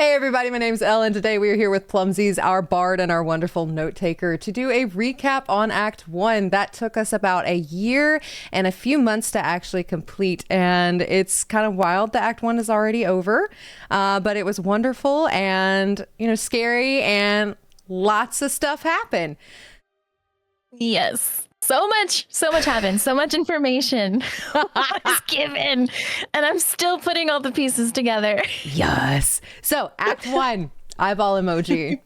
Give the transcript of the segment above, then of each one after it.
Hey everybody, my name's Elle, and today we are here with Plumsies, our bard and our wonderful note taker, to do a recap on Act 1. That took us about a year and a few months to actually complete, and it's kind of wild that Act 1 is already over, but it was wonderful and, scary, and lots of stuff happened. Yes. So much happened. So much information was given. And I'm still putting all the pieces together. Yes. So, Act 1, eyeball emoji.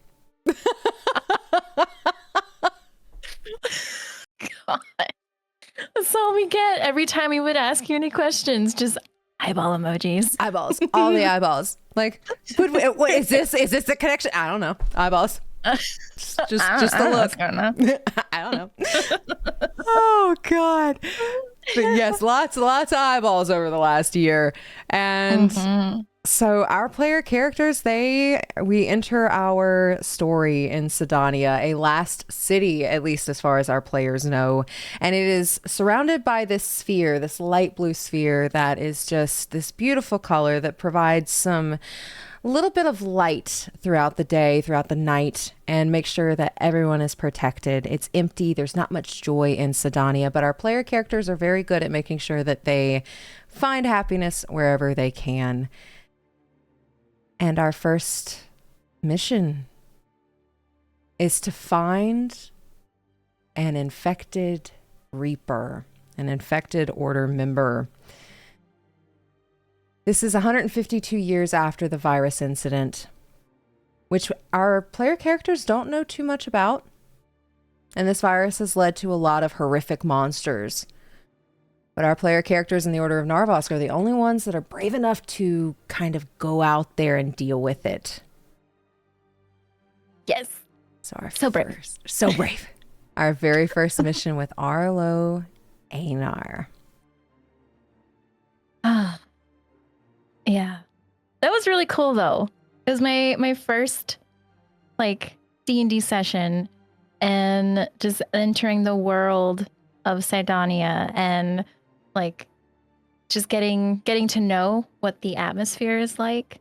God. That's all we get every time we would ask you any questions. Just eyeball emojis. Eyeballs. All the eyeballs. Like, what is this? Is this a connection? I don't know. Eyeballs. Just a look. I don't know. Oh God. But yes, lots of eyeballs over the last year. And so our player characters, we enter our story in Sedania, a last city, at least as far as our players know. And it is surrounded by this sphere, this light blue sphere that is just this beautiful color that provides some little bit of light throughout the day, throughout the night, and make sure that everyone is protected. It's empty. There's not much joy in Sedania, but our player characters are very good at making sure that they find happiness wherever they can. And our first mission is to find an infected Reaper, an infected Order member. This is 152 years after the virus incident, which our player characters don't know too much about. And this virus has led to a lot of horrific monsters. But our player characters in the Order of Narvosc are the only ones that are brave enough to kind of go out there and deal with it. Yes. So brave. So brave. Our very first mission with Arlo Einar. Yeah. That was really cool though. It was my first D&D session and just entering the world of Sedania and just getting to know what the atmosphere is like.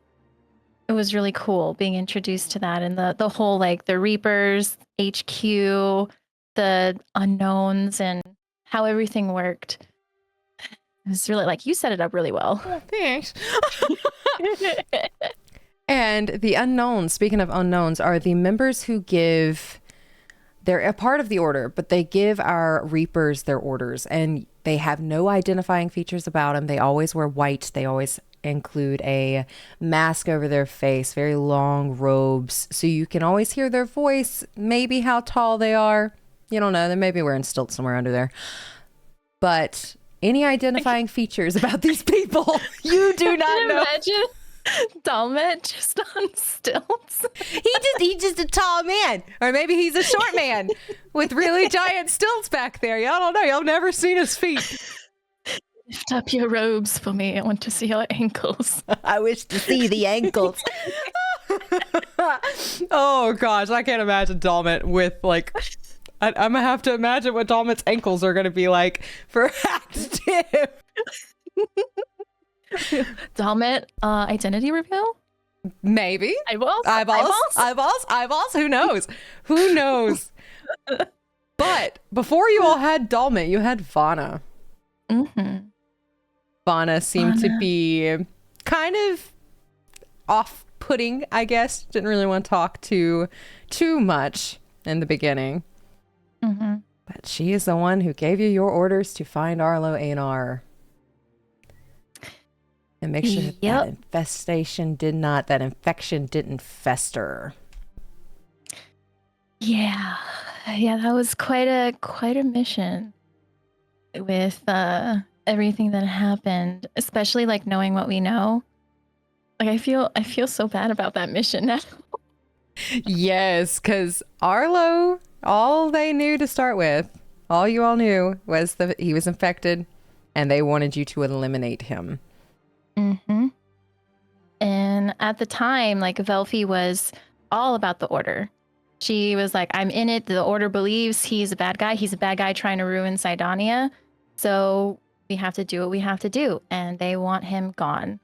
It was really cool being introduced to that and the whole the Reapers, HQ, the unknowns and how everything worked. It was really you set it up really well. Oh, thanks. And the unknowns, speaking of unknowns, are the members who they're a part of the order, but they give our Reapers their orders and they have no identifying features about them. They always wear white. They always include a mask over their face, very long robes. So you can always hear their voice, maybe how tall they are. You don't know. They may be wearing stilts somewhere under there. But any identifying features about these people, you do not know. Imagine Dalmet just on stilts. He's just a tall man, or maybe he's a short man with really giant stilts back there. Y'all don't know. Y'all never seen his feet. Lift up your robes for me. I want to see your ankles. I wish to see the ankles. Oh gosh, I can't imagine Dalmet with I'm gonna have to imagine what Dalmet's ankles are gonna be like for Act 2. Dalmet, identity reveal? Maybe. Eyeballs? Who knows? Who knows? But before you all had Dalmet, you had Vana. Vana seemed to be kind of off-putting, I guess. Didn't really want to talk too much in the beginning. But she is the one who gave you your orders to find Arlo Einar. And make sure that infection didn't fester. Yeah, that was quite a mission with everything that happened, especially knowing what we know. I feel so bad about that mission now. Yes, because Arlo, all they knew to start with, all you all knew was that he was infected and they wanted you to eliminate him. And at the time, Velphie was all about the Order. She was like, I'm in it. The Order believes he's a bad guy. He's a bad guy trying to ruin Sedania. So we have to do what we have to do. And they want him gone.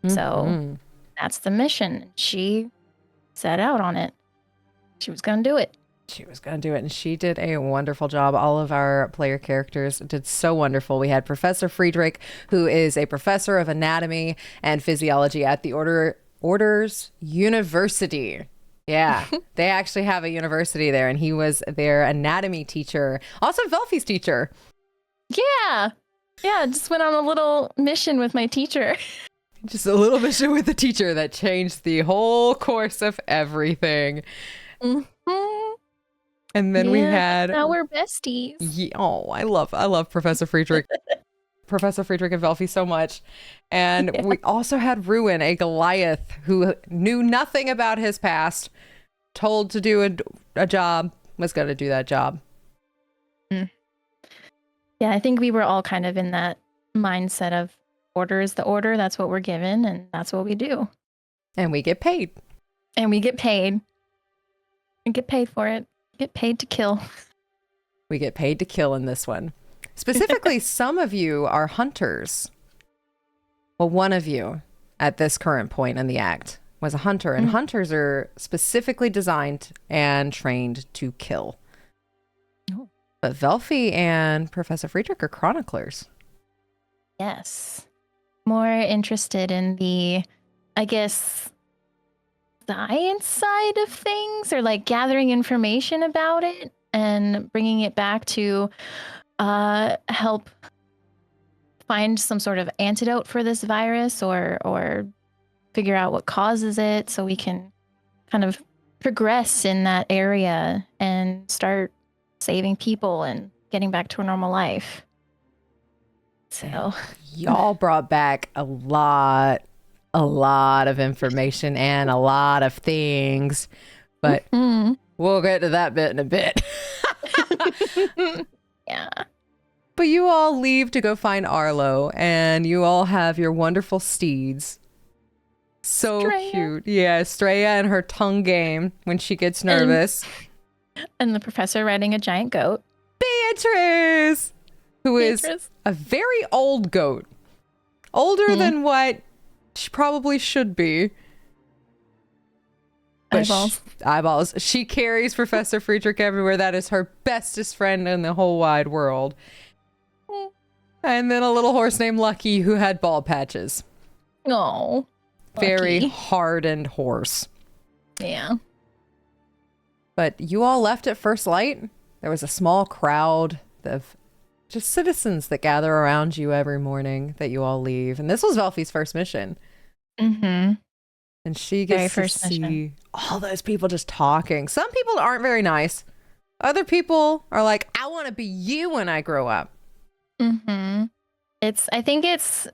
So that's the mission. She set out on it. She was going to do it. She was going to do it, and she did a wonderful job. All of our player characters did so wonderful. We had Professor Friedrich, who is a professor of anatomy and physiology at the Orders University. Yeah, they actually have a university there, and he was their anatomy teacher, also Velphie's teacher. Yeah. Yeah, just went on a little mission with my teacher. Just a little mission with the teacher that changed the whole course of everything. Mm-hmm. And then we had... Now we're besties. I love Professor Friedrich. Professor Friedrich and Velphie so much. And we also had Ruin, a Goliath who knew nothing about his past, told to do a job, was going to do that job. Mm. Yeah, I think we were all kind of in that mindset of order is the order. That's what we're given, and that's what we do. And we get paid. And we get paid. We get paid for it. Get paid to kill. We get paid to kill in this one. Specifically, some of you are hunters. Well, one of you at this current point in the act was a hunter, and hunters are specifically designed and trained to kill. Oh. But Velphie and Professor Friedrich are chroniclers. Yes. More interested in the, I guess, science side of things, or like gathering information about it and bringing it back to help find some sort of antidote for this virus, or figure out what causes it, so we can kind of progress in that area and start saving people and getting back to a normal life. So y'all brought back a lot of information and a lot of things, but we'll get to that bit in a bit. Yeah. But you all leave to go find Arlo, and you all have your wonderful steeds. So Straya. cute. Yeah, Straya and her tongue game when she gets nervous. And the professor riding a giant goat. Beatrice! Who is a very old goat. Older than what she probably should be. But eyeballs. She carries Professor Friedrich everywhere. That is her bestest friend in the whole wide world. And then a little horse named Lucky who had bald patches. Oh. Very hardened horse. Yeah. But you all left at first light. There was a small crowd of just citizens that gather around you every morning that you all leave. And this was Velphie's first mission. Mm-hmm. And she gets to see all those people just talking. Some people aren't very nice. Other people are like, I want to be you when I grow up. Mm-hmm. I think it's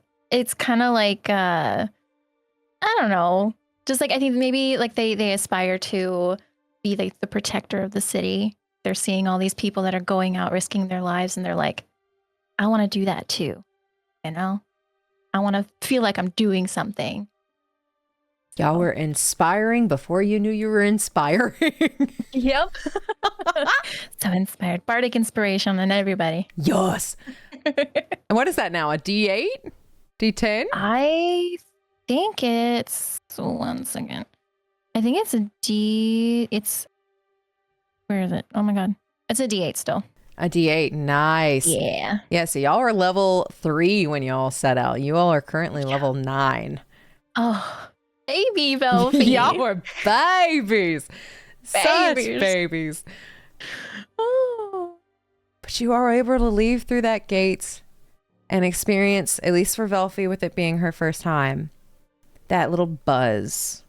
kind of like, I don't know. Just like, I think maybe like they aspire to be like the protector of the city. They're seeing all these people that are going out risking their lives, and they're like, I want to do that too. You know, I want to feel like I'm doing something. Y'all were inspiring before you knew you were inspiring. Yep. So inspired. Bardic inspiration on everybody. Yes. And what is that now? A D8? D10? I think it's... one second. I think it's a D... Where is it? Oh my god. It's a D8 still. A D8. Nice. Yeah. Yeah, so y'all are level 3 when y'all set out. You all are currently level 9. Oh, baby Velphie. Y'all were babies. Such babies. Oh. But you are able to leave through that gate and experience, at least for Velphie with it being her first time, that little buzz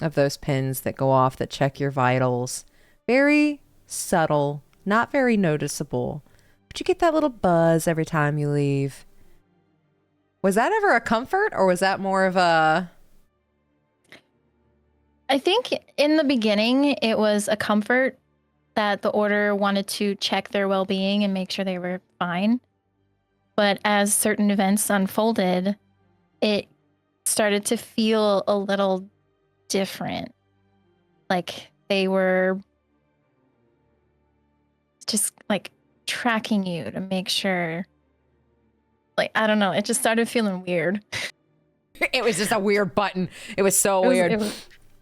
of those pins that go off that check your vitals. Very subtle, not very noticeable, but you get that little buzz every time you leave. Was that ever a comfort, or was that more of a... I think in the beginning, it was a comfort that the Order wanted to check their well-being and make sure they were fine. But as certain events unfolded, it started to feel a little different. Like they were just like tracking you to make sure. Like, I don't know. It just started feeling weird. It was just a weird button. It was so It was, weird.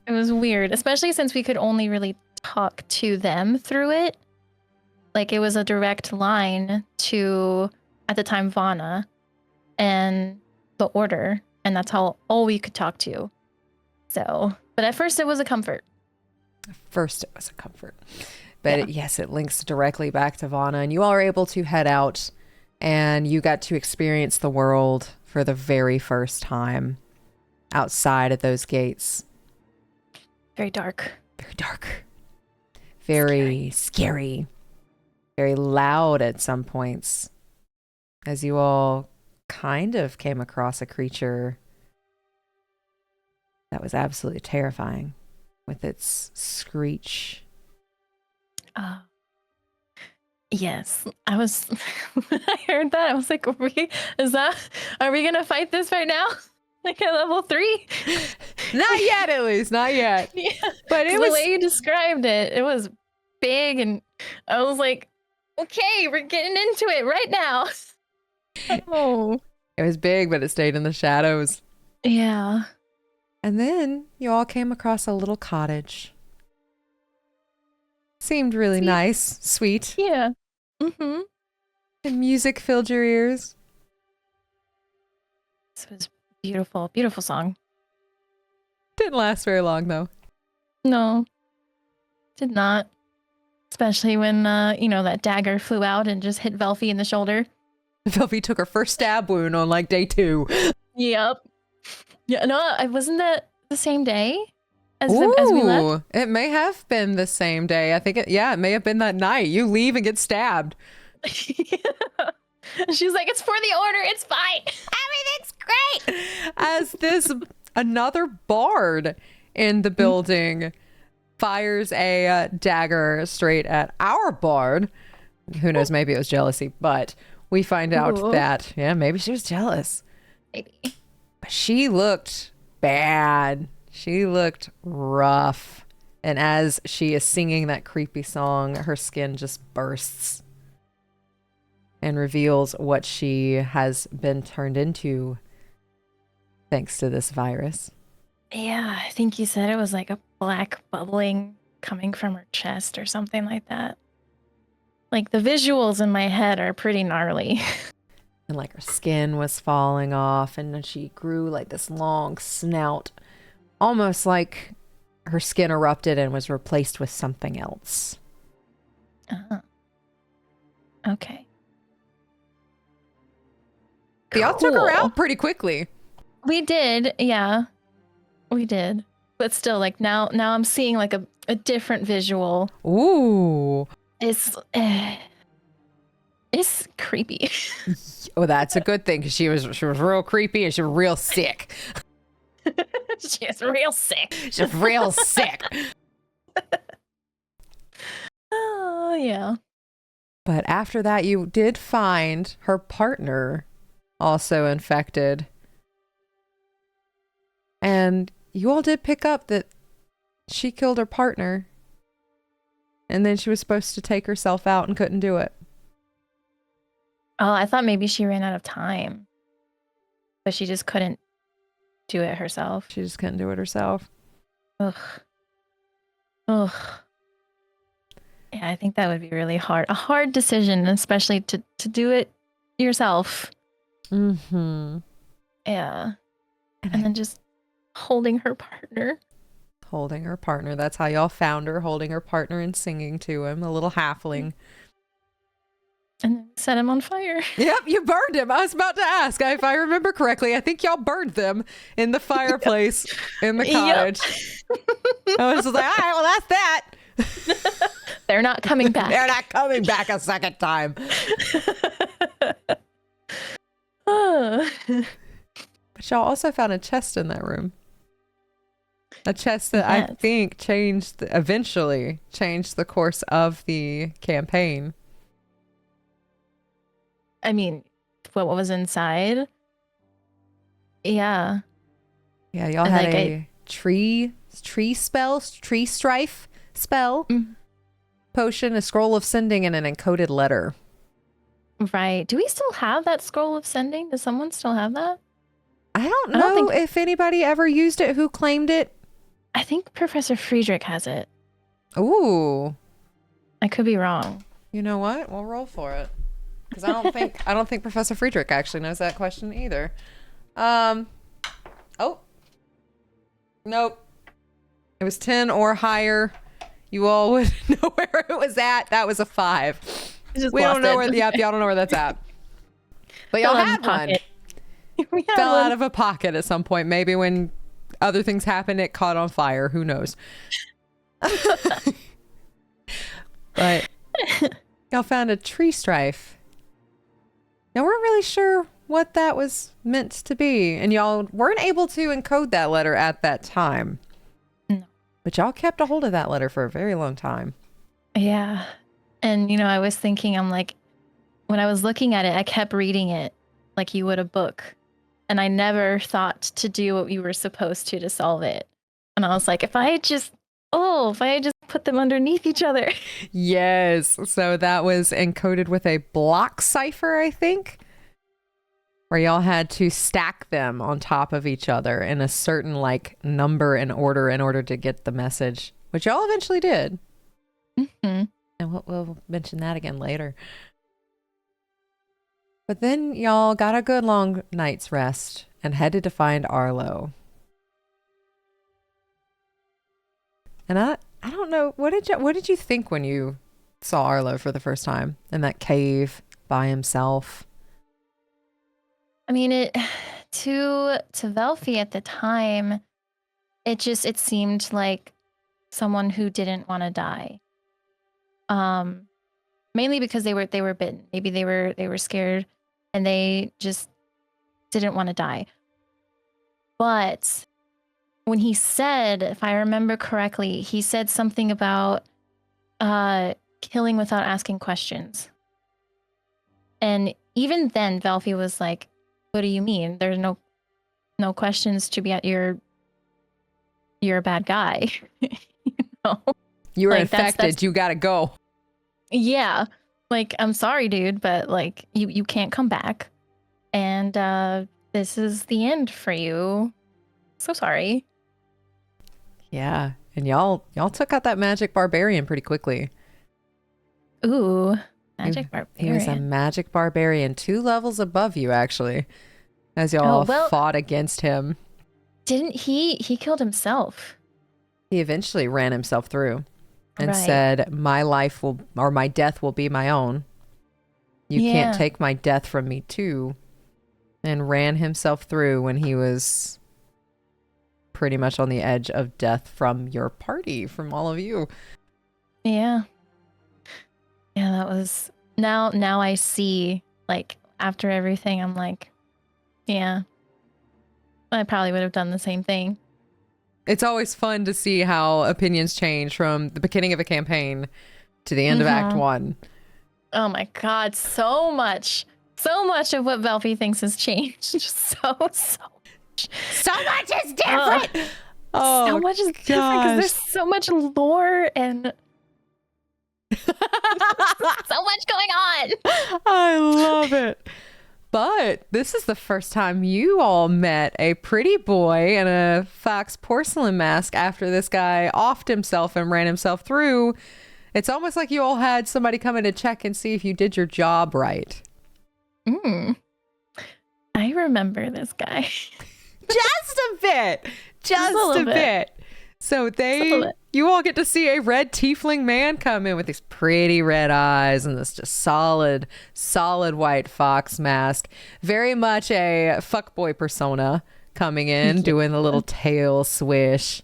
it was weird, especially since we could only really talk to them through it. Like it was a direct line to, at the time, Vana and the Order, and that's all we could talk to. So, but at first it was a comfort. But yes, it links directly back to Vana, and you all are able to head out, and you got to experience the world for the very first time outside of those gates. Very dark. Very dark. Very scary. Very loud at some points, as you all kind of came across a creature that was absolutely terrifying with its screech. Yes, I was. When I heard that, I was like, are we gonna fight this right now? Like at level 3? Not yet, at least. Not yet. Yeah. But it was the way you described it. It was big, and I was like, okay, we're getting into it right now. Oh. It was big, but it stayed in the shadows. Yeah. And then you all came across a little cottage. Seemed really nice, sweet. Yeah. Mm-hmm. And music filled your ears. This was beautiful, beautiful song. Didn't last very long, though. No, did not. Especially when, that dagger flew out and just hit Velphie in the shoulder. Velphie took her first stab wound on like day 2. Yep. Yeah, no, wasn't that the same day as we left? It may have been the same day. I think it may have been that night. You leave and get stabbed. Yeah. She's like, it's for the Order. It's fine. Everything's great. As another bard in the building fires a dagger straight at our bard. Who knows? Maybe it was jealousy, but we find out that, maybe she was jealous. Maybe. But she looked bad. She looked rough. And as she is singing that creepy song, her skin just bursts and reveals what she has been turned into thanks to this virus. Yeah, I think you said it was like a black bubbling coming from her chest or something like that. Like the visuals in my head are pretty gnarly. And like her skin was falling off, and then she grew like this long snout, almost like her skin erupted and was replaced with something else. Okay. Y'all took her out pretty quickly. We did, yeah. We did. But still, like now I'm seeing like a different visual. Ooh. It's creepy. Oh, that's a good thing, because she was real creepy and she was real sick. She's real sick. She's real sick. Oh, yeah. But after that, you did find her partner also infected. And you all did pick up that she killed her partner. And then she was supposed to take herself out and couldn't do it. Oh, I thought maybe she ran out of time. But she just couldn't do it herself. She just couldn't do it herself. Ugh. Yeah, I think that would be really hard. A hard decision, especially to do it yourself. Mm-hmm. Yeah. And then just holding her partner. Holding her partner. That's how y'all found her, holding her partner and singing to him, a little halfling. And then set him on fire. Yep, you burned him. I was about to ask. If I remember correctly, I think y'all burned them in the fireplace in the cottage. Yep. I was just like, all right, well, that's that. They're not coming back. They're not coming back a second time. But y'all also found a chest in that room. A chest that I think eventually changed the course of the campaign. I mean, what was inside? Yeah. Yeah, y'all had a tree strife spell, potion, a scroll of sending, and an encoded letter. Right. Do we still have that scroll of sending? Does someone still have that? I don't I don't know think- if anybody ever used it who claimed it. I think Professor Friedrich has it. Ooh. I could be wrong. You know what? We'll roll for it. Because I don't think Professor Friedrich actually knows that question either. Oh. Nope. It was 10 or higher. You all would know where it was at. That was a 5. We don't know where y'all don't know where that's at. But y'all had one. We had Fell one. out of a pocket at some point. Maybe when other things happened, it caught on fire. Who knows? But y'all found a tree strife. Y'all weren't really sure what that was meant to be. And y'all weren't able to encode that letter at that time. No. But y'all kept a hold of that letter for a very long time. Yeah. And, I was thinking, I'm like, when I was looking at it, I kept reading it like you would a book. And I never thought to do what you were supposed to solve it. And I was like, if I had just put them underneath each other. Yes. So that was encoded with a block cipher, I think, where y'all had to stack them on top of each other in a certain number and order in order to get the message, which y'all eventually did. Mm-hmm. And we'll mention that again later. But then y'all got a good long night's rest and headed to find Arlo. And I don't know, what did you think when you saw Arlo for the first time in that cave by himself? I mean, to Velphie at the time, it seemed like someone who didn't want to die. Mainly because they were bitten. Maybe they were scared and they just didn't want to die. But when he said, if I remember correctly, he said something about killing without asking questions. And even then, Velphie was like, "What do you mean? There's no questions to be at you're a bad guy." You were infected. You gotta go. Yeah. I'm sorry, dude, but you can't come back. And this is the end for you. So sorry. Yeah. And y'all took out that magic barbarian pretty quickly. Ooh, magic barbarian. He was a magic barbarian, 2 levels above you, actually, as y'all fought against him. Didn't he killed himself? He eventually ran himself through and said, my death will be my own. You can't take my death from me too. And ran himself through when he was pretty much on the edge of death from your party, from all of you. Yeah. Yeah, that was... Now I see, after everything, I'm like, yeah, I probably would have done the same thing. It's always fun to see how opinions change from the beginning of a campaign to the end of Act 1. Oh my god, so much of what Velphie thinks has changed. So much is different. So much is different because there's so much lore and so much going on. I love it. But this is the first time you all met a pretty boy in a fox porcelain mask after this guy offed himself and ran himself through. It's almost like you all had somebody come in to check and see if you did your job right. I remember this guy. Just a bit. Just a bit. So you all get to see a red tiefling man come in with these pretty red eyes and this just solid white fox mask. Very much a fuckboy persona coming in, doing the little tail swish.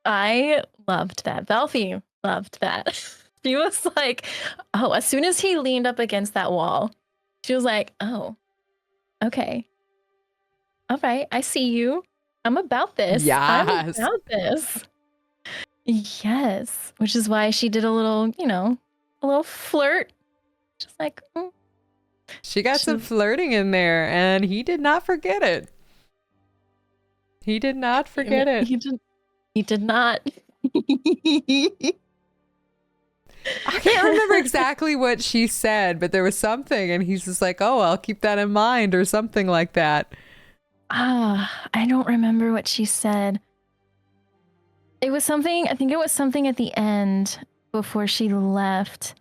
I loved that. Velphie loved that. She was like, oh, as soon as he leaned up against that wall, she was like, oh, okay. All right, I see you. I'm about this. Yes. I'm about this. Yes. Which is why she did a little flirt. Just like, She got some flirting in there, and he did not forget it. He did not forget it. He did not. I can't remember exactly what she said, but there was something, and he's just like, "Oh, I'll keep that in mind," or something like that. I don't remember what she said. It was something, I think it was something at the end before she left.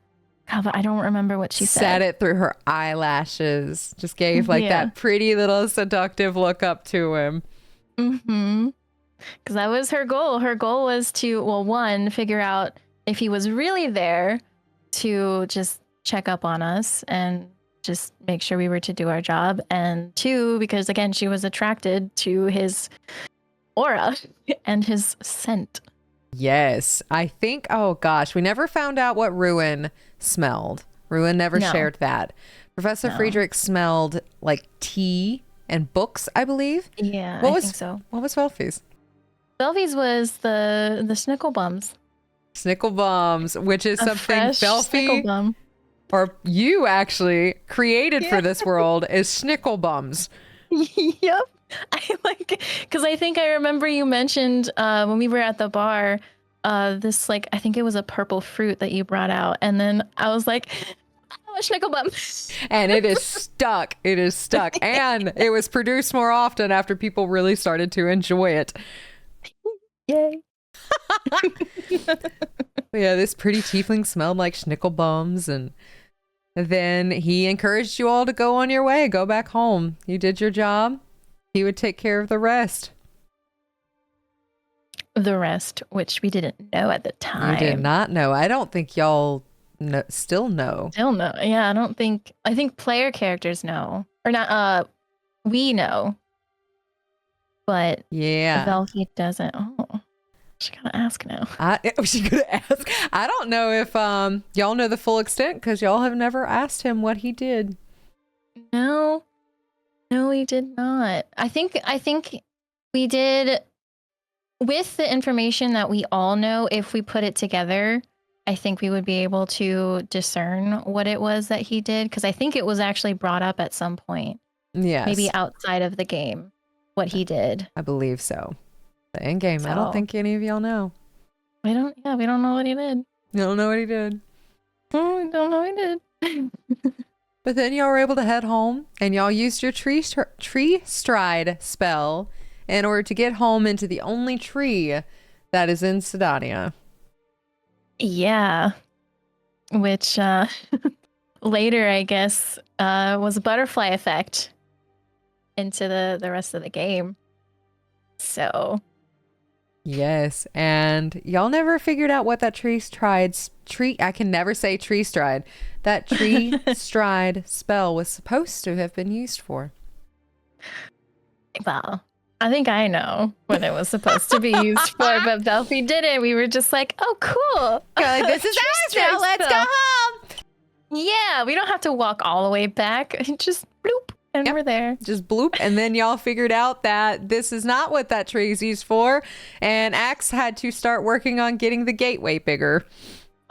God, but I don't remember what she said. Said it through her eyelashes. Just gave like that pretty little seductive look up to him. Mm-hmm. Because that was her goal. Her goal was to, well, one, figure out if he was really there, to just check up on us and just make sure we were to do our job. And two, because again, she was attracted to his aura and his scent. Yes. I think, oh gosh, we never found out what Ruin smelled. Ruin never shared that. Professor Friedrich smelled like tea and books, I believe. Yeah, I think so. What was Velphie's? Velphie's was the Snickle Bums. Snickle Bums, which is something Velphie, or you actually created for this world, is Snickle Bums. Yep. I like, because I think I remember you mentioned when we were at the bar, this, like, I think it was a purple fruit that you brought out. And then I was like, oh, a Snickle Bum. And it is stuck. It is stuck. And it was produced more often after people really started to enjoy it. Yay. Yeah, this pretty tiefling smelled like Snickle Bums, and then he encouraged you all to go on your way, go back home. You did your job. He would take care of the rest. The rest, which we didn't know at the time. You did not know. I don't think y'all still know. Still know. Yeah, I think player characters know. Or not, we know. But yeah, Velphie doesn't. Oh. She gotta ask now. She gotta ask. I don't know if y'all know the full extent, because y'all have never asked him what he did. No, we did not. I think we did, with the information that we all know. If we put it together, I think we would be able to discern what it was that he did, because I think it was actually brought up at some point. Yes, maybe outside of the game, what he did. I believe so. The end game. I don't think any of y'all know. We don't know what he did. You don't know what he did. Oh, we don't know what he did. But then y'all were able to head home, and y'all used your tree stride spell in order to get home into the only tree that is in Sedonia. Yeah. Which later, I guess, was a butterfly effect into the rest of the game. So... Yes, and y'all never figured out what that I can never say tree stride. That tree stride spell was supposed to have been used for. Well, I think I know what it was supposed to be used for, but Velphie did it. We were just like, oh, cool. Like, this is ours now. Let's go home. Yeah, we don't have to walk all the way back. Just bloop. And we're there. Just bloop. And then y'all figured out that this is not what that tree is used for. And Axe had to start working on getting the gateway bigger.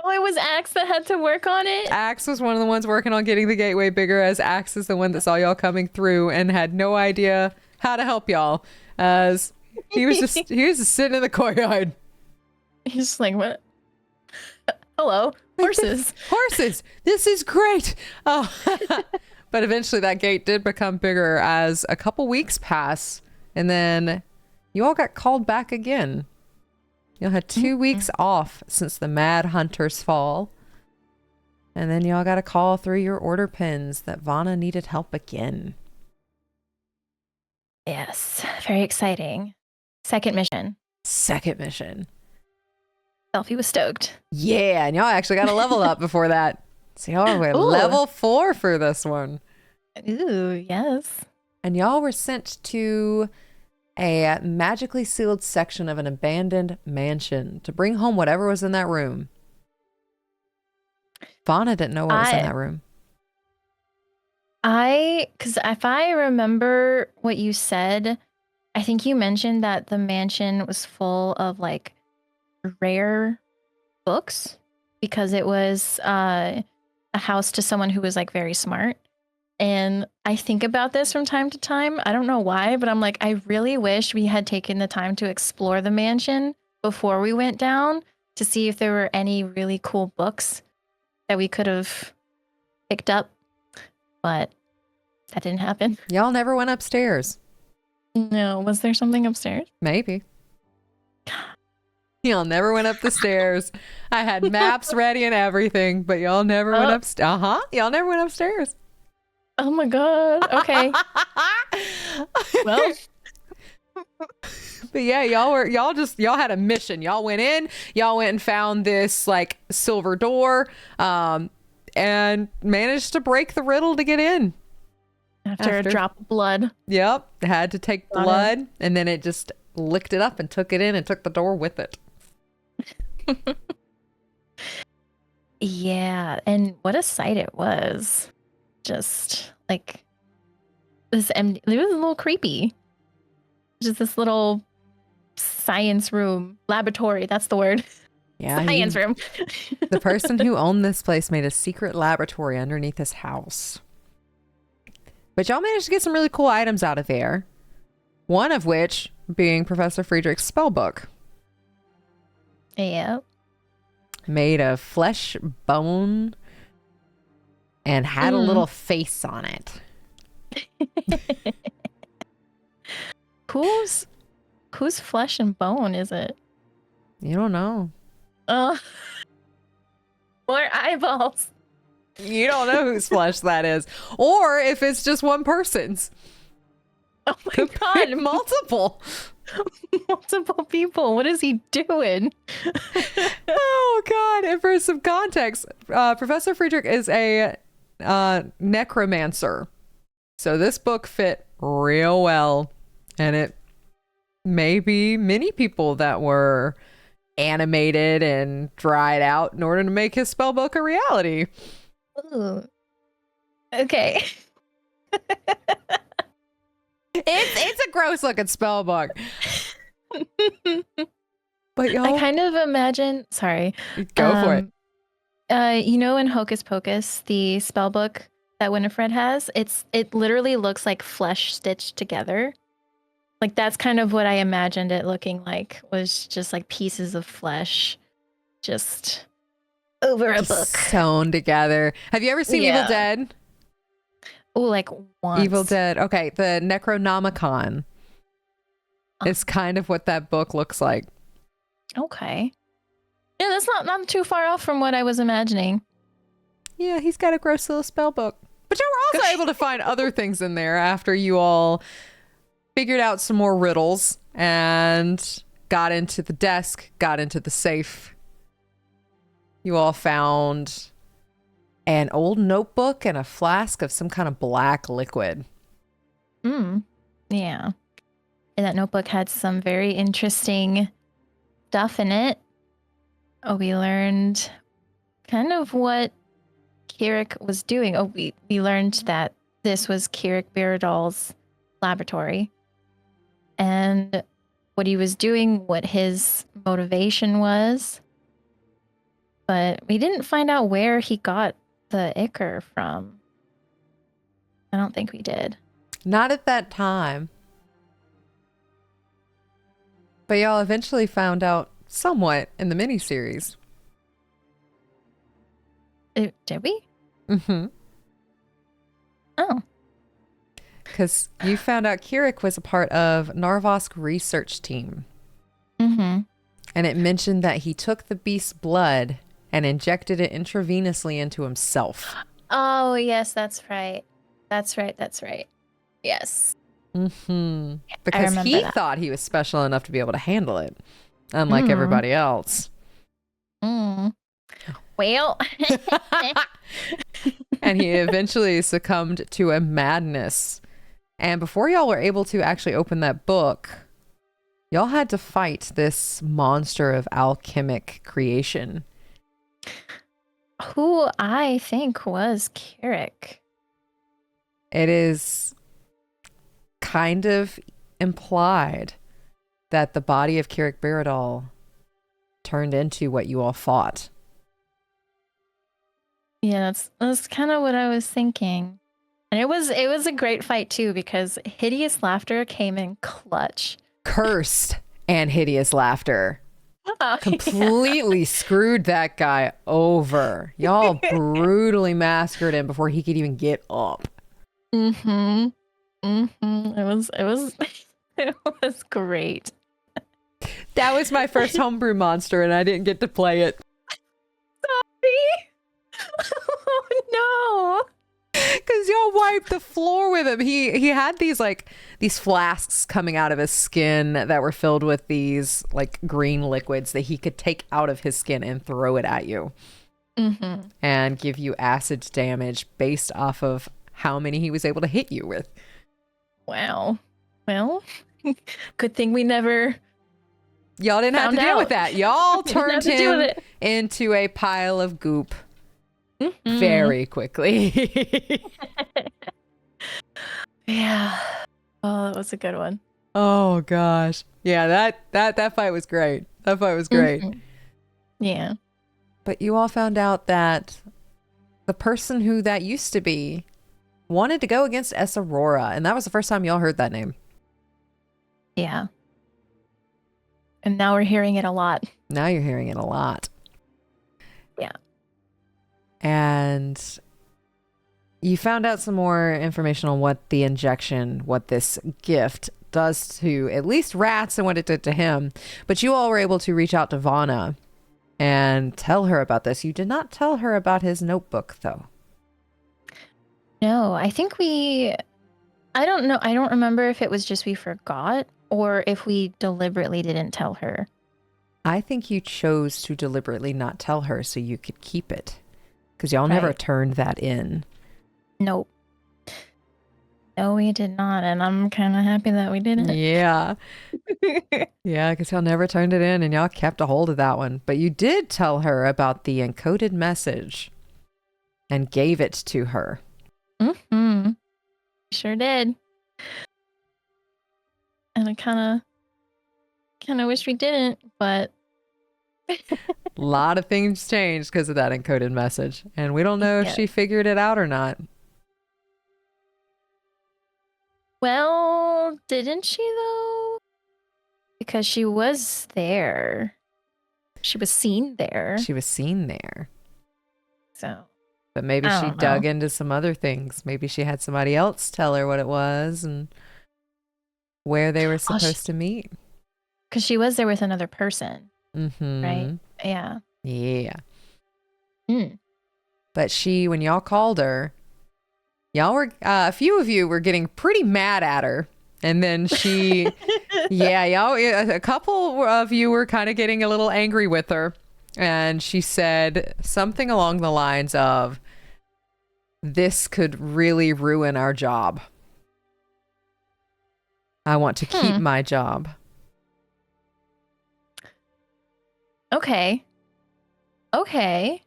Oh, it was Axe that had to work on it? Axe was one of the ones working on getting the gateway bigger, as Axe is the one that saw y'all coming through and had no idea how to help y'all. As he was just sitting in the courtyard. He's just like, what? Hello, horses. Horses. This is great. Oh. But eventually that gate did become bigger as a couple weeks pass, and then you all got called back again. Y'all had 2 weeks off since the Mad Hunter's fall. And then y'all got a call through your order pins that Vana needed help again. Yes, very exciting. Second mission. Velphie was stoked. Yeah, and y'all actually got a level up before that. So y'all were level 4 for this one. Ooh, yes. And y'all were sent to a magically sealed section of an abandoned mansion to bring home whatever was in that room. Vana didn't know what was in that room. Because if I remember what you said, I think you mentioned that the mansion was full of like rare books, because it was a house to someone who was like very smart. And I think about this from time to time. I don't know why, but I'm like, I really wish we had taken the time to explore the mansion before we went down to see if there were any really cool books that we could have picked up, but that didn't happen. Y'all never went upstairs. No, was there something upstairs? Maybe. Y'all never went up the stairs. I had maps ready and everything, but y'all never went upstairs. Y'all never went upstairs. Oh my god. Okay. Well. But yeah, y'all had a mission. Y'all went and found this like silver door, and managed to break the riddle to get in. After a drop of blood. Yep. Had to take blood, and then it just licked it up and took it in and took the door with it. Yeah, and what a sight it was. Just like this empty, it was a little creepy. Just this little science room, laboratory, that's the word. Yeah, science room. The person who owned this place made a secret laboratory underneath his house. But y'all managed to get some really cool items out of there. One of which being Professor Friedrich's spell book. Yeah. Made of flesh, bone, and had a little face on it. Whose flesh and bone is it? You don't know. More eyeballs. You don't know whose flesh that is. Or if it's just one person's. Oh my god. Multiple. Multiple people. What is he doing? Oh god. And for some context, Professor Friedrich is a necromancer. So this book fit real well. And it may be many people that were animated and dried out in order to make his spell book a reality. Ooh. Okay. It's a gross looking spell book. But y'all, I kind of imagine, sorry. Go for it. You know in Hocus Pocus, the spell book that Winifred has, it literally looks like flesh stitched together. Like that's kind of what I imagined it looking like, was just like pieces of flesh just over a book. Sewn together. Have you ever seen Evil Dead? Oh, like once. Evil Dead. Okay, the Necronomicon is kind of what that book looks like. Okay. Yeah, that's not too far off from what I was imagining. Yeah, he's got a gross little spell book. But you were also able to find other things in there after you all figured out some more riddles and got into the desk, got into the safe. You all found an old notebook and a flask of some kind of black liquid. Yeah. And that notebook had some very interesting stuff in it. We learned kind of what Kirik was doing. We learned that this was Kirik Biradol's laboratory. And what he was doing, what his motivation was. But we didn't find out where he got the ichor from. I don't think we did. Not at that time. But y'all eventually found out somewhat in the miniseries. Did we? Mm-hmm. Oh. Because you found out Kirik was a part of Narvosc research team. Mm-hmm. And it mentioned that he took the beast's blood and injected it intravenously into himself. Oh, yes, that's right. That's right. Yes. Mm-hmm. Because he thought he was special enough to be able to handle it, unlike everybody else. Well. And he eventually succumbed to a madness. And before y'all were able to actually open that book, y'all had to fight this monster of alchemic creation. Who I think was Kirik. It is kind of implied that the body of Kirik Biradol turned into what you all fought. Yeah, that's kind of what I was thinking. And it was a great fight too, because hideous laughter came in clutch. Cursed and hideous laughter. completely screwed that guy over. Y'all brutally massacred him before he could even get up. Mm-hmm. Mm-hmm. It was it was great. That was my first homebrew monster, and I didn't get to play it. Oh no. Because y'all wiped the floor with him. He had these flasks coming out of his skin that were filled with these like green liquids that he could take out of his skin and throw it at you. Mm-hmm. And give you acid damage based off of how many he was able to hit you with. Wow. Well, good thing we never. Y'all didn't have to deal with that. Y'all turned him into a pile of goop very quickly. Yeah. Oh, that was a good one. Oh gosh. Yeah, that fight was great. That fight was great. Yeah. But you all found out that the person who that used to be wanted to go against S. Aurora, and that was the first time y'all heard that name. Yeah. And now we're hearing it a lot. Now you're hearing it a lot. Yeah. And you found out some more information on what the injection, what this gift does to at least rats and what it did to him. But you all were able to reach out to Vana and tell her about this. You did not tell her about his notebook, though. No, I think I don't know. I don't remember if it was just we forgot or if we deliberately didn't tell her. I think you chose to deliberately not tell her so you could keep it. Because y'all never turned that in. Nope. No, we did not. And I'm kind of happy that we didn't. Yeah. Yeah, because y'all never turned it in and y'all kept a hold of that one. But you did tell her about the encoded message and gave it to her. Mm-hmm. Sure did. And I kind of wish we didn't, but A lot of things changed because of that encoded message. And we don't know if she figured it out or not. Well, didn't she though? Because she was there. She was seen there. She was seen there. So. But maybe she dug into some other things. Maybe she had somebody else tell her what it was and where they were supposed to meet. Because she was there with another person. Mm-hmm. Right? Yeah. Yeah. Mm. But when y'all called her, y'all were, a few of you were getting pretty mad at her. And then she, a couple of you were kind of getting a little angry with her. And she said something along the lines of, "This could really ruin our job. I want to keep my job." Okay. Okay.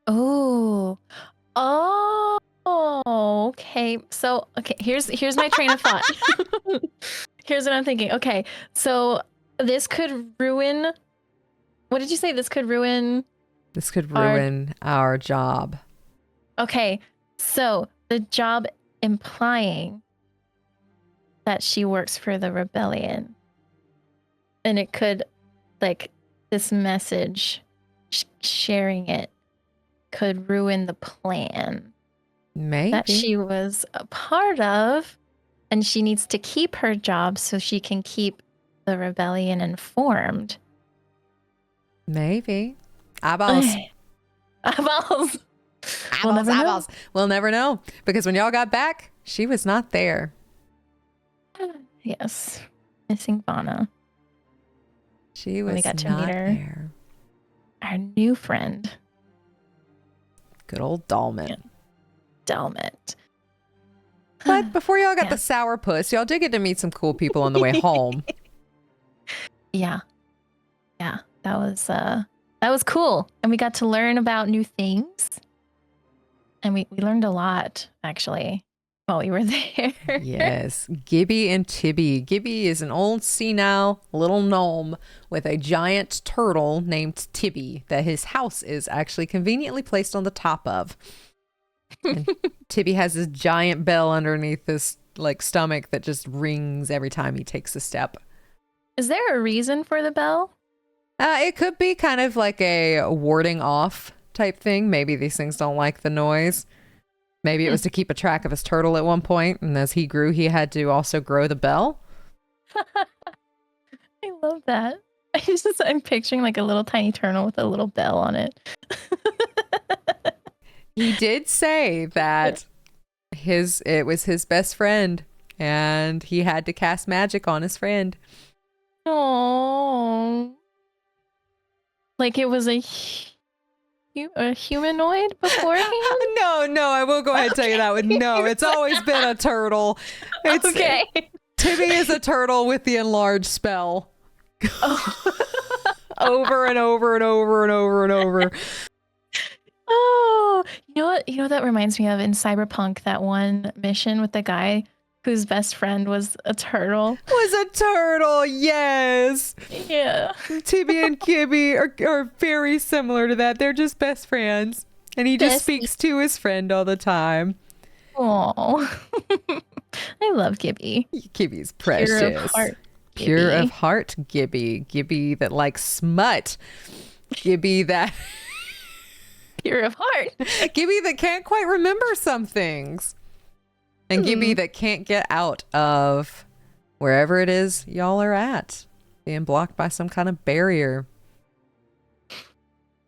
Oh. Oh. Okay. So, here's my train of thought. Here's what I'm thinking. Okay. So, this could ruin. What did you say? This could ruin our job. Okay. So, the job implying that she works for the rebellion. And it could, like, this message, sharing it, could ruin the plan. Maybe. That she was a part of, and she needs to keep her job so she can keep the rebellion informed. Maybe. Eyeballs. Eyeballs. Eyeballs. We'll never know. Because when y'all got back, she was not there. Yes. Missing Vana. She was not there. Our new friend. Good old Dalmet. Dalmet. But before y'all got the sourpuss, y'all did get to meet some cool people on the way home. Yeah. Yeah. That was cool. And we got to learn about new things. And we learned a lot, actually, while we were there. Yes. Gibby and Tibby. Gibby is an old senile little gnome with a giant turtle named Tibby that his house is actually conveniently placed on the top of. And Tibby has this giant bell underneath his stomach that just rings every time he takes a step. Is there a reason for the bell? It could be kind of like a warding off type thing. Maybe these things don't like the noise. Maybe it was to keep a track of his turtle at one point, and as he grew, he had to also grow the bell. I love that. I'm picturing like a little tiny turtle with a little bell on it. He did say that it was his best friend, and he had to cast magic on his friend. Oh, like it was a humanoid beforehand? No, I will go ahead and tell you that one. No, it's always been a turtle. It's, okay. Timmy is a turtle with the enlarged spell. Over and over and over and over and over. Oh, you know what? You know what that reminds me of in Cyberpunk, that one mission with the guy whose best friend was a turtle. Was a turtle, yes. Yeah. Timmy and Gibby are very similar to that. They're just best friends. And he just speaks to his friend all the time. Oh, I love Gibby. Gibby's precious. Pure of heart. Pure of heart, Gibby. Gibby that likes smut. Gibby that... Pure of heart. Gibby that can't quite remember some things. And Gibby that can't get out of wherever it is y'all are at. Being blocked by some kind of barrier.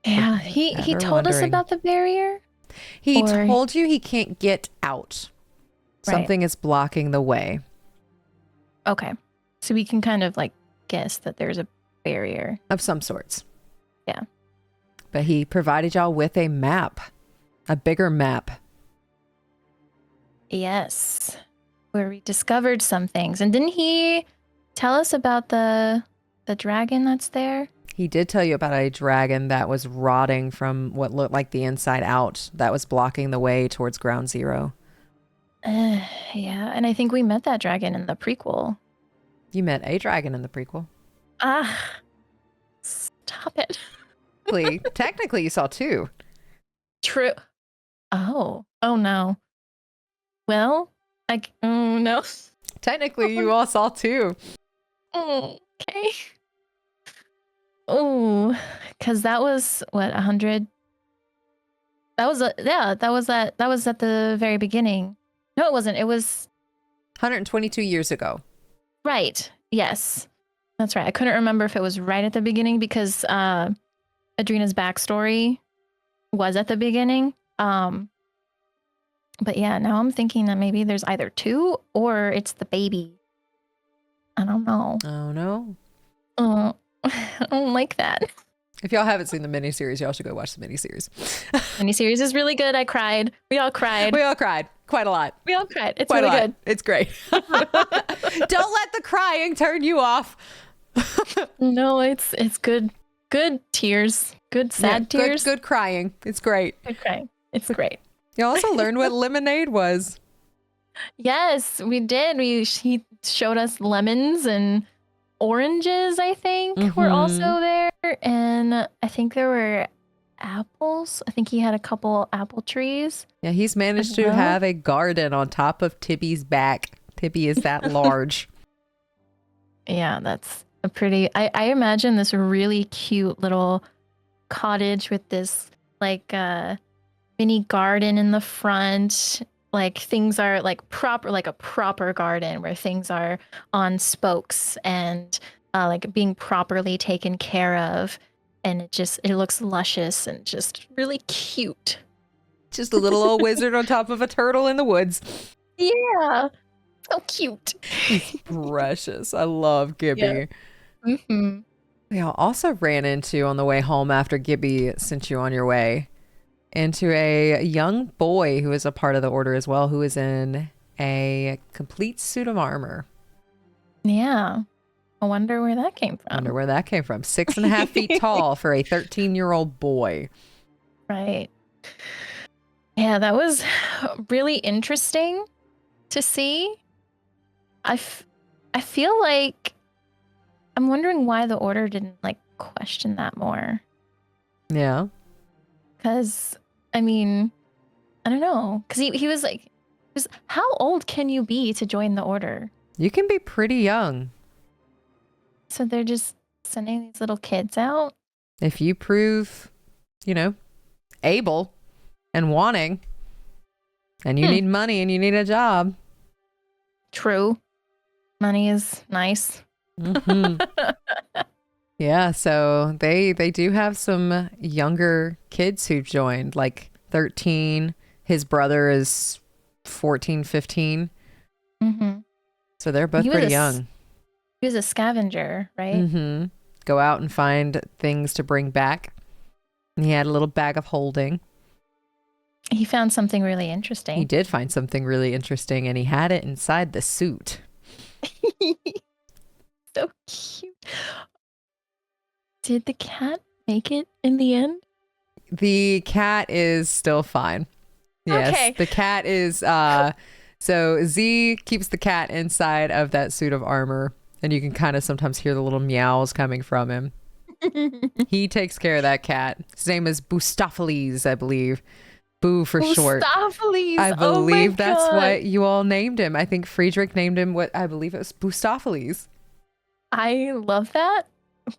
Yeah, he told us about the barrier. He told you he can't get out. Something is blocking the way. Okay. So we can kind of like guess that there's a barrier. Of some sorts. Yeah. But he provided y'all with a map. A bigger map. Yes. Where we discovered some things. And didn't he tell us about the dragon that's there? He did tell you about a dragon that was rotting from what looked like the inside out. That was blocking the way towards Ground Zero. Yeah. And I think we met that dragon in the prequel. You met a dragon in the prequel. Stop it. Technically, you saw two. True. Oh no. Well, no. Technically, you all saw two. Okay. Oh, because that was what, 100? That was at the very beginning. No, it wasn't. It was 122 years ago. Right. Yes. That's right. I couldn't remember if it was right at the beginning because Adrena's backstory was at the beginning. But yeah, now I'm thinking that maybe there's either two or it's the baby. I don't know. Oh no. I don't like that. If y'all haven't seen the miniseries, y'all should go watch the miniseries. Miniseries is really good. I cried. We all cried. We all cried. Quite a lot. We all cried. It's Quite really good. It's great. Don't let the crying turn you off. No, it's good. Good tears. Good sad tears. Good crying. It's great. Good crying. It's great. You also learned what lemonade was. Yes, we did. He showed us lemons and oranges, I think, were also there. And I think there were apples. I think he had a couple apple trees. Yeah, he's managed to have a garden on top of Tibby's back. Tibby is that large. Yeah, that's a pretty... I imagine this really cute little cottage with this like mini garden in the front. Like things are like proper, like a proper garden where things are on spokes and like being properly taken care of. And it looks luscious and just really cute. Just a little old wizard on top of a turtle in the woods. Yeah. So cute. He's precious. I love Gibby. Yeah. We also ran into on the way home after Gibby sent you on your way into a young boy who is a part of the order as well, who is in a complete suit of armor. Yeah. I wonder where that came from. 6.5 feet tall for a 13-year-old boy. Right. Yeah, that was really interesting to see. I feel like I'm wondering why the order didn't like question that more. Yeah. Because, I mean, I don't know. Because he was like, how old can you be to join the order? You can be pretty young. So they're just sending these little kids out? If you prove, able and wanting, and you need money and you need a job. True. Money is nice. Mm-hmm. Yeah, so they do have some younger kids who joined, like 13. His brother is 14, 15. Mm-hmm. So they're both pretty young. He was a scavenger, right? Mm-hmm. Go out and find things to bring back. And he had a little bag of holding. He found something really interesting. He did find something really interesting, and he had it inside the suit. So cute. Did the cat make it in the end? The cat is still fine. Yes, okay. The cat is... So Z keeps the cat inside of that suit of armor, and you can kind of sometimes hear the little meows coming from him. He takes care of that cat. His name is Bustopheles, I believe. Boo for short. Bustopheles. I believe that's what you all named him. I think Friedrich named him what I believe it was Bustopheles. I love that.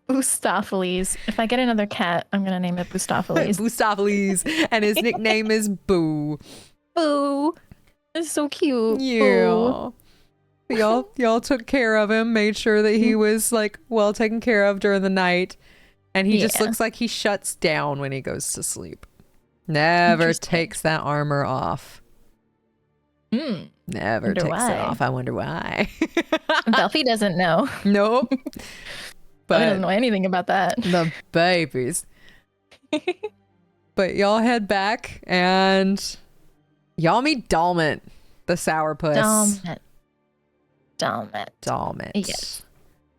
Bustopheles. If I get another cat, I'm gonna name it Bustopheles. Bustopheles, and his nickname is Boo. Boo. It's so cute. Yeah. Y'all took care of him, made sure that he was like well taken care of during the night, and he just looks like he shuts down when he goes to sleep. Never takes that armor off. Never takes it off. I wonder why. Velphie doesn't know. Nope. But I don't know anything about that. The babies. But y'all head back and y'all meet Dalmet, the sourpuss. Dalmet. Yes.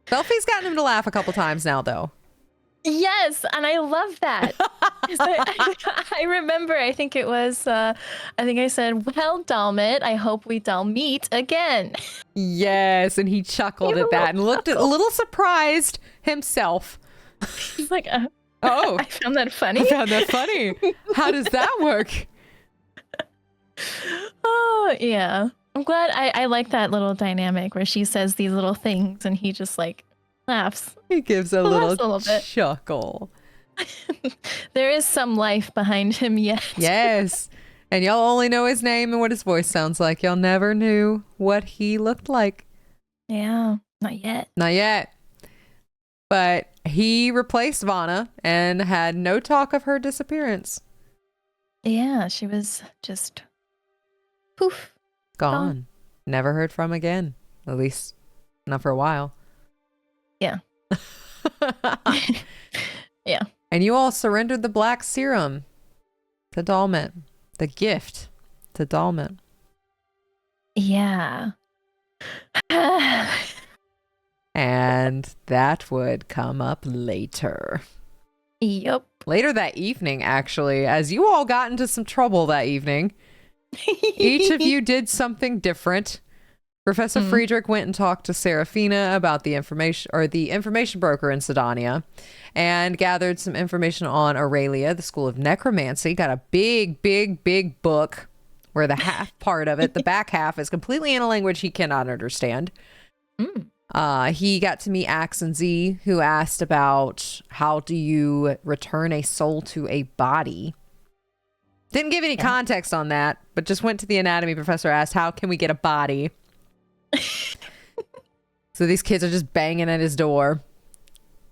Velphie's gotten him to laugh a couple times now, though. Yes, and I love that. I remember, I think it was, I think I said, well, Dalmet, I hope we meet again. Yes, and he chuckled at that and looked a little surprised himself. He's like, oh, I found that funny. How does that work? Oh, yeah. I'm glad I like that little dynamic where she says these little things and he just like laughs. He gives a little chuckle. There is some life behind him yet. Yes. And y'all only know his name and what his voice sounds like. Y'all never knew what he looked like. Yeah, not yet. Not yet. But he replaced Vanna and had no talk of her disappearance. Yeah, she was just poof. Gone. Never heard from again. At least not for a while. Yeah. Yeah. And you all surrendered the black serum to Dalmet. The gift to Dalmet. Yeah. And that would come up later. Yep. Later that evening, actually, as you all got into some trouble that evening, each of you did something different. Professor Friedrich went and talked to Serafina about the information broker in Sedonia, and gathered some information on Aurelia, the School of Necromancy. Got a big book where the half part of it, the back half, is completely in a language he cannot understand. He got to meet Axe and Z, who asked about how do you return a soul to a body. Didn't give any context on that, but just went to the anatomy professor, asked, how can we get a body? So these kids are just banging at his door.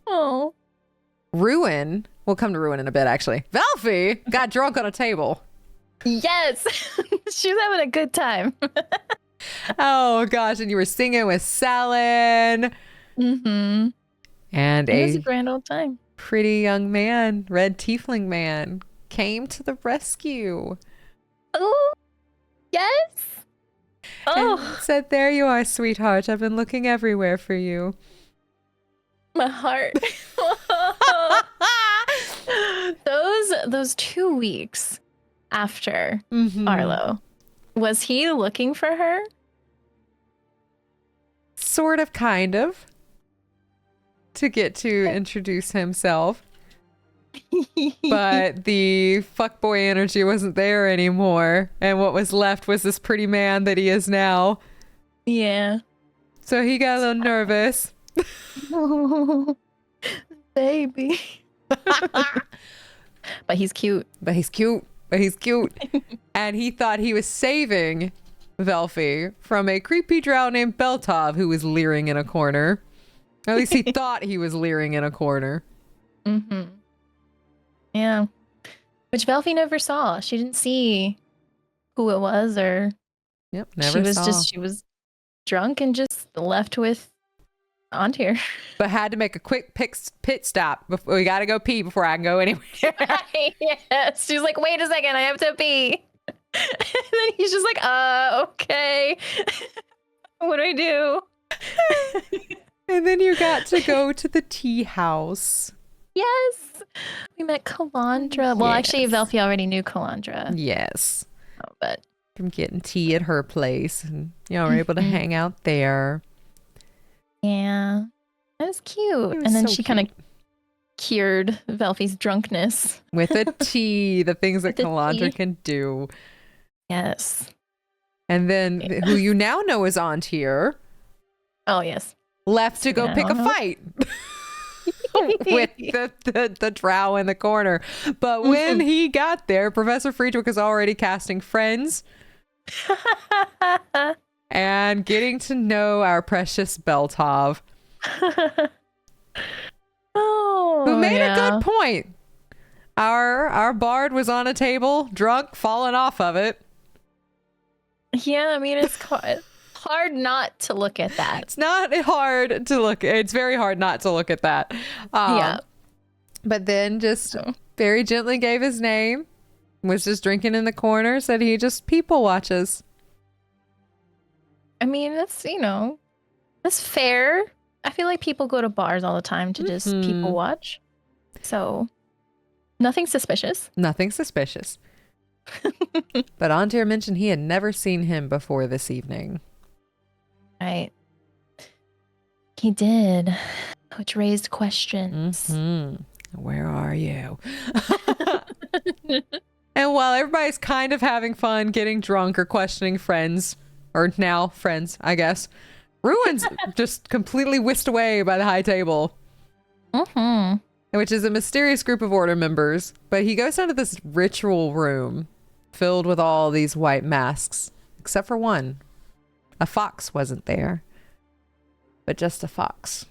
Oh. Ruin, we'll come to Ruin in a bit, actually. Velphie got drunk on a table. Yes. She was having a good time. Oh, gosh. And you were singing with Salin. Mm-hmm. And it was a grand old time. Pretty young man, red tiefling man, came to the rescue. Oh, yes. And said, there you are, sweetheart. I've been looking everywhere for you. My heart. Those 2 weeks after Arlo, was he looking for her? Sort of, kind of. To get to introduce himself. But the fuckboy energy wasn't there anymore. And what was left was this pretty man that he is now. Yeah. So he got a little nervous. Oh, baby. But he's cute. And he thought he was saving Velphie from a creepy drow named Beltov who was leering in a corner. At least he thought he was leering in a corner. Mm-hmm. Yeah. Which Velphie never saw. She didn't see who it was, or never saw. She was drunk and just left with Antir. But had to make a quick pit stop. We got to go pee before I can go anywhere. Yes. She's like, wait a second, I have to pee. And then he's just like, okay. What do I do? And then you got to go to the tea house. Yes. We met Calandra. Well, actually, Velphie already knew Calandra. Yes. But from getting tea at her place. And we're able to hang out there. Yeah. That was cute. And then she kind of cured Velphie's drunkenness. With a tea. The things that Calandra can do. Yes. And then who you now know is Antir. Oh, yes. Left to go pick a fight. With the drow in the corner. But when he got there, Professor Friedrich was already casting friends and getting to know our precious Beltov. Who made a good point. Our bard was on a table, drunk, falling off of it. Yeah, I mean, it's hard not to look at that. It's not hard to look. It's very hard not to look at that. Yeah. But then just very gently gave his name, was just drinking in the corner, said he just people watches. I mean, that's fair. I feel like people go to bars all the time to just people watch. So nothing suspicious. Nothing suspicious. But Antir mentioned he had never seen him before this evening. Right. He did, which raised questions. Where are you? And while everybody's kind of having fun, getting drunk or questioning friends, or now friends, I guess, Ruin's just completely whisked away by the high table. Which is a mysterious group of Order members. But he goes down to this ritual room filled with all these white masks, except for one. A fox wasn't there, but just a fox.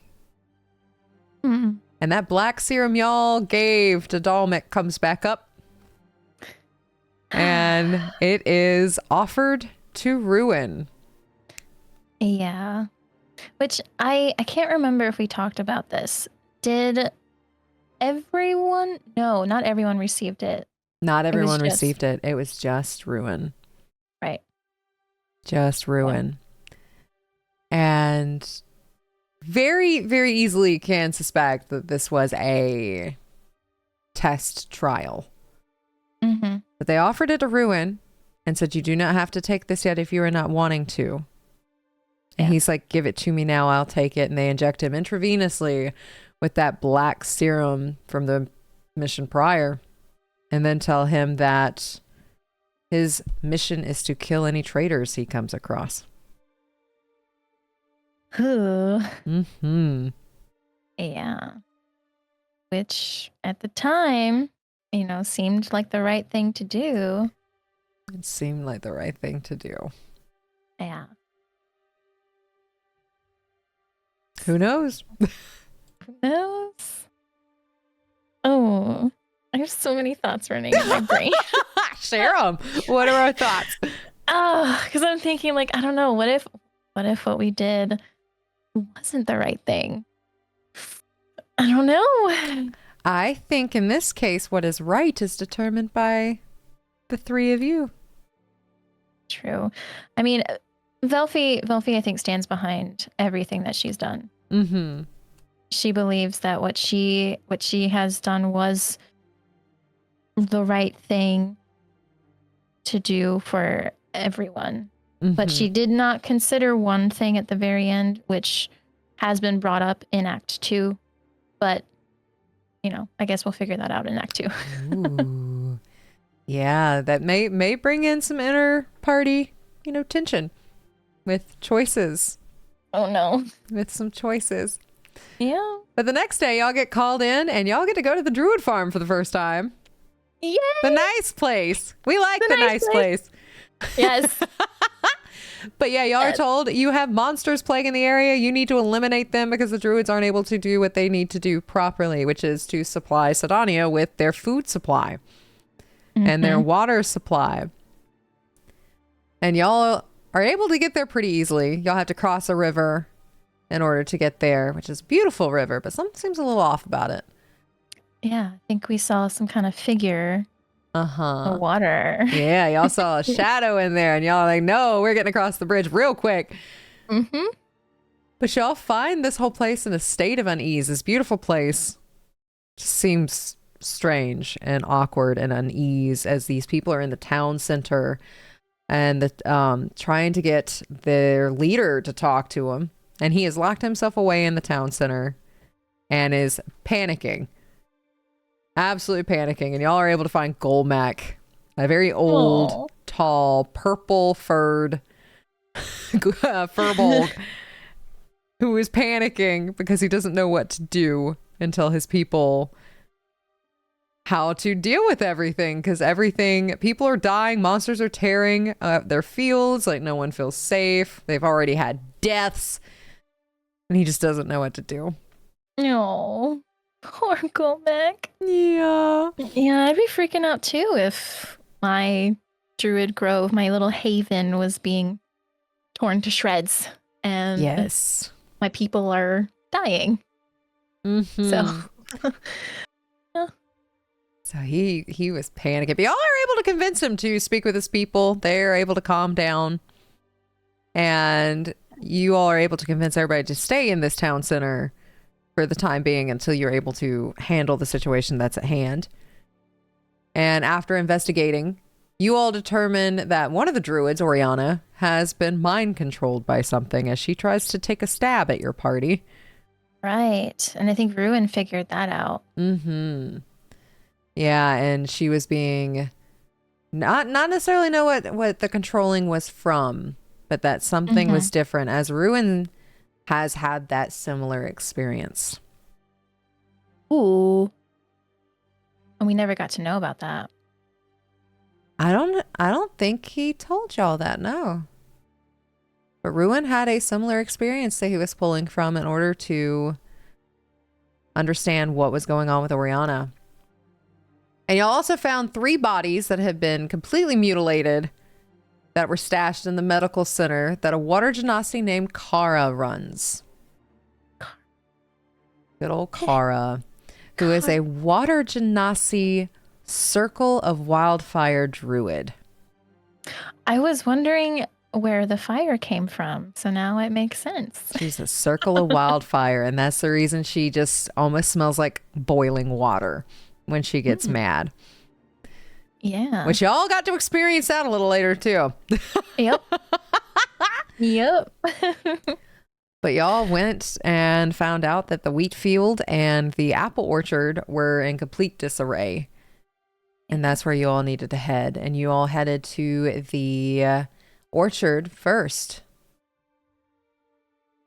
And that black serum y'all gave to Dalmik comes back up. And it is offered to Ruin. Yeah. Which I can't remember if we talked about this. Did everyone? No, not everyone received it. Not everyone received it. It was just Ruin. Right. Just Ruin. And very, very easily can suspect that this was a test trial. But they offered it to Ruin and said, you do not have to take this yet if you are not wanting to. And he's like, give it to me now, I'll take it. And they inject him intravenously with that black serum from the mission prior. And then tell him that his mission is to kill any traitors he comes across. Yeah. Which at the time, seemed like the right thing to do. It seemed like the right thing to do. Yeah. Who knows? Who knows? Oh, I have so many thoughts running in my brain. Share them. What are our thoughts? Oh, because I'm thinking I don't know. What if what we did wasn't the right thing? I don't know. I think in this case, what is right is determined by the three of you. True. I mean, Velphie, I think, stands behind everything that she's done. She believes that what she has done was the right thing to do for everyone. But she did not consider one thing at the very end, which has been brought up in Act 2. But, I guess we'll figure that out in Act 2. Ooh. Yeah, that may bring in some inner party, tension with choices. Oh, no. With some choices. Yeah. But the next day, y'all get called in and y'all get to go to the Druid farm for the first time. Yay! The nice place. We like the nice place. Yes. But yeah, y'all are told you have monsters plaguing the area. You need to eliminate them because the druids aren't able to do what they need to do properly, which is to supply Cydonia with their food supply and their water supply. And y'all are able to get there pretty easily. Y'all have to cross a river in order to get there, which is a beautiful river, but something seems a little off about it. Yeah, I think we saw some kind of figure in the water. Yeah, y'all saw a shadow in there, and y'all are like, no, we're getting across the bridge real quick. But y'all find this whole place in a state of unease. This beautiful place just seems strange and awkward and unease as these people are in the town center and trying to get their leader to talk to them. And he has locked himself away in the town center and is panicking. Absolutely panicking. And y'all are able to find Golmac, a very old, tall, purple-furred furbolg who is panicking because he doesn't know what to do and tell his people how to deal with everything. Because people are dying, monsters are tearing their fields, like no one feels safe. They've already had deaths. And he just doesn't know what to do. No, poor Golmac. Yeah. Yeah, I'd be freaking out too if my druid grove, my little haven, was being torn to shreds. And yes, my people are dying. So So he was panicking. But y'all are able to convince him to speak with his people. They're able to calm down. And you all are able to convince everybody to stay in this town center for the time being until you're able to handle the situation that's at hand. And after investigating, you all determine that one of the druids, Oriana, has been mind controlled by something as she tries to take a stab at your party. Right. And I think Ruin figured that out. Yeah, and she was being not necessarily know what the controlling was from, but that something was different, as Ruin has had that similar experience. Ooh. And we never got to know about that. I don't think he told y'all that, no. But Ruin had a similar experience that he was pulling from in order to understand what was going on with Oriana. And y'all also found 3 bodies that had been completely mutilated that were stashed in the medical center that a water genasi named Kara runs. Good old Kara, who is a water genasi circle of wildfire druid. I was wondering where the fire came from, so now it makes sense. She's a circle of wildfire, and that's the reason she just almost smells like boiling water when she gets mad. Yeah. Which y'all got to experience that a little later too. Yep. Yep. But y'all went and found out that the wheat field and the apple orchard were in complete disarray. And that's where you all needed to head. And you all headed to the orchard first.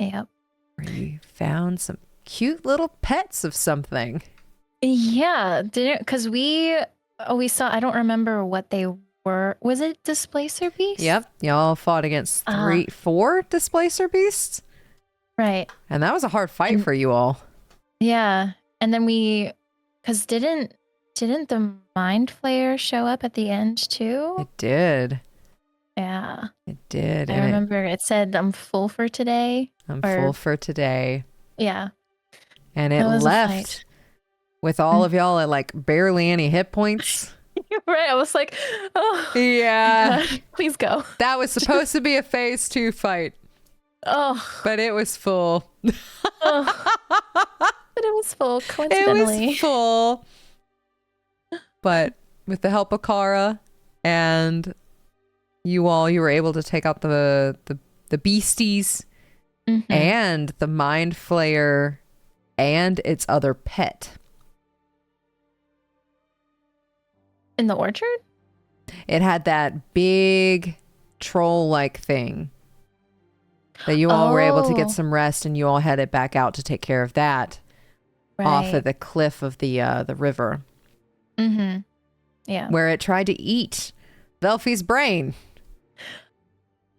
Yep. Where you found some cute little pets of something. Yeah, because we saw, I don't remember what they were. Was it displacer beasts? Yep. Y'all fought against 4 displacer beasts. Right. And that was a hard fight for you all. Yeah. And then because didn't the Mind Flayer show up at the end too? It did. Yeah. It did. I remember it said, I'm full for today. Full for today. Yeah. And it left with all of y'all at like barely any hit points. Right. I was like, oh. Yeah. God, please go. That was supposed to be a phase 2 fight. Oh. But it was full. Oh. But it was full, coincidentally. It was full. But with the help of Kara and you were able to take out the beasties and the Mind Flayer and its other pet. In the orchard? It had that big troll-like thing. that you all were able to get Oh, some rest, and you all headed back out to take care of that off right. of the cliff of the river, Mm-hmm. Yeah. where it tried to eat Velphie's brain.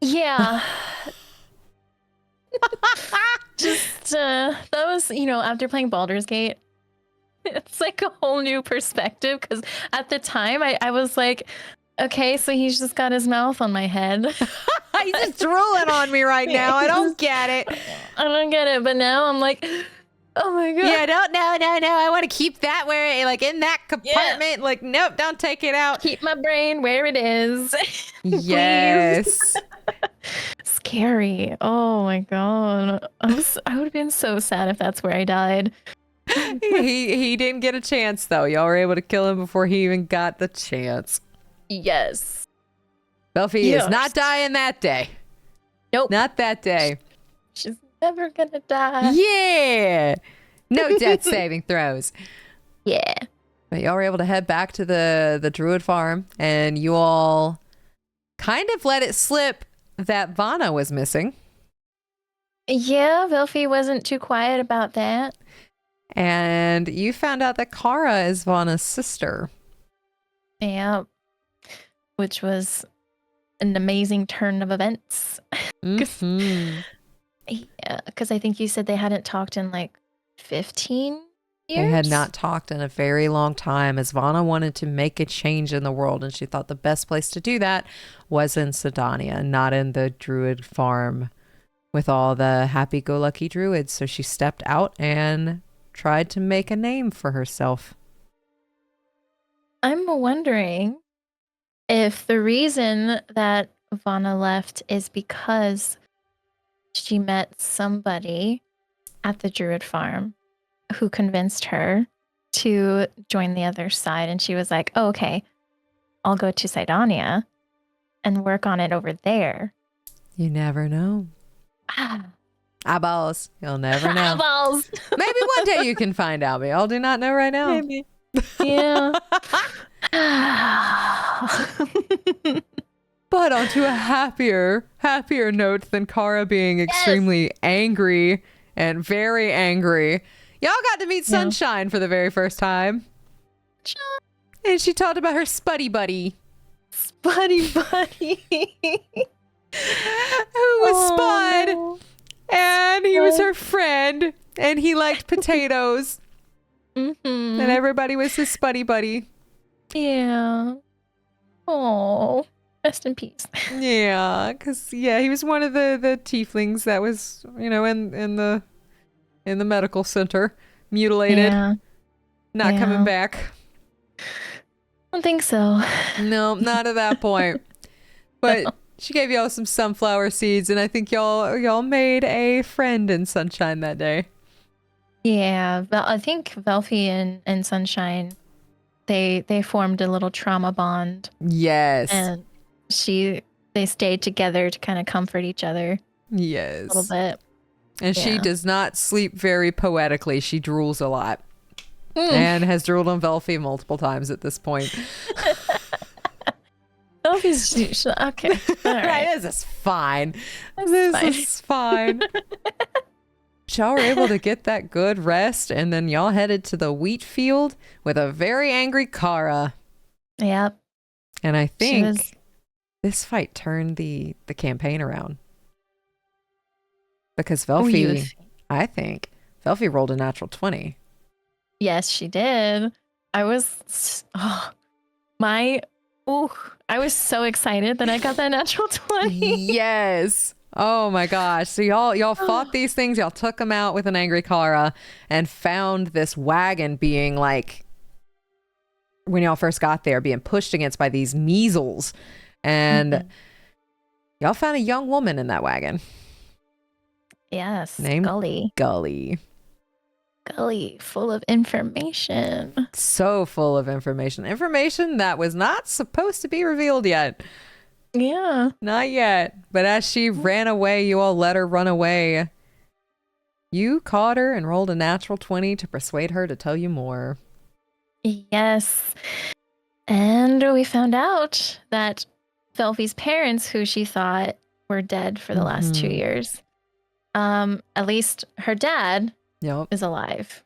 Yeah. Just that was, after playing Baldur's Gate, it's like a whole new perspective because at the time I was like, okay, so he's just got his mouth on my head. He's just drooling on me right now. I don't get it. I don't get it, but now I'm like, oh my god. Yeah, no. I want to keep that where, like, in that compartment. Yeah. Like, nope, don't take it out. Keep my brain where it is. Yes. Scary. Oh my god. I would have been so sad if that's where I died. he didn't get a chance, though. Y'all were able to kill him before he even got the chance. Yes. Velphie is not dying that day. Nope. Not that day. She's never gonna die. Yeah. No death saving throws. Yeah. But y'all were able to head back to the druid farm, and you all kind of let it slip that Vana was missing. Yeah, Velphie wasn't too quiet about that. And you found out that Kara is Vana's sister. Yeah. Which was an amazing turn of events. Mm-hmm. Yeah, because I think you said they hadn't talked in like 15 years. They had not talked in a very long time, as Vana wanted to make a change in the world, and she thought the best place to do that was in Sedania, not in the druid farm with all the happy-go-lucky druids. So she stepped out and tried to make a name for herself. I'm wondering if the reason that Vana left is because she met somebody at the druid farm who convinced her to join the other side. And she was like, oh, okay, I'll go to Cydonia and work on it over there. You never know. Eyeballs. You'll never know. Eyeballs. Maybe one day you can find out, but y'all do not know right now. Maybe. Yeah. But onto a happier note than Kara being extremely angry and very angry. Y'all got to meet Sunshine for the very first time. And she talked about her Spuddy Buddy. Spuddy Buddy. Who was Spud. No. And he was her friend. And he liked potatoes. Mm-hmm. And everybody was his Spuddy Buddy. Yeah. Oh, rest in peace. Yeah, because he was one of the tieflings that was, in the medical center, mutilated, not coming back. I don't think so. No, not at that point. But she gave y'all some sunflower seeds, and I think y'all made a friend in Sunshine that day. Yeah, I think Velphie and Sunshine, they formed a little trauma bond. Yes. And they stayed together to kind of comfort each other. Yes. A little bit. And she does not sleep very poetically. She drools a lot. And has drooled on Velphie multiple times at this point. Velphie's okay. All right. This is fine. This is fine. Y'all were able to get that good rest, and then y'all headed to the wheat field with a very angry Kara. Yep. And I think this fight turned the campaign around. Because Velphie, I think, Velphie rolled a natural 20. Yes, she did. I was so excited that I got that natural 20. Yes. Oh my gosh. So y'all fought these things. Y'all took them out with an angry Kara and found this wagon being like, when y'all first got there, being pushed against by these measles. And y'all found a young woman in that wagon. Yes. Named Gully. Gully, full of information. So full of information. Information that was not supposed to be revealed yet. Yeah. Not yet. But as she ran away, you all let her run away. You caught her and rolled a natural 20 to persuade her to tell you more. Yes. And we found out that Velphie's parents, who she thought were dead for the last 2 years, At least her dad Yep. is alive.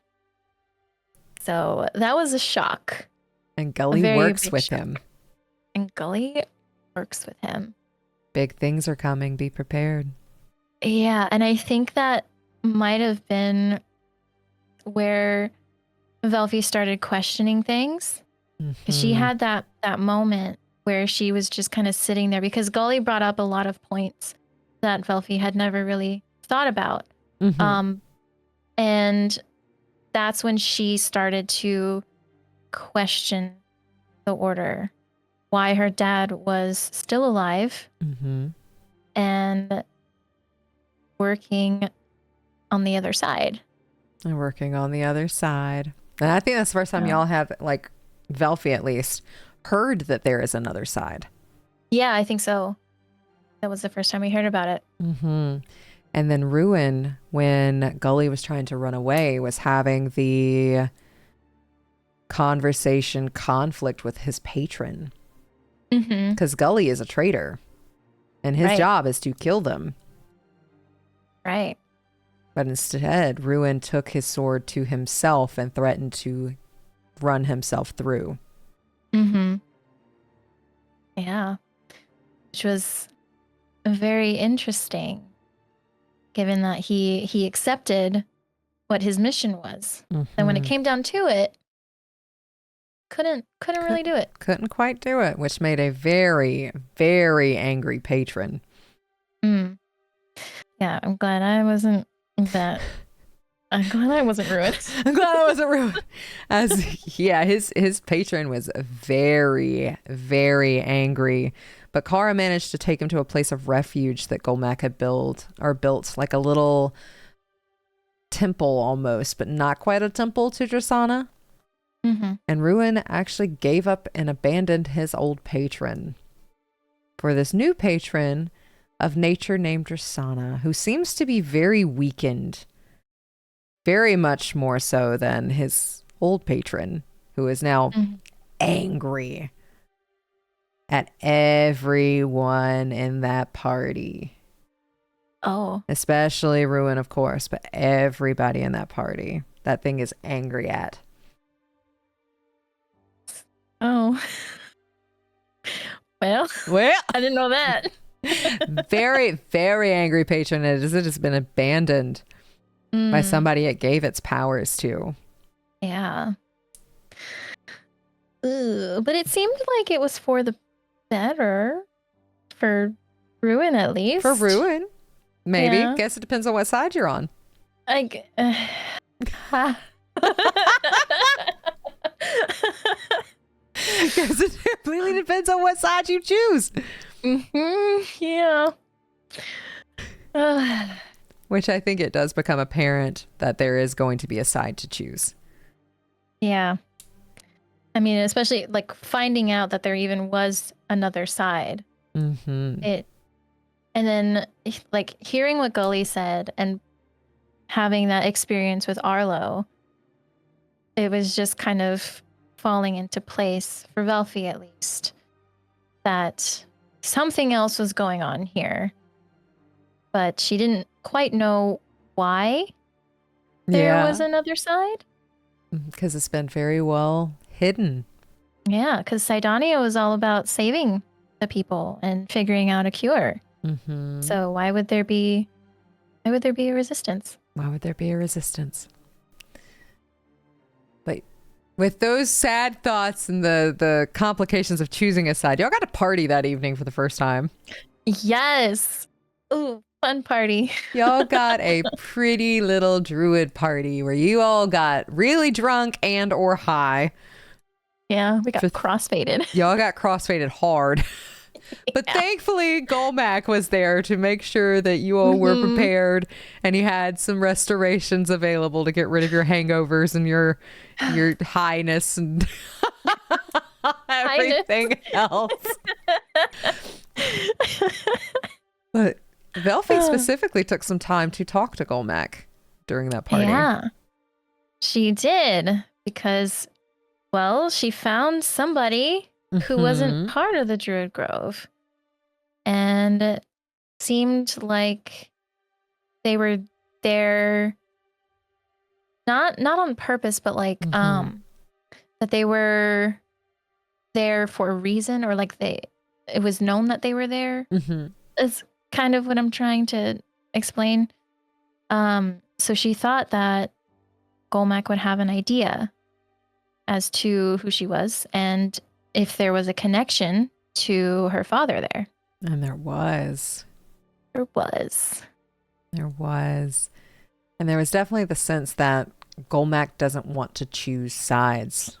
So that was a shock. And Gully works with him. And Gully works with him. Big things are coming. Be prepared. Yeah, and I think that might have been where Velphie started questioning things. Because she had that moment where she was just kind of sitting there, because Gully brought up a lot of points that Velphie had never really thought about. And that's when she started to question the Order, why her dad was still alive and working on the other side. And working on the other side. And I think that's the first time y'all have, like, Velphie at least, heard that there is another side. Yeah, I think so. That was the first time we heard about it. And then Ruin, when Gully was trying to run away, was having the conflict with his patron. Because Gully is a traitor. And his job is to kill them. Right. But instead, Ruin took his sword to himself and threatened to run himself through. Yeah. Which was very interesting, given that he accepted what his mission was. And when it came down to it, couldn't really do it. Couldn't quite do it, which made a very, very angry patron. Yeah, I'm glad I wasn't that. I'm glad I wasn't ruined. I'm glad I wasn't ruined. His patron was very, very angry. But Kara managed to take him to a place of refuge that Golmac had built, like a little temple almost, but not quite a temple to Drasana. And Ruin actually gave up and abandoned his old patron for this new patron of nature named Drasana, who seems to be very weakened. Very much more so than his old patron, who is now angry at everyone in that party. Especially Ruin, of course, but everybody in that party. That thing is angry at. Well, I didn't know that. Very, very angry patron as it has been abandoned by somebody it gave its powers to. Yeah. But it seemed like it was for the better. For Ruin, at least. For Ruin. Maybe. Yeah. Guess it depends on what side you're on. Guess it completely depends on what side you choose. Yeah. Which I think it does become apparent that there is going to be a side to choose. Yeah. I mean, especially like finding out that there even was another side. And then like hearing what Gully said and having that experience with Arlo, it was just kind of falling into place for Velphie, at least, that something else was going on here. But she didn't quite know why there was another side. Because it's been very well hidden. Yeah, because Cydonia was all about saving the people and figuring out a cure. So why would there be a resistance? Why would there be a resistance? But with those sad thoughts and the complications of choosing a side, y'all got a party that evening for the first time. Yes. Ooh, fun party. Y'all got a pretty little druid party where you all got really drunk and or high. Yeah, we got crossfaded. Y'all got crossfaded hard. But thankfully, Golmac was there to make sure that you all were prepared, and he had some restorations available to get rid of your hangovers and your highness and everything else. But Velphie specifically took some time to talk to Golmac during that party. Yeah, she did, because, well, she found somebody who wasn't part of the Druid Grove, and it seemed like they were there not on purpose, but like that they were there for a reason, or like it was known that they were there. Is kind of what I'm trying to explain. So she thought that Golmack would have an idea as to who she was and if there was a connection to her father there. And there was. There was. There was. And there was definitely the sense that Golmack doesn't want to choose sides.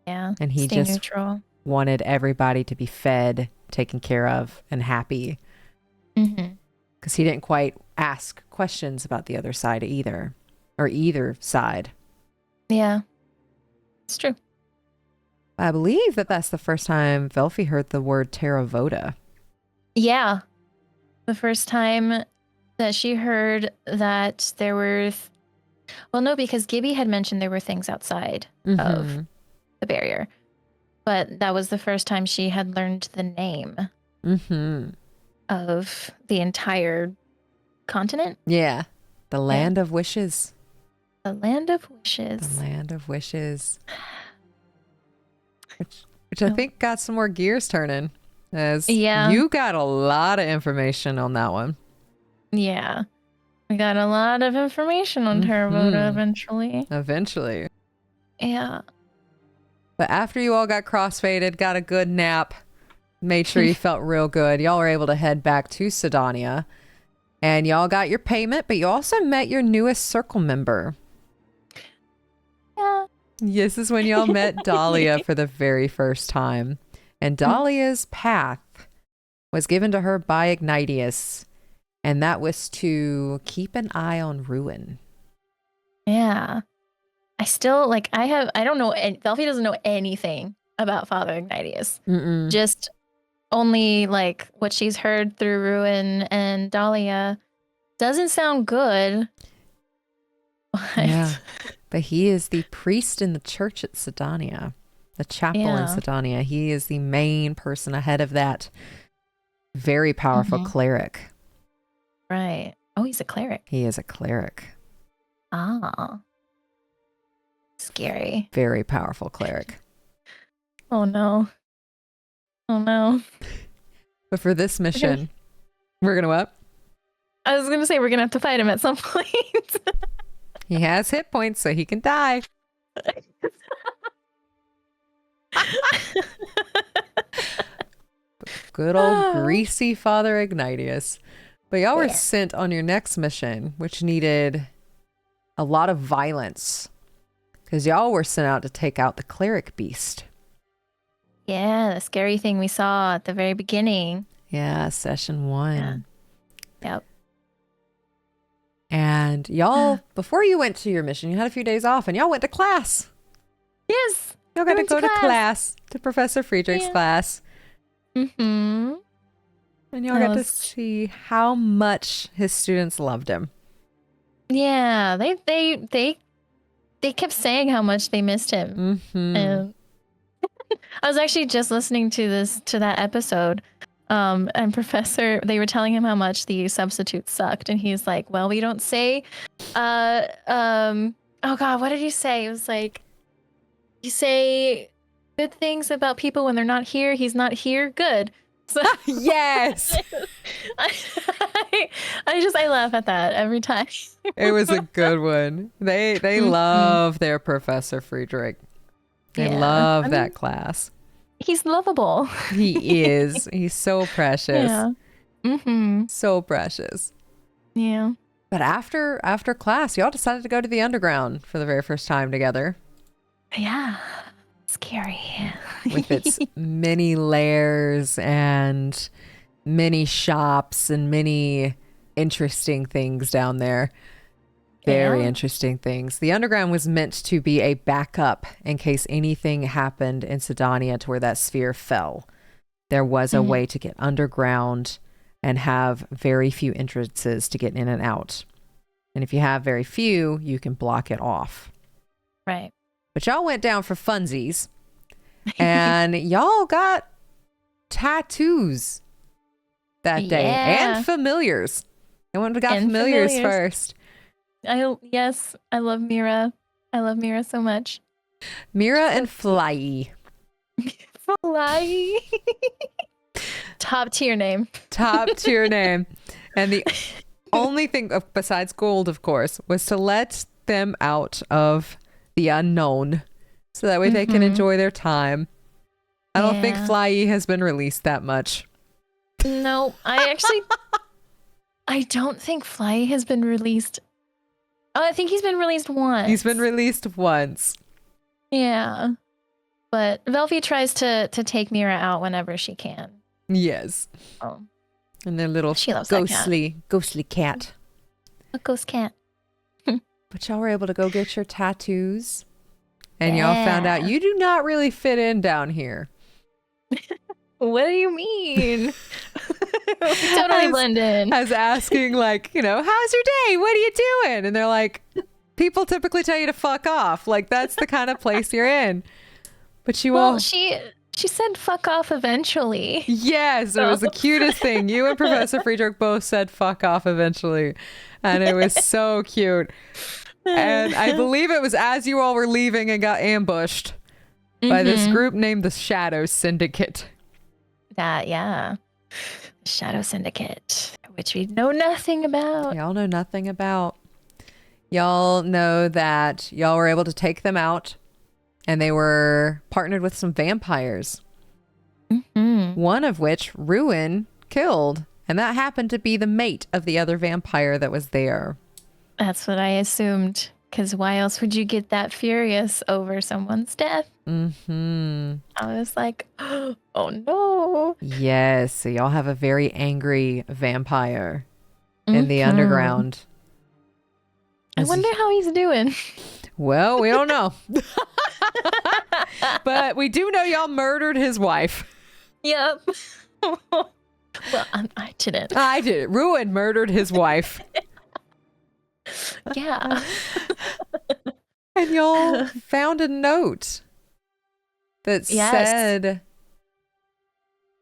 Yeah. And he stay just neutral. wanted everybody to be fed, taken care of, and happy. Because he didn't quite ask questions about the other side either. Or either side. Yeah. It's true. I believe that that's the first time Velphie heard the word Terravota. Yeah. The first time that she heard that there were... well, no, because Gibby had mentioned there were things outside of the barrier. But that was the first time she had learned the name of the entire continent. Yeah. The Land of Wishes. The Land of Wishes. The Land of Wishes. Which I think got some more gears turning. As you got a lot of information on that one. Yeah. We got a lot of information on Terravota eventually. Eventually. Yeah. But after you all got crossfaded, got a good nap, made sure you felt real good, y'all were able to head back to Sedonia. And y'all got your payment, but you also met your newest circle member. Yeah. This is when y'all met Dahlia for the very first time. And Dahlia's path was given to her by Ignatius. And that was to keep an eye on Ruin. Yeah. I still, I don't know, Velphie doesn't know anything about Father Ignatius. Just only, what she's heard through Ruin and Dahlia. Doesn't sound good. Yeah. But he is the priest in the church at Sedonia. The chapel in Sedonia. He is the main person ahead of that very powerful cleric. Right. Oh, he's a cleric. He is a cleric. Ah. Scary. Very powerful cleric. Oh no. Oh no. But for this mission, we're going to what? I was going to say we're going to have to fight him at some point. He has hit points, so he can die. Good old greasy Father Ignatius. But y'all were sent on your next mission, which needed a lot of violence. Because y'all were sent out to take out the cleric beast. Yeah, the scary thing we saw at the very beginning. Yeah, session 1. Yeah. Yep. And y'all, before you went to your mission, you had a few days off and y'all went to class. Yes. Y'all got to go to class, to Professor Friedrich's class. Mm-hmm. And y'all got to see how much his students loved him. Yeah, they kept saying how much they missed him. And I was actually just listening to that episode. And they were telling him how much the substitutes sucked, and he's like, "Well, we don't say, oh God, what did he say? It was like, you say good things about people when they're not here. He's not here. Good." So yes, I laugh at that every time. It was a good one. They love their Professor Friedrich. They love that class. He's lovable. He is. He's so precious. Yeah. So precious. Yeah. But after class, y'all decided to go to the underground for the very first time together. Yeah. Scary. With its many layers and many shops and many interesting things down there. Very interesting things. The underground was meant to be a backup in case anything happened in Sedonia to where that sphere fell. There was a way to get underground and have very few entrances to get in and out. And if you have very few, you can block it off. Right. But y'all went down for funsies and y'all got tattoos that day and familiars. I went and got And familiars familiars. first. Yes, I love Mira. I love Mira so much. Mira and Fly. Fly. Top tier name. Top tier name. And the only thing besides gold, of course, was to let them out of the unknown so that way they can enjoy their time. I don't think Fly has been released that much. No, I don't think Fly has been released. Oh, I think he's been released once. He's been released once. Yeah. But Velphie tries to take Mira out whenever she can. Yes. Oh. And their little She loves ghostly cat. A ghost cat. But y'all were able to go get your tattoos. And y'all found out you do not really fit in down here. What do you mean? Totally blend in. As asking, like, how's your day? What are you doing? And they're like, people typically tell you to fuck off. Like, that's the kind of place you're in. But you all... She said fuck off eventually. Yes, it was the cutest thing. You and Professor Friedrich both said fuck off eventually. And it was so cute. And I believe it was as you all were leaving and got ambushed by this group named the Shadow Syndicate. Yeah. Shadow Syndicate, which we know nothing about. Y'all know nothing about. Y'all know that y'all were able to take them out and they were partnered with some vampires. One of which Ruin killed. And that happened to be the mate of the other vampire that was there. That's what I assumed. Because why else would you get that furious over someone's death? I was like, oh no. Yes, so y'all have a very angry vampire in the underground. I wonder how he's doing. Well, we don't know. But we do know y'all murdered his wife. Yep. Well, I didn't. I did it. Ruin murdered his wife. Yeah. And y'all found a note that said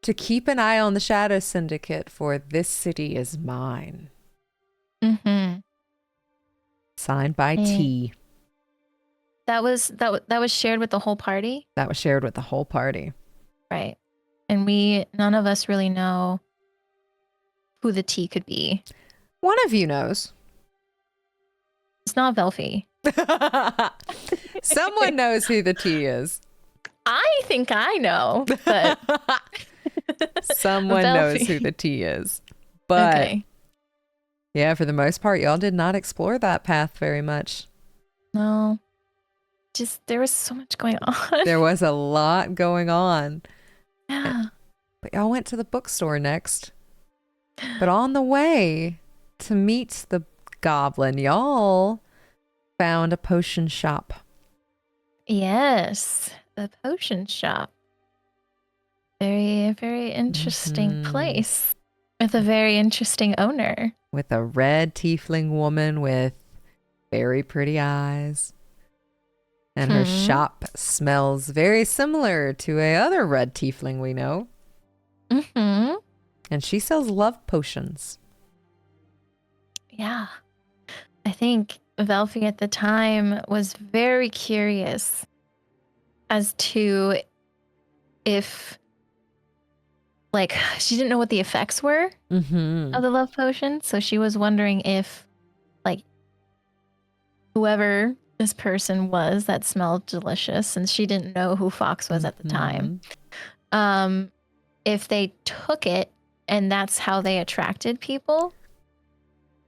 to keep an eye on the Shadow Syndicate, for this city is mine. Signed by T. That was shared with the whole party? That was shared with the whole party. Right. And none of us really know who the T could be. One of you knows. It's not Velphie. Someone knows who the T is. I think I know, but someone knows who the T is. But yeah, for the most part, y'all did not explore that path very much. No. Just there was so much going on. There was a lot going on. Yeah. But y'all went to the bookstore next. But on the way to meet the goblin, y'all found a potion shop. Yes, the potion shop. Very, very interesting place with a very interesting owner. With a red tiefling woman with very pretty eyes. And her shop smells very similar to a other red tiefling we know. And she sells love potions. Yeah. I think Velphie at the time was very curious as to if, like, she didn't know what the effects were of the love potion. So she was wondering if, like, whoever this person was that smelled delicious, since she didn't know who Fox was at the time, if they took it and that's how they attracted people,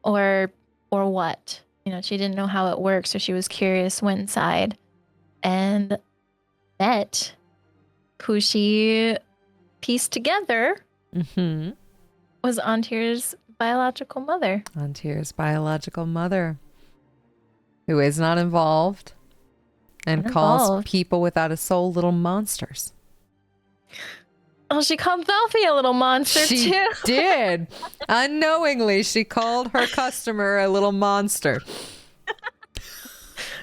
or what. She didn't know how it works, so she was curious, went inside and met who she pieced together was Antyr's biological mother. Antyr's biological mother, who is not involved and calls people without a soul little monsters. Oh, she called Velphie a little monster too. She did. Unknowingly, she called her customer a little monster.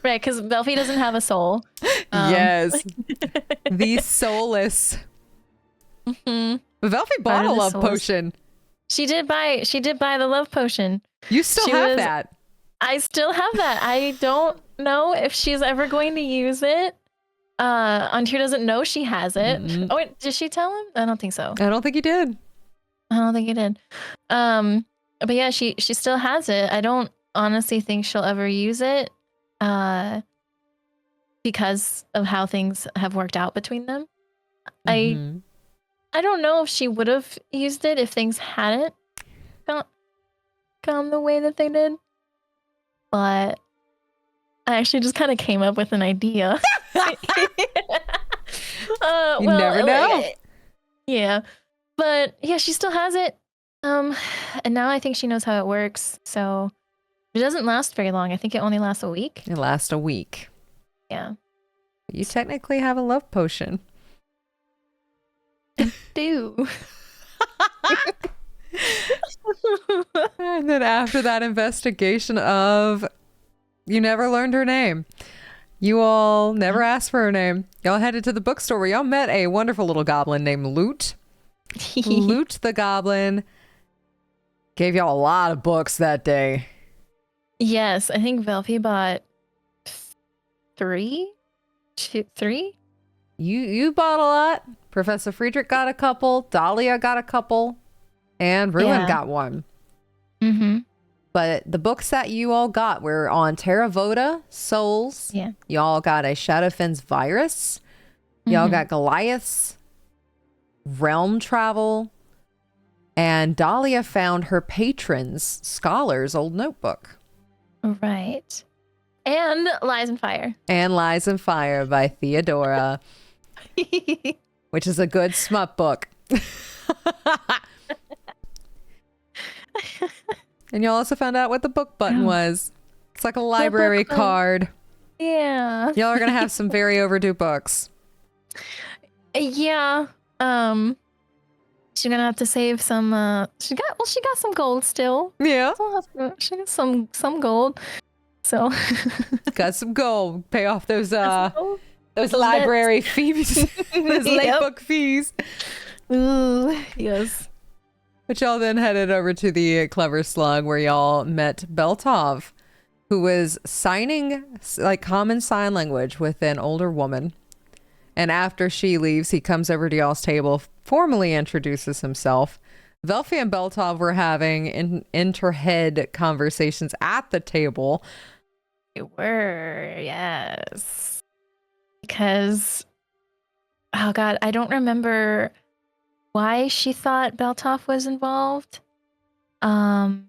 Right, because Velphie doesn't have a soul. Yes. The soulless. But Velphie bought a love potion. She did buy the love potion. You still have that. I still have that. I don't know if she's ever going to use it. Antir doesn't know she has it. Mm-hmm. Oh wait, did she tell him? I don't think so. I don't think he did. But yeah, she still has it. I don't honestly think she'll ever use it, because of how things have worked out between them. Mm-hmm. I don't know if she would have used it if things hadn't gone the way that they did. But I actually just kind of came up with an idea. You never know. Yeah. But yeah, she still has it. And now I think she knows how it works. So it doesn't last very long. I think it only lasts a week. It lasts a week. Yeah. You technically have a love potion. I do. And then after that investigation of, you never learned her name. You all never asked for her name. Y'all headed to the bookstore where y'all met a wonderful little goblin named Loot. Loot the goblin gave y'all a lot of books that day. Yes, I think Velphie bought 3? You bought a lot. Professor Friedrich got a couple. Dahlia got a couple. And Ruin got one. Mm-hmm. But the books that you all got were on Terravota, Souls. Yeah. Y'all got a Shadowfin's Virus. Y'all got Goliaths, Realm Travel. And Dahlia found her patron's scholar's old notebook. Right. And Lies and Fire. And Lies and Fire by Theodora. Which is a good smut book. And y'all also found out what the book button was. It's like a library card. Yeah. Y'all are going to have some very overdue books. Yeah. She's going to have to save some, she got some gold still. Yeah. She got some gold. So. Got some gold. Pay off those library fees. Those late book fees. Ooh, yes. But y'all then headed over to the Clever Slug where y'all met Beltov, who was signing like common sign language with an older woman. And after she leaves, he comes over to y'all's table, formally introduces himself. Velphie and Beltov were having inter-head conversations at the table. They were, yes. Because, oh God, I don't remember why she thought Beltov was involved. Oh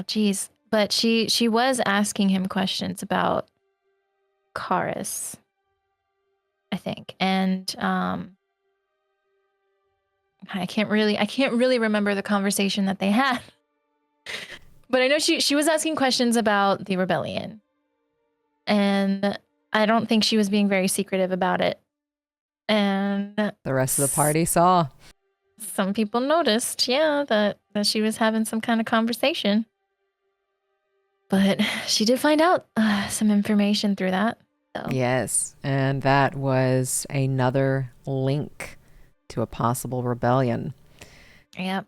geez. But she was asking him questions about Karis, I think. And I can't really remember the conversation that they had. But I know she was asking questions about the rebellion. And I don't think she was being very secretive about it. And the rest of the party saw. Some people noticed, that she was having some kind of conversation. But she did find out some information through that. So. Yes, and that was another link to a possible rebellion. Yep.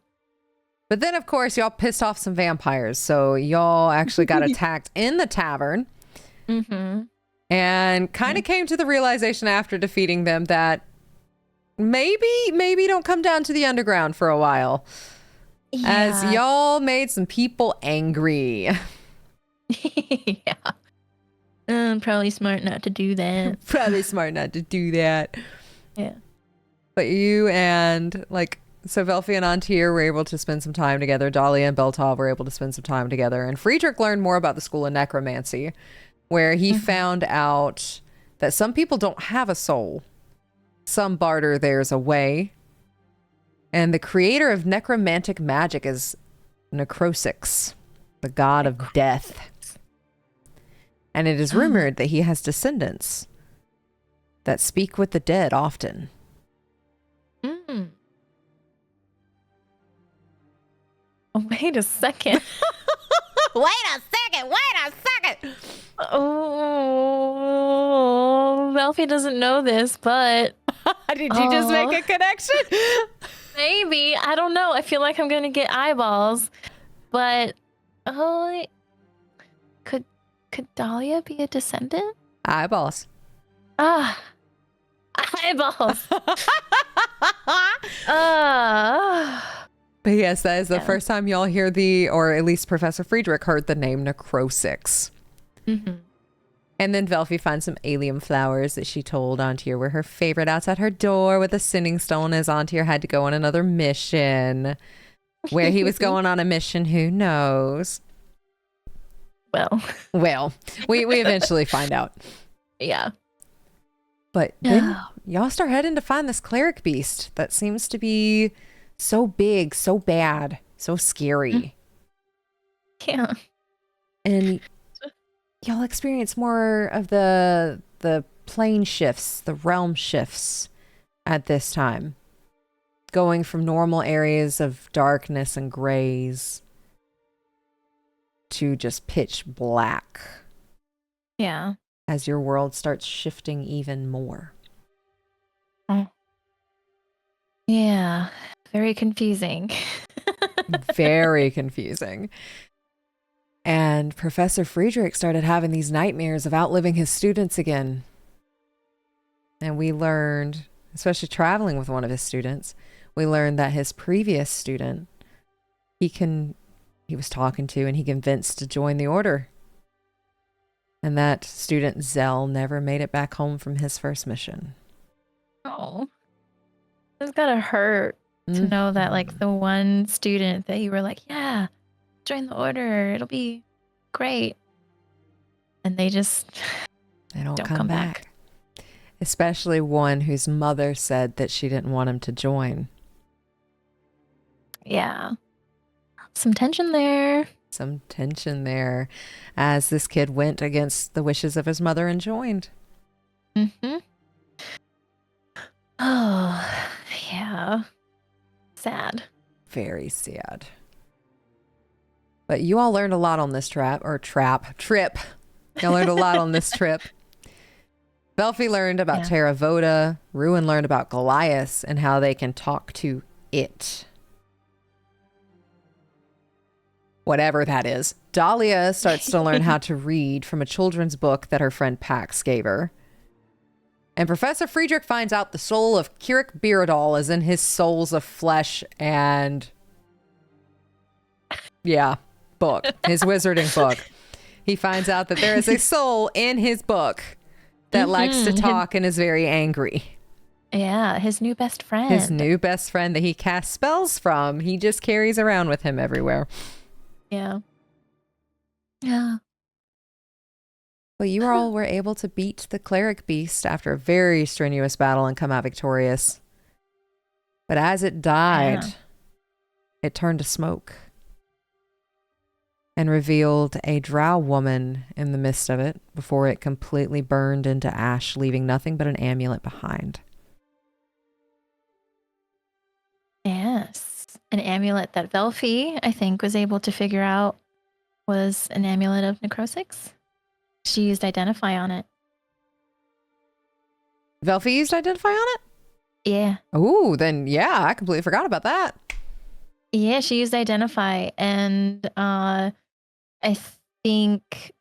But then, of course, y'all pissed off some vampires. So y'all actually got attacked in the tavern. Mm-hmm. And kind of came to the realization after defeating them that maybe don't come down to the underground for a while. Yeah. As y'all made some people angry. Yeah. Probably smart not to do that. Yeah. But you and so Velphie and Antir were able to spend some time together. Dahlia and Beltov were able to spend some time together. And Friedrich learned more about the School of Necromancy, where he found out that some people don't have a soul. Some barter theirs away. And the creator of necromantic magic is Necrosix, the god of death. And it is rumored that he has descendants that speak with the dead often. Mm. Oh, wait a second. Wait a second. Oh, Velphie doesn't know this, but... Did you just make a connection? Maybe. I don't know. I feel like I'm going to get eyeballs. But Oh, could Dahlia be a descendant? Eyeballs. Ah, eyeballs. Ah. But yes, that is the first time y'all hear or at least Professor Friedrich heard the name Necrosix. Mm-hmm. And then Velphie finds some alien flowers that she told Antir were her favorite outside her door with a sending stone, as Antir had to go on another mission. Where he was going on a mission, who knows? Well, we eventually find out. Yeah. But then y'all start heading to find this cleric beast that seems to be so big, so bad, so scary. Yeah. And y'all experience more of the plane shifts, the realm shifts at this time. Going from normal areas of darkness and grays to just pitch black. Yeah. As your world starts shifting even more. Oh. Yeah. Very confusing. Very confusing. And Professor Friedrich started having these nightmares of outliving his students again. And we learned, especially traveling with one of his students, we learned that his previous student, he was talking to and he convinced to join the Order. And that student, Zell, never made it back home from his first mission. Oh. It's gotta hurt to know that, like, the one student that you were like, yeah, join the Order, it'll be great. And they just don't come back. Especially one whose mother said that she didn't want him to join. Yeah. Some tension there. As this kid went against the wishes of his mother and joined. Mm-hmm. Oh, yeah. Sad. Very sad. But you all learned a lot on this trip. Y'all learned a lot on this trip. Velphie learned about Terravota. Ruin learned about Goliath and how they can talk to it. Whatever that is. Dahlia starts to learn how to read from a children's book that her friend Pax gave her. And Professor Friedrich finds out the soul of Kirik Biradal is in his souls of flesh and... yeah, book. His wizarding book. He finds out that there is a soul in his book that likes to talk and is very angry. Yeah, his new best friend. His new best friend that he casts spells from. He just carries around with him everywhere. Yeah. Yeah. Well, you all were able to beat the cleric beast after a very strenuous battle and come out victorious. But as it died, it turned to smoke and revealed a drow woman in the midst of it before it completely burned into ash, leaving nothing but an amulet behind. Yes. An amulet that Velphie, I think, was able to figure out was an amulet of Necrosix. She used Identify on it. Velphie used Identify on it? Yeah. Oh, then yeah, I completely forgot about that. Yeah, she used Identify, and I think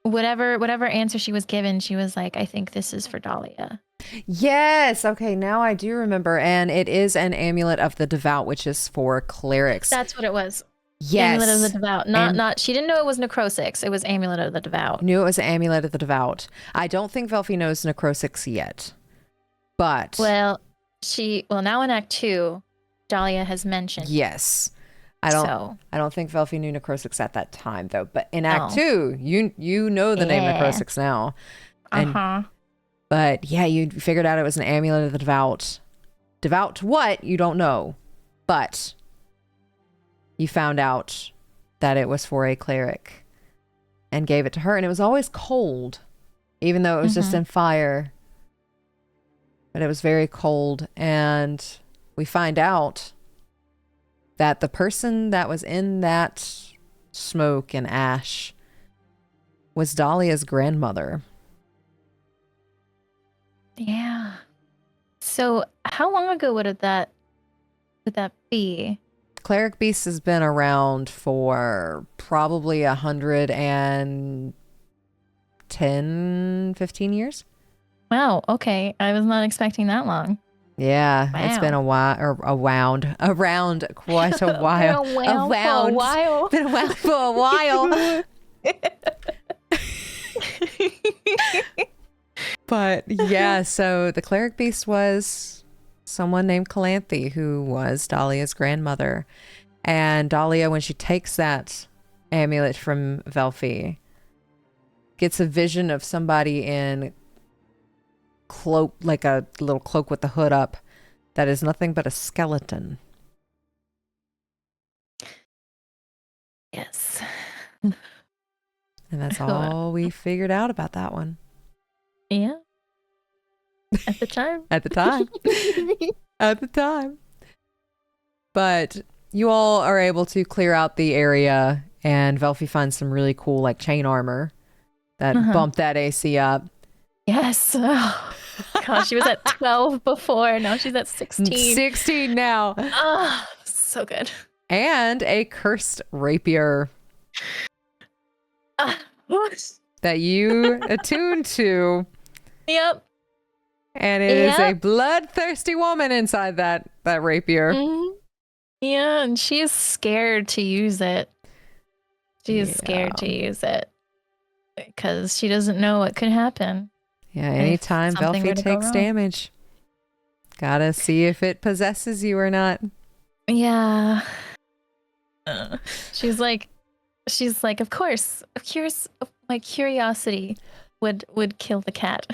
whatever answer she was given, she was like, I think this is for Dahlia. Yes. Okay, now I do remember. And it is an amulet of the devout, which is for clerics. That's what it was. Yes. Amulet of the Devout. Not she didn't know it was Necrosix. It was Amulet of the Devout. Knew it was Amulet of the Devout. I don't think Velphie knows Necrosix yet. But now in Act 2, Dahlia has mentioned. Yes. I don't think Velphie knew Necrosix at that time though. But in Act 2, you know the name Necrosix now. But yeah, you figured out it was an Amulet of the Devout. Devout to what? You don't know. But you found out that it was for a cleric and gave it to her. And it was always cold, even though it was just in fire. But it was very cold. And we find out that the person that was in that smoke and ash was Dahlia's grandmother. Yeah. So how long ago would that be? cleric beast has been around for probably 110, 15 years. Wow. Okay. I was not expecting that long. Yeah, Wow. it's been a while, or around quite a while. Been a while. Been around for a while. But yeah, so the cleric beast was someone named Calanthe, who was Dahlia's grandmother. And Dahlia, when she takes that amulet from Velphie, gets a vision of somebody in cloak, like a little cloak with the hood up, that is nothing but a skeleton. Yes. And that's all we figured out about that one. Yeah. At the time. At the time. At the time. But you all are able to clear out the area, and Velphie finds some really cool like chain armor that bumped that AC up. Yes. Oh, gosh, she was at 12 before. Now she's at 16. 16 now. Oh, so good. And a cursed rapier that you attune to. Yep. And it is a bloodthirsty woman inside that rapier. Mm-hmm. Yeah, and she is scared to use it. She is scared to use it because she doesn't know what could happen. Yeah, anytime Velphie takes damage, gotta see if it possesses you or not. Yeah. She's like, of course, my curiosity would kill the cat.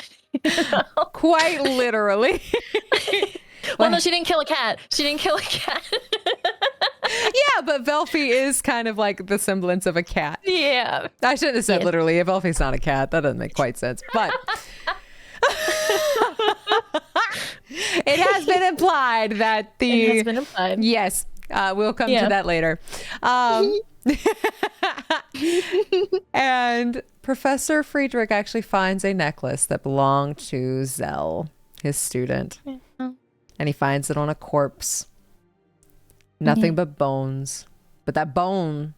Quite literally. Well, no, she didn't kill a cat. Yeah, but Velphie is kind of like the semblance of a cat. Yeah. I shouldn't have said literally. If Velphie's not a cat, that doesn't make quite sense. But it has been implied that It has been implied. Yes, we'll come to that later. And Professor Friedrich actually finds a necklace that belonged to Zell, his student. And he finds it on a corpse. Nothing but bones. But that bone,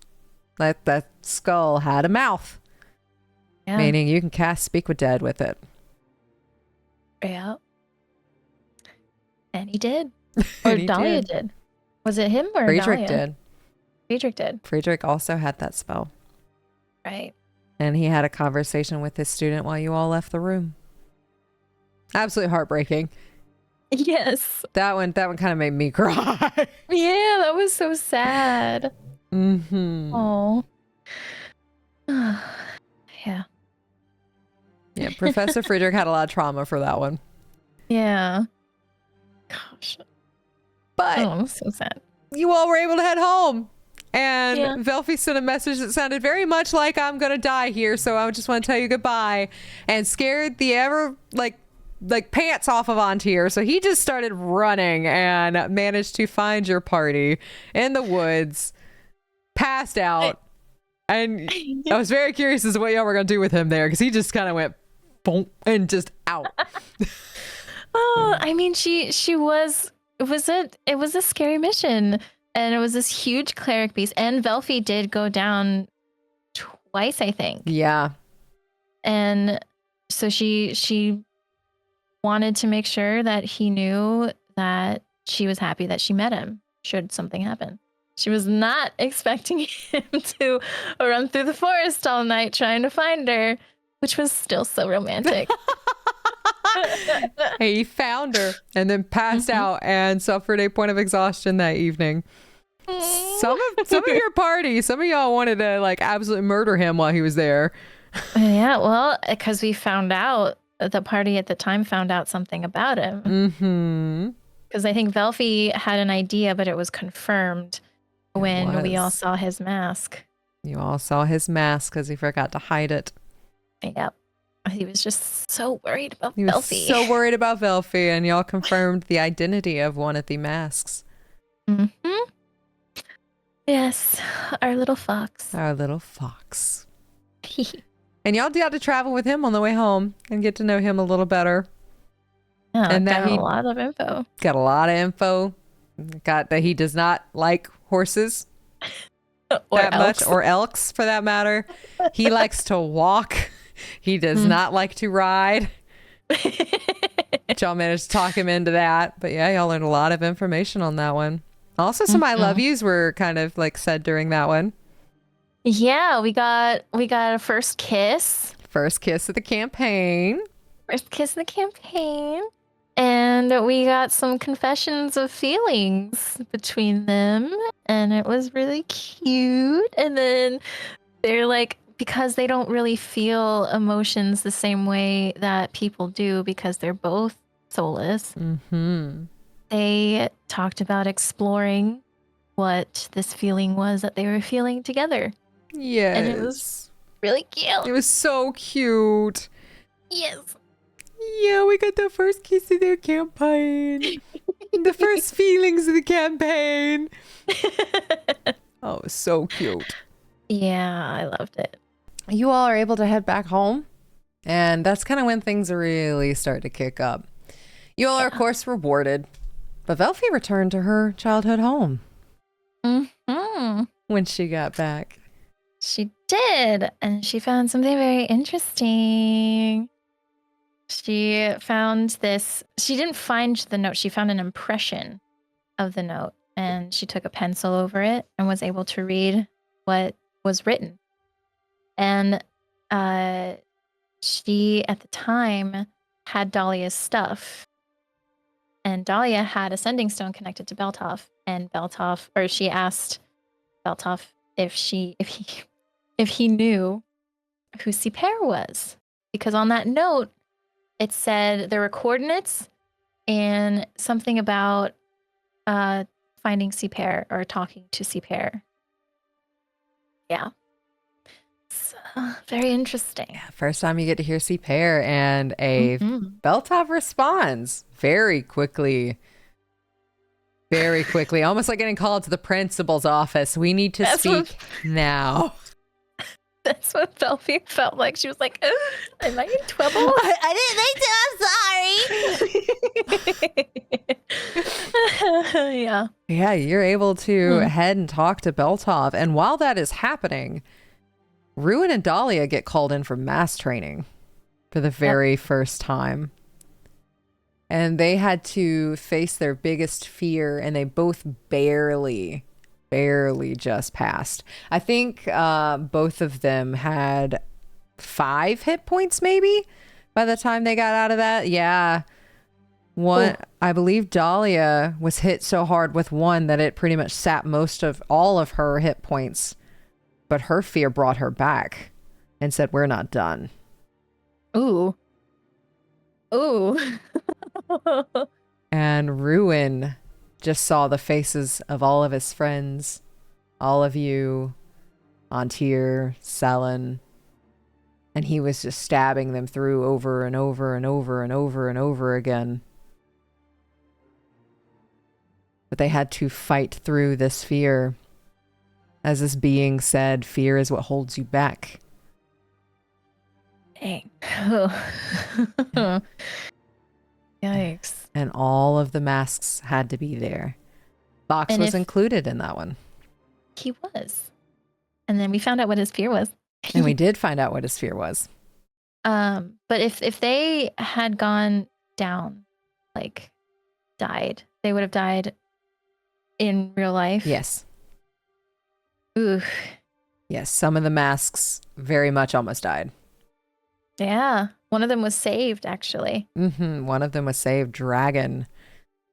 that skull had a mouth. Yeah. Meaning you can cast Speak with Dead with it. Yeah. And he did. Or Dahlia did. Was it him or Friedrich Dahlia? did. Friedrich did. Friedrich also had that spell. Right. And he had a conversation with his student while you all left the room. Absolutely heartbreaking. Yes. That one kind of made me cry. Yeah, that was so sad. Mm-hmm. Oh. Yeah. Yeah, Professor Friedrich had a lot of trauma for that one. Yeah. Gosh. But that's so sad. You all were able to head home. And Velphie sent a message that sounded very much like I'm going to die here, so I just want to tell you goodbye. And scared the ever, like pants off of Antir. So he just started running and managed to find your party in the woods, passed out. And I was very curious as to what y'all were going to do with him there, because he just kind of went boom and just out. Oh, I mean, it was a scary mission, and it was this huge cleric beast, and Velphie did go down twice, I think. Yeah. And so she wanted to make sure that he knew that she was happy that she met him should something happen. She was not expecting him to run through the forest all night trying to find her, which was still so romantic. He found her and then passed out and suffered a point of exhaustion that evening. Some of your party, some of y'all wanted to like absolutely murder him while he was there. Yeah, well, because we found out, the party at the time found out something about him. Mm-hmm. Because I think Velphie had an idea, but it was confirmed when we all saw his mask. You all saw his mask because he forgot to hide it. Yep. He was just so worried about Velphie. He was so worried about Velphie, and y'all confirmed the identity of one of the masks. Mm-hmm. Yes, our little fox. Our little fox. And y'all got to travel with him on the way home and get to know him a little better. Yeah, and got a lot of info. Got a lot of info. Got that he does not like horses Or that elks. much, or elks for that matter. He likes to walk. He does not like to ride. Y'all managed to talk him into that. But yeah, y'all learned a lot of information on that one. Also, some I love yous were kind of like said during that one. Yeah, we got a first kiss. First kiss of the campaign. First kiss of the campaign. And we got some confessions of feelings between them. And it was really cute. And then they're like, because they don't really feel emotions the same way that people do because they're both soulless. They talked about exploring what this feeling was that they were feeling together. Yes. And it was really cute. It was so cute. Yes. Yeah, we got the first kiss of their campaign. The first feelings of the campaign. Oh, it was so cute. Yeah, I loved it. You all are able to head back home. And that's kind of when things really start to kick up. You all are, of course, rewarded. But Velphie returned to her childhood home when she got back. She did. And she found something very interesting. She found this. She didn't find the note. She found an impression of the note. And she took a pencil over it and was able to read what was written. And she, at the time, had Dahlia's stuff. And Dahlia had a sending stone connected to Beltov. And she asked Beltov if he knew who Siper was. Because on that note, it said there were coordinates and something about finding Siper or talking to Siper. Yeah. It's very interesting. Yeah, first time you get to hear Siper, and a Beltov responds very quickly. Very quickly, almost like getting called to the principal's office. We need to speak now. That's what Velphie felt like. She was like, am I in trouble? I didn't mean to. Yeah. Yeah, you're able to head and talk to Beltov. And while that is happening, Ruin and Dahlia get called in for mass training for the very first time. And they had to face their biggest fear, and they both barely just passed. I think both of them had 5 hit points maybe by the time they got out of that. Yeah. I believe Dahlia was hit so hard with one that it pretty much sapped most of all of her hit points. But her fear brought her back and said, we're not done. Ooh. And Ruin just saw the faces of all of his friends, all of you, Antir, Selen, and he was just stabbing them through over and over and over and over and over again. But they had to fight through this fear. As this being said, fear is what holds you back. Dang. Yikes. And all of the masks had to be there. Fox was included in that one. He was. And then we found out what his fear was. And we did find out what his fear was. But if they had gone down, like died, they would have died in real life. Yes. Ooh. Yes, some of the masks very much almost died. Yeah. One of them was saved, actually. One of them was saved. Dragon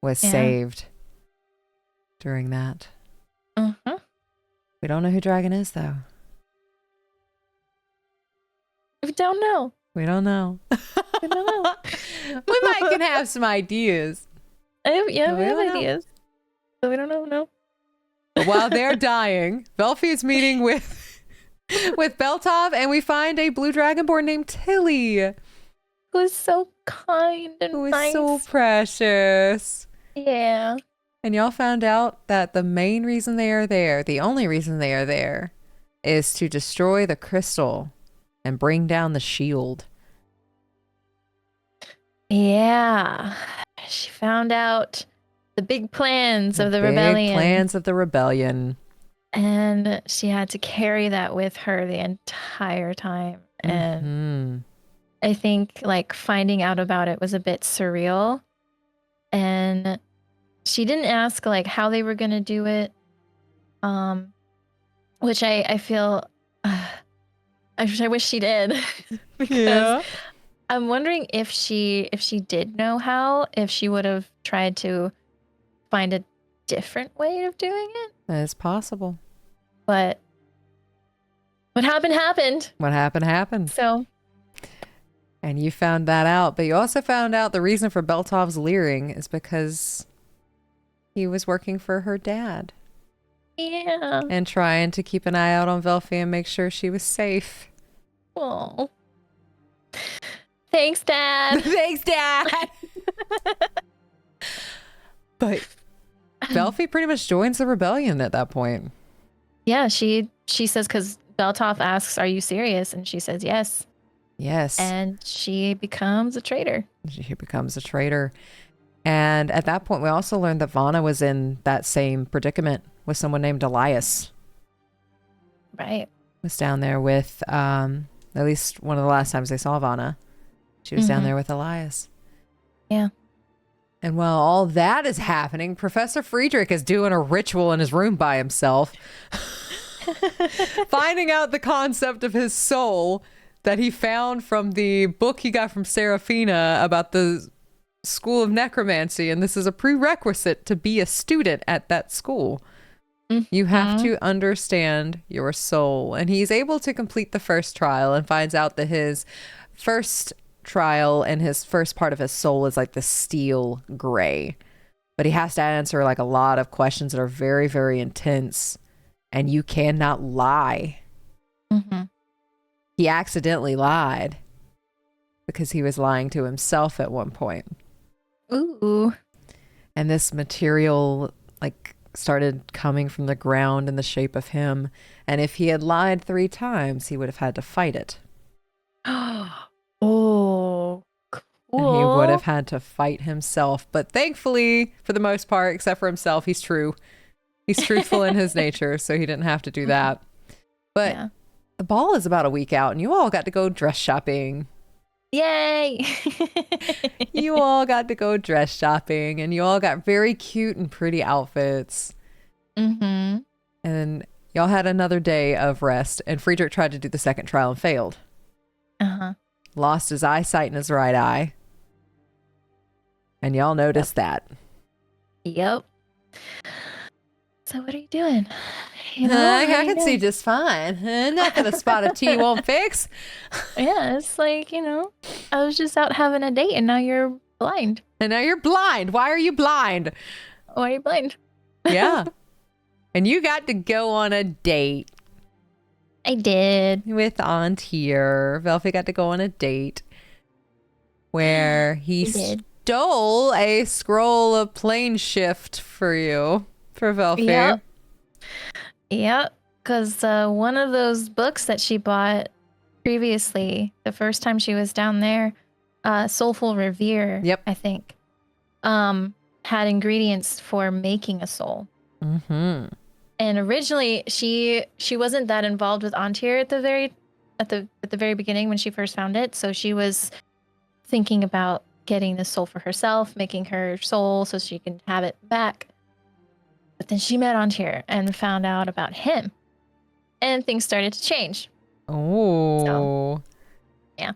was saved during that. We don't know who Dragon is, though. We don't know. We don't know. We don't know. We might can have some ideas. We have ideas. But we don't know. No. But while they're dying, Velphie is meeting with Beltov, and we find a blue dragonborn named Tilly. Who is so kind and who is nice. So precious. Yeah. And y'all found out that the main reason they are there, the only reason they are there, is to destroy the crystal and bring down the shield. Yeah. She found out the big plans of the big rebellion. plans of the rebellion. And she had to carry that with her the entire time. And I think like finding out about it was a bit surreal. And she didn't ask like how they were going to do it. Which I feel I wish she did. Because I'm wondering if she did know how, if she would have tried to find a different way of doing it. It's possible. But what happened. What happened. So. And you found that out, but you also found out the reason for Beltov's leering is because he was working for her dad. Yeah. And trying to keep an eye out on Velphie and make sure she was safe. Oh. Thanks, Dad. Thanks, Dad. But Velphie pretty much joins the rebellion at that point. Yeah, she says, because Beltov asks, "Are you serious?" And she says, "Yes." Yes. And she becomes a traitor. And at that point, we also learned that Vana was in that same predicament with someone named Elias. Right. Was down there with, at least one of the last times they saw Vana, she was down there with Elias. Yeah. And while all that is happening, Professor Friedrich is doing a ritual in his room by himself, finding out the concept of his soul that he found from the book he got from Seraphina about the School of Necromancy. And this is a prerequisite to be a student at that school. You have to understand your soul. And he's able to complete the first trial and finds out that his first trial and his first part of his soul is like the steel gray. But he has to answer like a lot of questions that are very, very intense. And you cannot lie. He accidentally lied because he was lying to himself at one point. Ooh. And this material like started coming from the ground in the shape of him. And if he had lied 3 times, he would have had to fight it. Oh, cool. And he would have had to fight himself. But thankfully, for the most part, except for himself, he's true. He's truthful in his nature, so he didn't have to do that. But the ball is about a week out, and you all got to go dress shopping. Yay! You all got to go dress shopping, and you all got very cute and pretty outfits. And y'all had another day of rest, and Friedrich tried to do the second trial and failed. Lost his eyesight in his right eye. And y'all noticed that. Yep. So what are you doing? You know, I can see just fine. Nothing a spot of tea won't fix. Yeah, it's like, you know, I was just out having a date and now you're blind. And now you're blind. Why are you blind? Why are you blind? Yeah. And you got to go on a date. I did. With Aunt here. Velphie got to go on a date where he stole a scroll of plane shift for you, for Velphie. Yep. Because one of those books that she bought previously, the first time she was down there, Soulful Revere, I think, had ingredients for making a soul. And originally, she wasn't that involved with Antir at the very beginning when she first found it. So she was thinking about getting the soul for herself, making her soul so she can have it back. But then she met Antir and found out about him, and things started to change. So, yeah.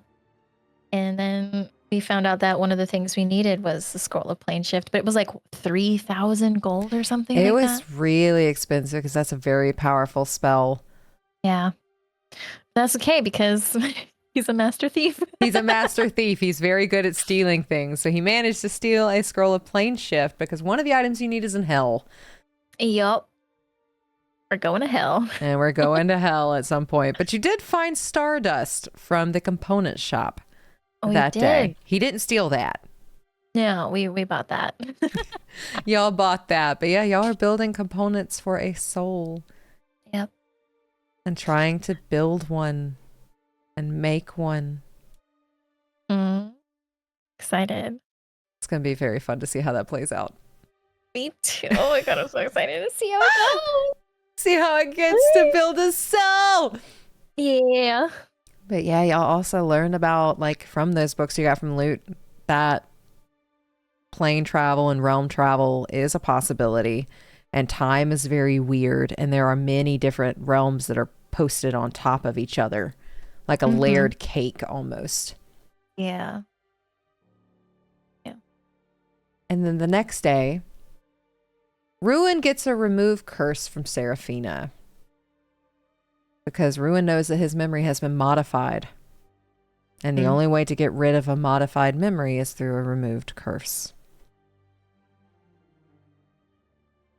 And then we found out that one of the things we needed was the scroll of plane shift, but it was like 3,000 gold or something. It was really expensive because that's a very powerful spell. Yeah. That's okay because he's a master thief. He's a master thief. He's very good at stealing things. So he managed to steal a scroll of plane shift because one of the items you need is in hell. Yup. We're going to hell. And we're going to hell at some point. But you did find stardust from the component shop. That day. He didn't steal that. No, we bought that. Y'all bought that. But yeah, y'all are building components for a soul. Yep. And trying to build one and make one. Excited. It's going to be very fun to see how that plays out. Me too. Oh my god, I'm so excited to see how it goes. See how it gets to build a soul. Yeah. But yeah, y'all also learned about, like, from those books you got from Loot, that plane travel and realm travel is a possibility, and time is very weird, and there are many different realms that are posted on top of each other, like a layered cake almost. Yeah. And then the next day, Ruin gets a remove curse from Seraphina, because Ruin knows that his memory has been modified. And the only way to get rid of a modified memory is through a removed curse.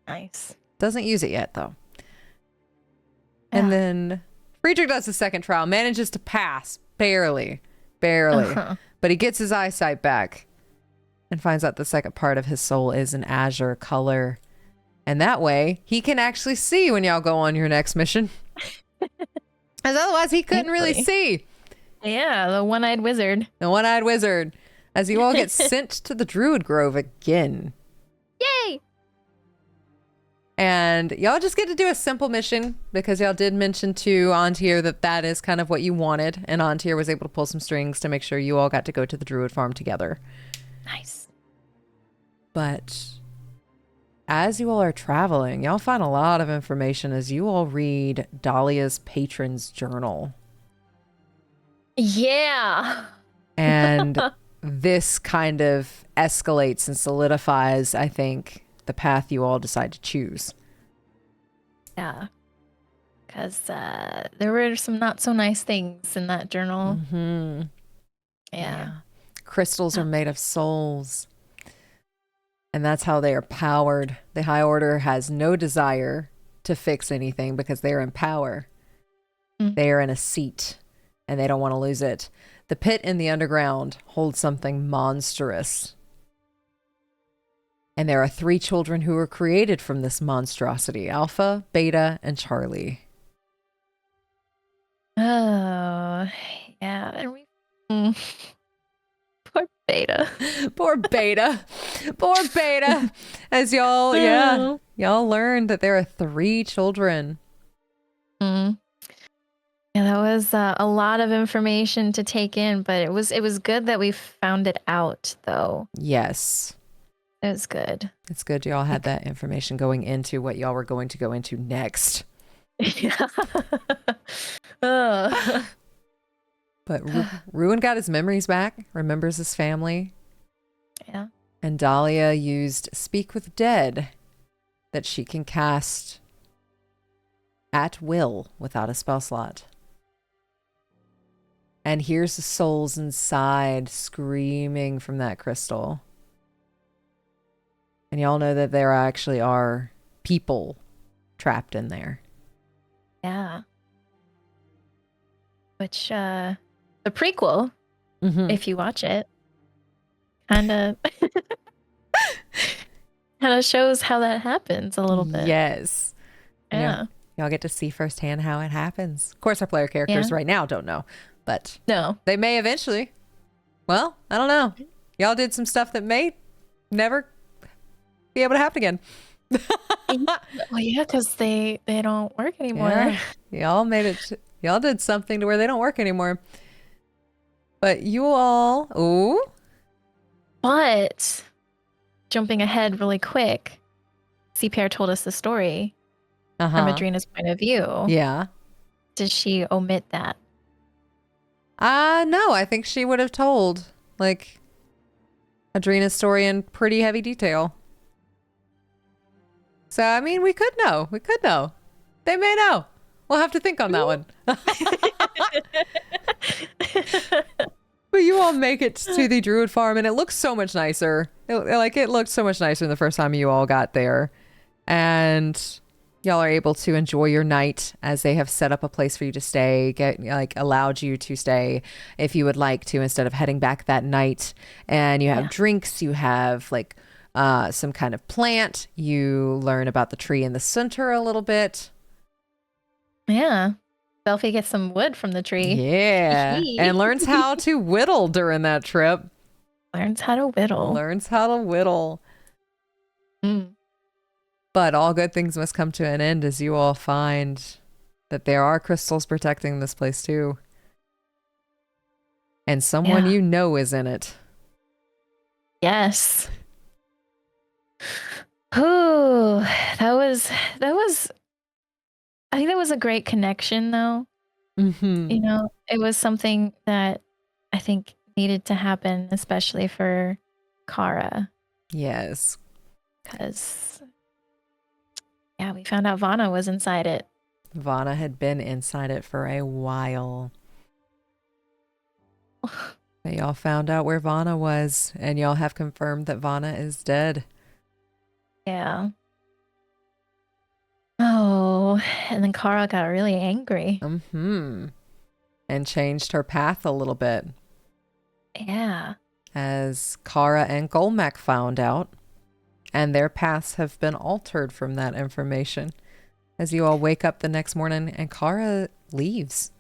Nice. Doesn't use it yet, though. Yeah. And then Friedrich does the second trial, manages to pass. Barely. But he gets his eyesight back and finds out the second part of his soul is an azure color. And that way, he can actually see when y'all go on your next mission. As otherwise, he couldn't really see. Yeah, the one-eyed wizard. The one-eyed wizard. As you all get sent to the Druid Grove again. Yay! And y'all just get to do a simple mission, because y'all did mention to Antir that is kind of what you wanted. And Antir was able to pull some strings to make sure you all got to go to the Druid Farm together. Nice. But as you all are traveling, y'all find a lot of information as you all read Dahlia's patron's journal. Yeah. And this kind of escalates and solidifies, I think, the path you all decide to choose. Yeah. Because there were some not so nice things in that journal. Yeah. Crystals are made of souls. And that's how they are powered. The High Order has no desire to fix anything because they're in power. They are in a seat and they don't want to lose it. The pit in the underground holds something monstrous. And there are 3 children who were created from this monstrosity: Alpha, Beta, and Charlie. Oh, yeah. And we... Poor Beta. Poor Beta. Poor Beta. As y'all, y'all learned that there are 3 children. Yeah, that was a lot of information to take in, but it was good that we found it out, though. Yes. It was good. It's good y'all had that information going into what y'all were going to go into next. Yeah. But Ruin got his memories back, remembers his family. Yeah. And Dahlia used Speak with Dead, that she can cast at will without a spell slot. And here's the souls inside screaming from that crystal. And y'all know that there actually are people trapped in there. Yeah. Which, the prequel, if you watch it, kind of shows how that happens a little bit. Yes. Yeah. Y'all get to see firsthand how it happens. Of course, our player characters right now don't know, but they may eventually. Well, I don't know. Y'all did some stuff that may never be able to happen again. Well, yeah, because they don't work anymore. Yeah. Y'all did something to where they don't work anymore. But you all, But jumping ahead really quick, CPR told us the story from Adrena's point of view. Yeah. Did she omit that? No, I think she would have told, like, Adrena's story in pretty heavy detail. So, I mean, we could know. We could know. They may know. We'll have to think on that one. But you all make it to the Druid Farm, and it looks so much nicer. It looked so much nicer than the first time you all got there. And y'all are able to enjoy your night as they have set up a place for you to stay, allowed you to stay if you would like to, instead of heading back that night. And you have drinks, you have some kind of plant. You learn about the tree in the center a little bit. Yeah. Velphie gets some wood from the tree. Yeah. And learns how to whittle during that trip. Learns how to whittle. Learns how to whittle. But all good things must come to an end as you all find that there are crystals protecting this place too. And someone Yeah. you know is in it. Yes. Ooh, that was I think that was a great connection though. Mm-hmm. You know, it was something that I think needed to happen, especially for Kara, Yes. because yeah, we found out Vana was inside it. Vana had been inside it for a while. But y'all found out where Vana was, and y'all have confirmed that Vana is dead. Yeah. Oh, and then Kara got really angry. Mm-hmm. And changed her path a little bit. Yeah. As Kara and Golmak found out, and their paths have been altered from that information. As you all wake up the next morning and Kara leaves.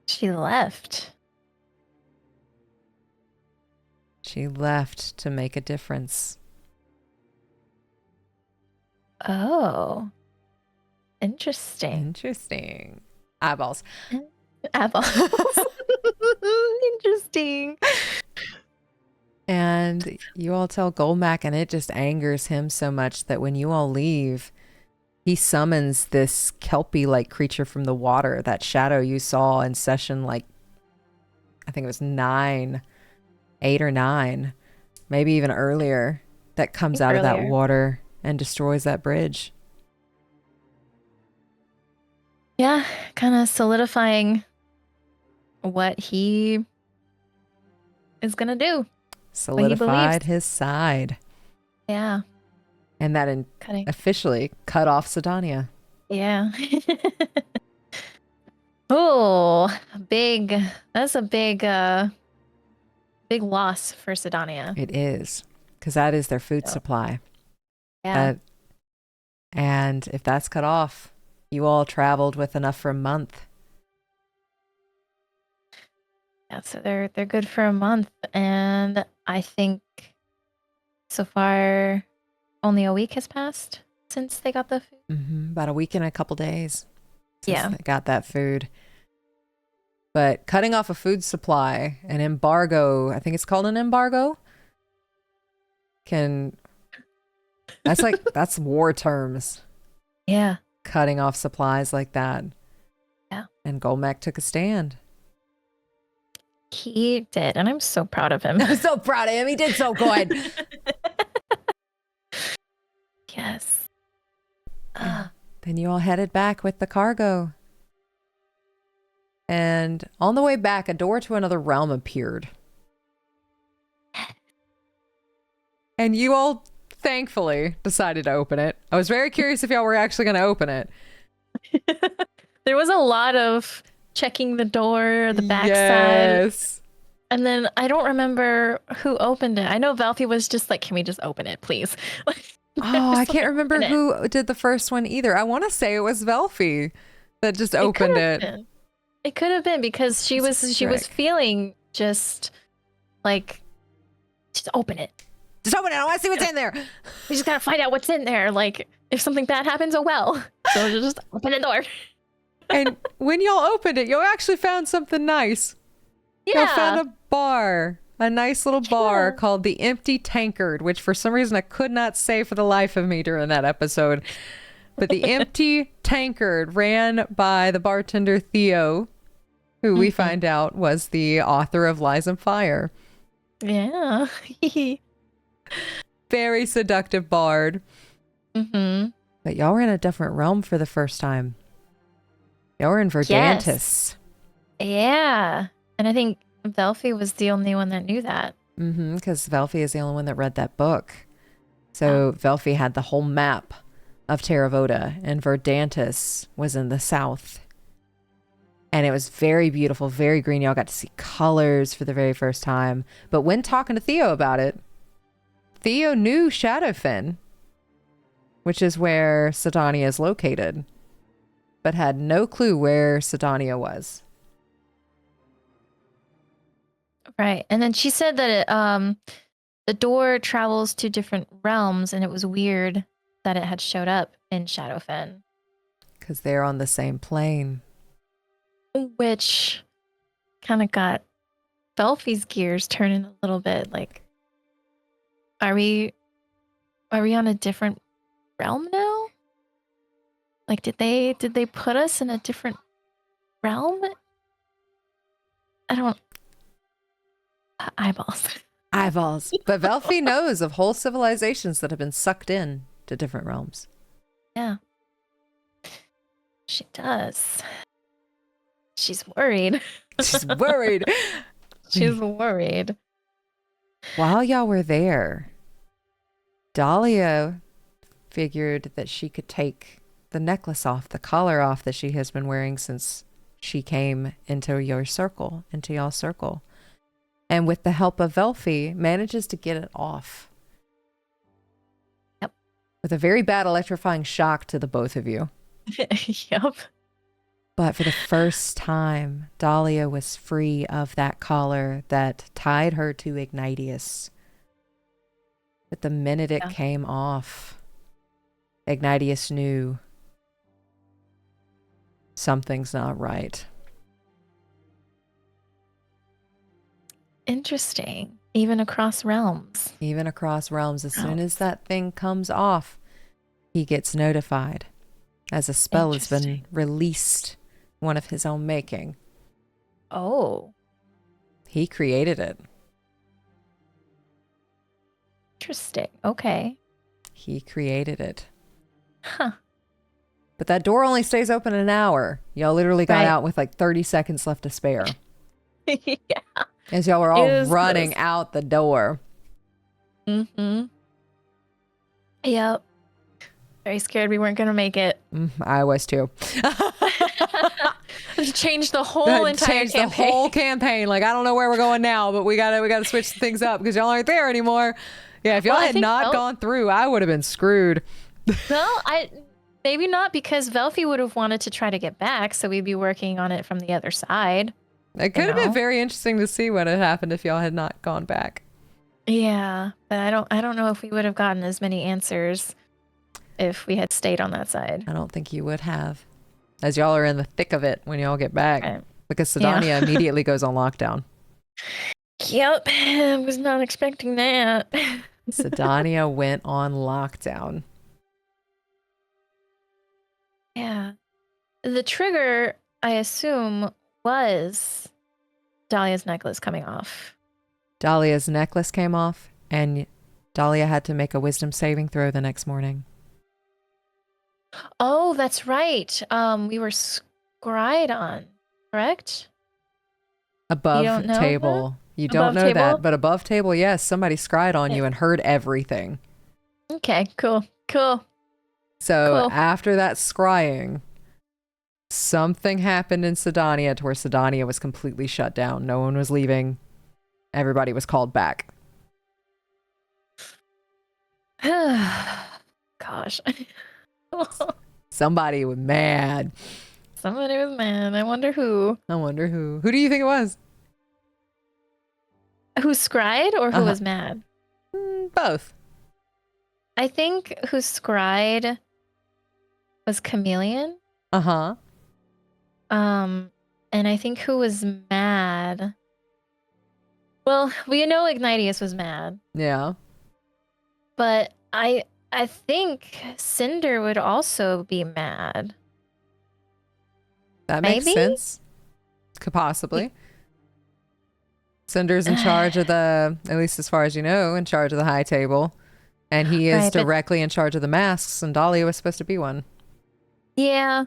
She left. She left to make a difference. Oh. Interesting. Interesting. Eyeballs. Eyeballs. Interesting. And you all tell Golmak, and it just angers him so much that when you all leave, he summons this kelpie-like creature from the water, that shadow you saw in session, like, I think it was 8 or 9, maybe even earlier, that comes out of that water and destroys that bridge. Yeah, kind of solidifying what he is going to do. Solidified his side. Yeah. And that officially cut off Sedania. Yeah. Oh, that's a big loss for Sedania. It is, because that is their food supply. Yeah. And if that's cut off, you all traveled with enough for a month. Yeah, so they're good for a month, and I think so far only a week has passed since they got the food. Mm-hmm. About a week and a couple days since they got that food. But cutting off a food supply, an embargo, I think it's called an embargo, that's war terms. Yeah. Cutting off supplies like that. Yeah. And Golmak took a stand. He did, and I'm so proud of him. I'm so proud of him. He did so good. Yes. Then you all headed back with the cargo. And on the way back, a door to another realm appeared. And you all, thankfully, decided to open it. I was very curious if y'all were actually going to open it. There was a lot of checking the door, the backside. Yes. And then I don't remember who opened it. I know Velphie was just like, can we just open it, please? I can't remember who did the first one either. I want to say it was Velphie that just opened it. It could have been because she was feeling just like, just open it. Just open it. I want to see what's in there. We just got to find out what's in there. Like, if something bad happens, oh well. So just open the door. And when y'all opened it, y'all actually found something nice. Yeah. Y'all found a bar. A nice little bar called the Empty Tankard, which for some reason I could not say for the life of me during that episode. But the Empty Tankard ran by the bartender Theo, who we find out was the author of Lies and Fire. Yeah. Very seductive bard. Mm-hmm. But y'all were in a different realm for the first time. Y'all were in Verdantis. Yes. Yeah. And I think Velphie was the only one that knew that. Mm-hmm, because Velphie is the only one that read that book. So Velphie had the whole map of Terravota, and Verdantis was in the south. And it was very beautiful, very green. Y'all got to see colors for the very first time. But when talking to Theo about it, Theo knew Shadowfen, which is where Sedania is located, but had no clue where Sedania was. Right. And then she said that the door travels to different realms, and it was weird that it had showed up in Shadowfen. Because they're on the same plane. Which kind of got Velphie's gears turning a little bit. Like, are we on a different realm now? Like, did they put us in a different realm? I don't. Eyeballs. Eyeballs. But Velphie knows of whole civilizations that have been sucked in to different realms. Yeah. She does. She's worried. She's worried. She's worried. While y'all were there, Dahlia figured that she could take the necklace off, the collar off that she has been wearing since she came into y'all's circle. And with the help of Velphie, manages to get it off. Yep. With a very bad electrifying shock to the both of you. Yep. But for the first time, Dahlia was free of that collar that tied her to Ignatius. But the minute it came off, Ignatius knew something's not right. Interesting. Even across realms. Even across realms. As soon as that thing comes off, he gets notified. As a spell has been released, one of his own making. Oh. He created it. Interesting. Okay. He created it. Huh. But that door only stays open an hour. Y'all literally got out with like 30 seconds left to spare. Yeah. As y'all were all running out the door. Mm-hmm. Yep. Very scared we weren't going to make it. I was too. Changed the whole entire campaign. The whole campaign. Like, I don't know where we're going now, but we gotta switch things up because y'all aren't there anymore. Yeah, if y'all had not gone through, I would have been screwed. No, maybe not, because Velphie would have wanted to try to get back, so we'd be working on it from the other side. It could have been very interesting to see what had happened if y'all had not gone back. Yeah, but I don't know if we would have gotten as many answers if we had stayed on that side. I don't think you would have, as y'all are in the thick of it when y'all get back, right. Because Sidonia immediately goes on lockdown. Yep, I was not expecting that. Sidonia went on lockdown. Yeah. The trigger, I assume, was Dahlia's necklace coming off. Dahlia's necklace came off, and Dahlia had to make a wisdom saving throw the next morning. Oh, that's right. We were scryed on, correct? Above table. You don't know that, but above table, yes, somebody scryed on you and heard everything. Okay, cool. So after that scrying, something happened in Sidonia to where Sidonia was completely shut down. No one was leaving. Everybody was called back. Gosh. Somebody was mad. Somebody was mad. I wonder who. Who do you think it was? Who scryed or who was mad? Both. I think who scryed was Chameleon. Uh-huh. And I think who was mad. Well, we know Ignatius was mad. Yeah. But I think Cinder would also be mad. That makes sense. Could possibly. Cinder's in charge of the, at least as far as you know, in charge of the high table. And he is directly in charge of the masks, and Dahlia was supposed to be one. Yeah.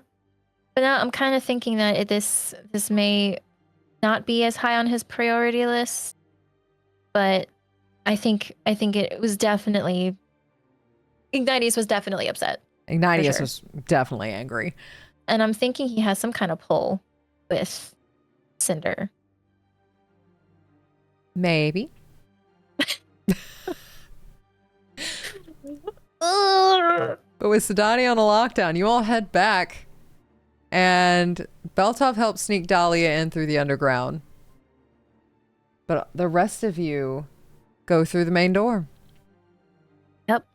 But now I'm kind of thinking that this may not be as high on his priority list. But I think it was definitely... Ignatius was definitely upset. Ignatius was definitely angry. And I'm thinking he has some kind of pull with Cinder. Maybe. But with Sidonia on a lockdown, you all head back, and Beltov helps sneak Dahlia in through the underground. But the rest of you go through the main door. Yep.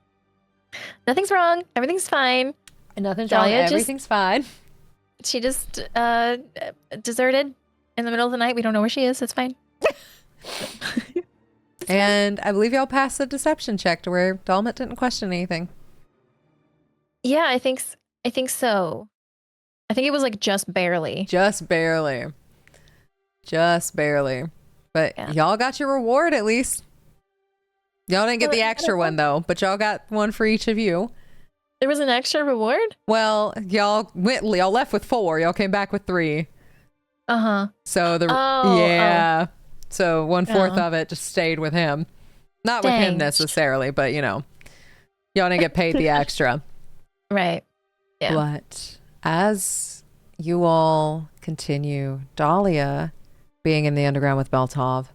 Nothing's wrong. Everything's fine. And nothing's wrong. Everything's fine. She just deserted in the middle of the night. We don't know where she is. It's fine. And I believe y'all passed the deception check to where Dalmat didn't question anything. Yeah, I think so. I think it was like just barely. Just barely. Just barely. But y'all got your reward at least. Y'all didn't get the extra one though, but y'all got one for each of you. There was an extra reward? Well, y'all left with 4. Y'all came back with 3. Uh-huh. So so 1/4 of it just stayed with him. Not with him necessarily, but you know, y'all didn't get paid the extra. Right. Yeah. But as you all continue, Dahlia being in the underground with Beltov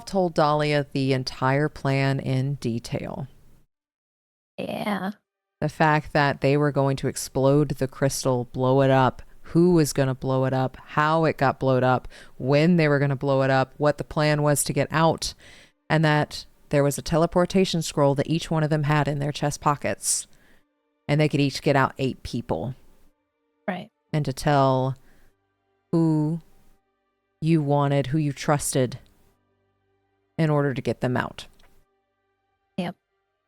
told Dahlia the entire plan in detail. Yeah. The fact that they were going to explode the crystal, blow it up, who was going to blow it up, how it got blown up, when they were going to blow it up, what the plan was to get out, and that there was a teleportation scroll that each one of them had in their chest pockets, and they could each get out 8 people. Right. And to tell who you wanted, who you trusted in order to get them out. Yep.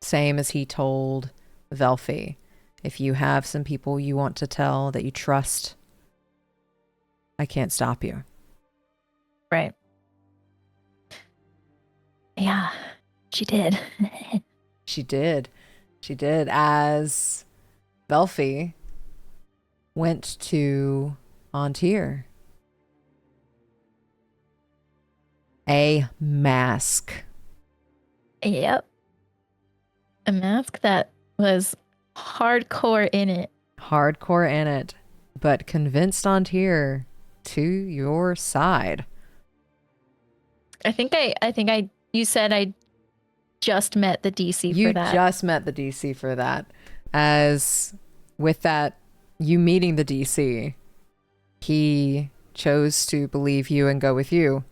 Same as he told Velphie. If you have some people you want to tell that you trust, I can't stop you. Right. Yeah, she did. She did. She did. As Velphie went to Antir. A mask. Yep. A mask that was hardcore in it. Hardcore in it, but convinced Antir to your side. You said I just met the DC for that. You just met the DC for that. As with that, you meeting the DC, he chose to believe you and go with you.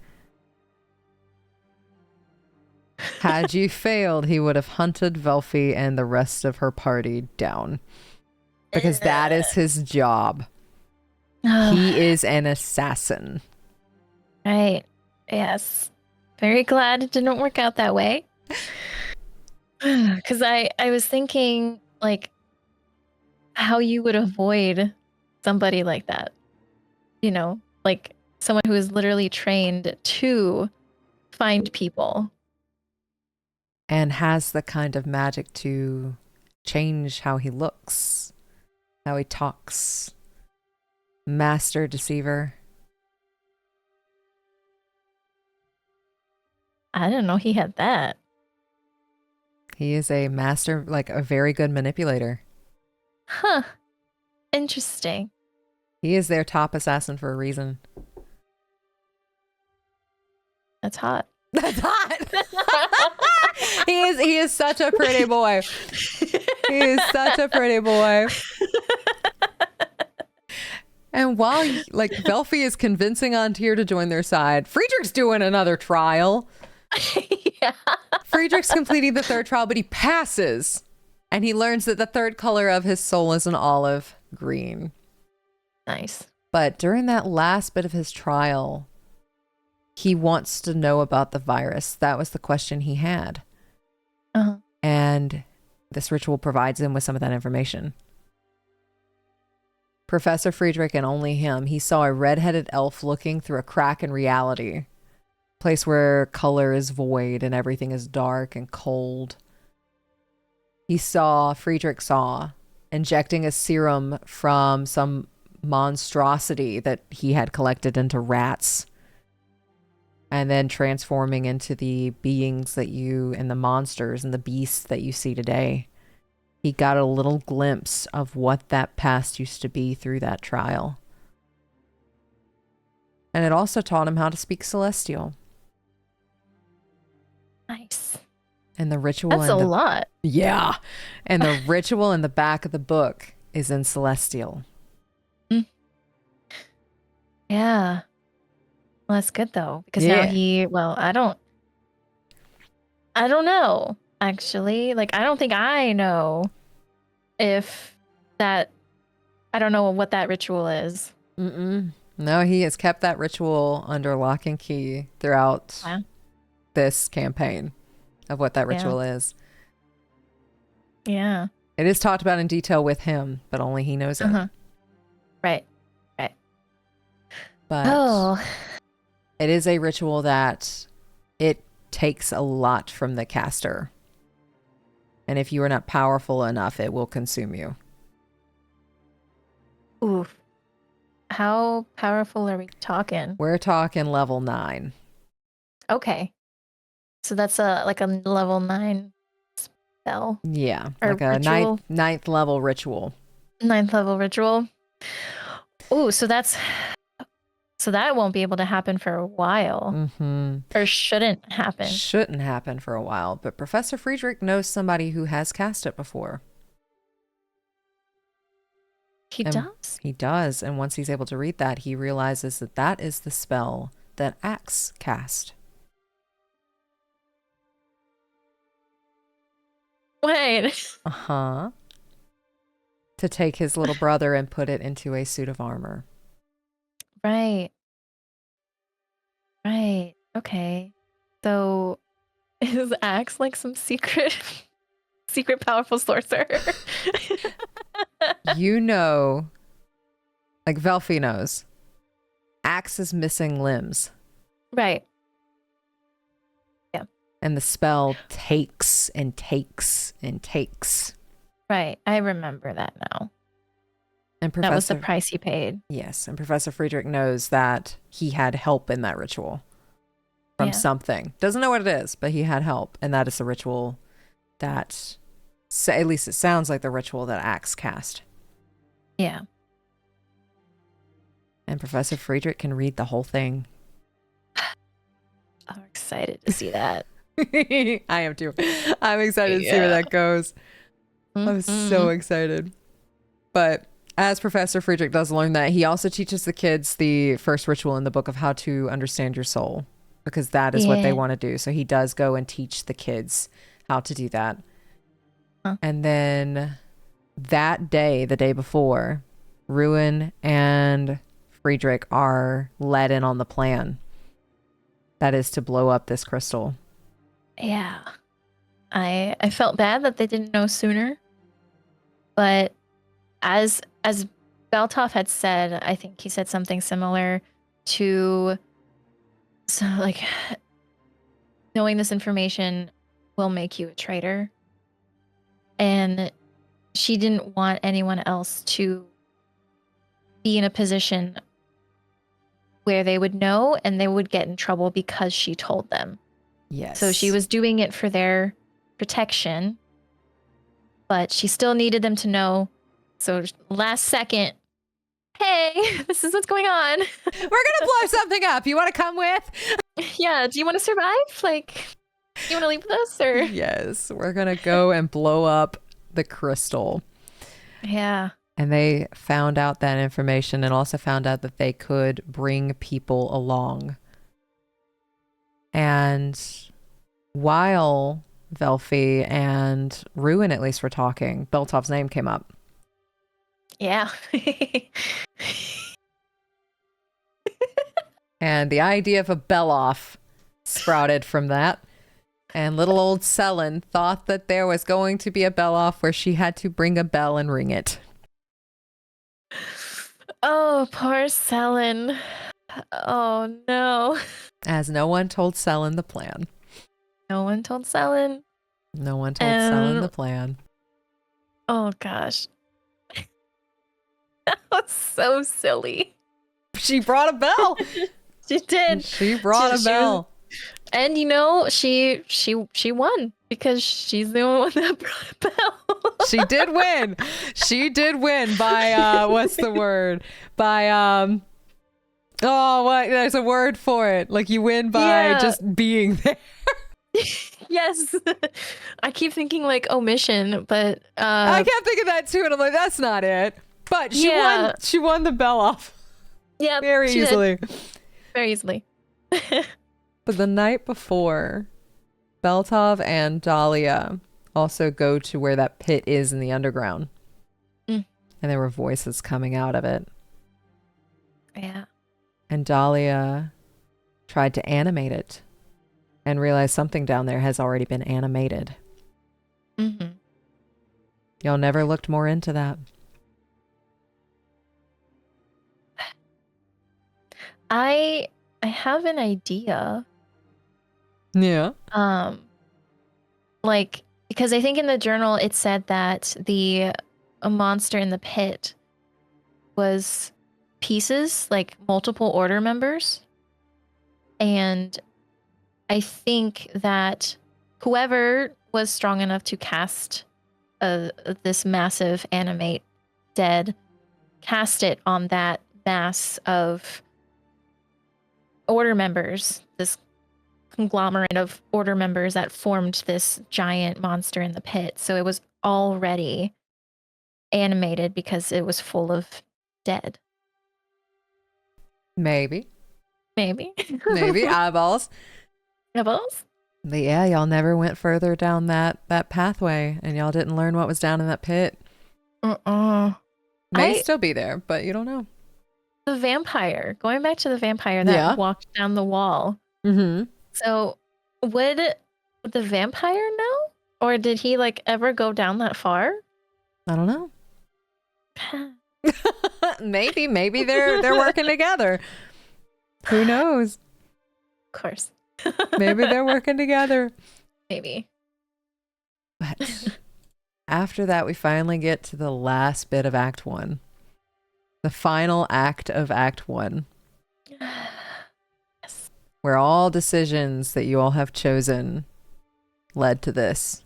Had you failed, he would have hunted Velphie and the rest of her party down. Because that is his job. He is an assassin. Right. Yes. Very glad it didn't work out that way. Because I was thinking, like, how you would avoid somebody like that. You know, like someone who is literally trained to find people. And has the kind of magic to change how he looks, how he talks. Master deceiver. I didn't know he had that. He is a master, like a very good manipulator. Huh. Interesting. He is their top assassin for a reason. That's hot. That's hot. He is such a pretty boy. He is such a pretty boy. And while like Velphie is convincing Antir to join their side, Friedrich's doing another trial. Yeah. Friedrich's completing the 3rd trial, but he passes. And he learns that the 3rd color of his soul is an olive green. Nice. But during that last bit of his trial, he wants to know about the virus. That was the question he had. Uh-huh. And this ritual provides him with some of that information. Professor Friedrich and only him, he saw a red-headed elf looking through a crack in reality. Place where color is void and everything is dark and cold. Friedrich saw, injecting a serum from some monstrosity that he had collected into rats. And then transforming into the beings that you, and the monsters and the beasts that you see today. He got a little glimpse of what that past used to be through that trial. And it also taught him how to speak Celestial. Nice. And the ritual... That's a lot. Yeah. And the ritual in the back of the book is in Celestial. Yeah. Well, that's good though. Because now I I don't know, actually. Like, I don't think I know if that, I don't know what that ritual is. No, he has kept that ritual under lock and key throughout this campaign of what that ritual is. Yeah. It is talked about in detail with him, but only he knows it. Right. But it is a ritual that it takes a lot from the caster. And if you are not powerful enough, it will consume you. Oof. How powerful are we talking? We're talking level 9. Okay. So that's a level 9 spell. Yeah, or like a ninth level ritual. 9th level ritual. Ooh, so that won't be able to happen for a while. Or shouldn't happen. Shouldn't happen for a while, but Professor Friedrich knows somebody who has cast it before. He does? He does, and once he's able to read that, he realizes that that is the spell that Axe cast. Wait. To take his little brother and put it into a suit of armor. Right. Okay. So is Axe like some secret powerful sorcerer? You know, like Velphie knows, Axe is missing limbs. Right. Yeah. And the spell takes and takes and takes. Right. I remember that now. And that was the price he paid. Yes. And Professor Friedrich knows that he had help in that ritual from something. Doesn't know what it is, but he had help. And that is the ritual that, at least it sounds like the ritual that Axe cast. Yeah. And Professor Friedrich can read the whole thing. I'm excited to see that. I am too. I'm excited to see where that goes. I'm so excited. But as Professor Friedrich does learn that, he also teaches the kids the first ritual in the book of how to understand your soul, because that is what they want to do. So he does go and teach the kids how to do that. And then that day, the day before, Ruin and Friedrich are led in on the plan. That is to blow up this crystal. Yeah. I felt bad that they didn't know sooner. But as Beltov had said, I think he said something similar to, so like, knowing this information will make you a traitor. And she didn't want anyone else to be in a position where they would know and they would get in trouble because she told them. Yes. So she was doing it for their protection, but she still needed them to know. So last second, hey, this is what's going on. We're going to blow something up. You want to come with? Yeah. Do you want to survive? Like, you want to leave with us? Or? Yes. We're going to go and blow up the crystal. Yeah. And they found out that information and also found out that they could bring people along. And while Velphie and Ruin at least were talking, Beltov's name came up. Yeah. And the idea of a Beloff sprouted from that. And little old Selin thought that there was going to be a Beloff where she had to bring a bell and ring it. Oh, poor Selin. Oh, no. As no one told Selin the plan. No one told Selin. No one told Selin the plan. Oh, gosh. That was so silly. She brought a bell. She did. She brought a bell. And you know, she won because she's the only one that brought a bell. She did win. She did win by what's the word? By oh, what? There's a word for it. Like you win by just being there. Yes. I keep thinking like omission, but I kept thinking that too, and I'm like, that's not it. But she won. She won the bell off. Yeah, very easily. Very easily. But the night before, Beltov and Dahlia also go to where that pit is in the underground. Mm. And there were voices coming out of it. Yeah. And Dahlia tried to animate it and realized something down there has already been animated. Mm-hmm. Y'all never looked more into that. I have an idea. Yeah. Like, because I think in the journal it said that a monster in the pit was pieces, like multiple order members. And I think that whoever was strong enough to cast this massive animate dead cast it on that mass of order members, this conglomerate of order members that formed this giant monster in the pit. So it was already animated because it was full of dead. Maybe. Maybe. Maybe eyeballs. Eyeballs? But yeah, y'all never went further down that pathway, and y'all didn't learn what was down in that pit. May still be there, but you don't know. The vampire. Going back to the vampire that walked down the wall. Mm-hmm. So would the vampire know? Or did he like ever go down that far? I don't know. maybe they're working together. Who knows? Of course. Maybe they're working together. Maybe. But after that, we finally get to the last bit of Act 1. The final act of Act 1. Yes. Where all decisions that you all have chosen led to this.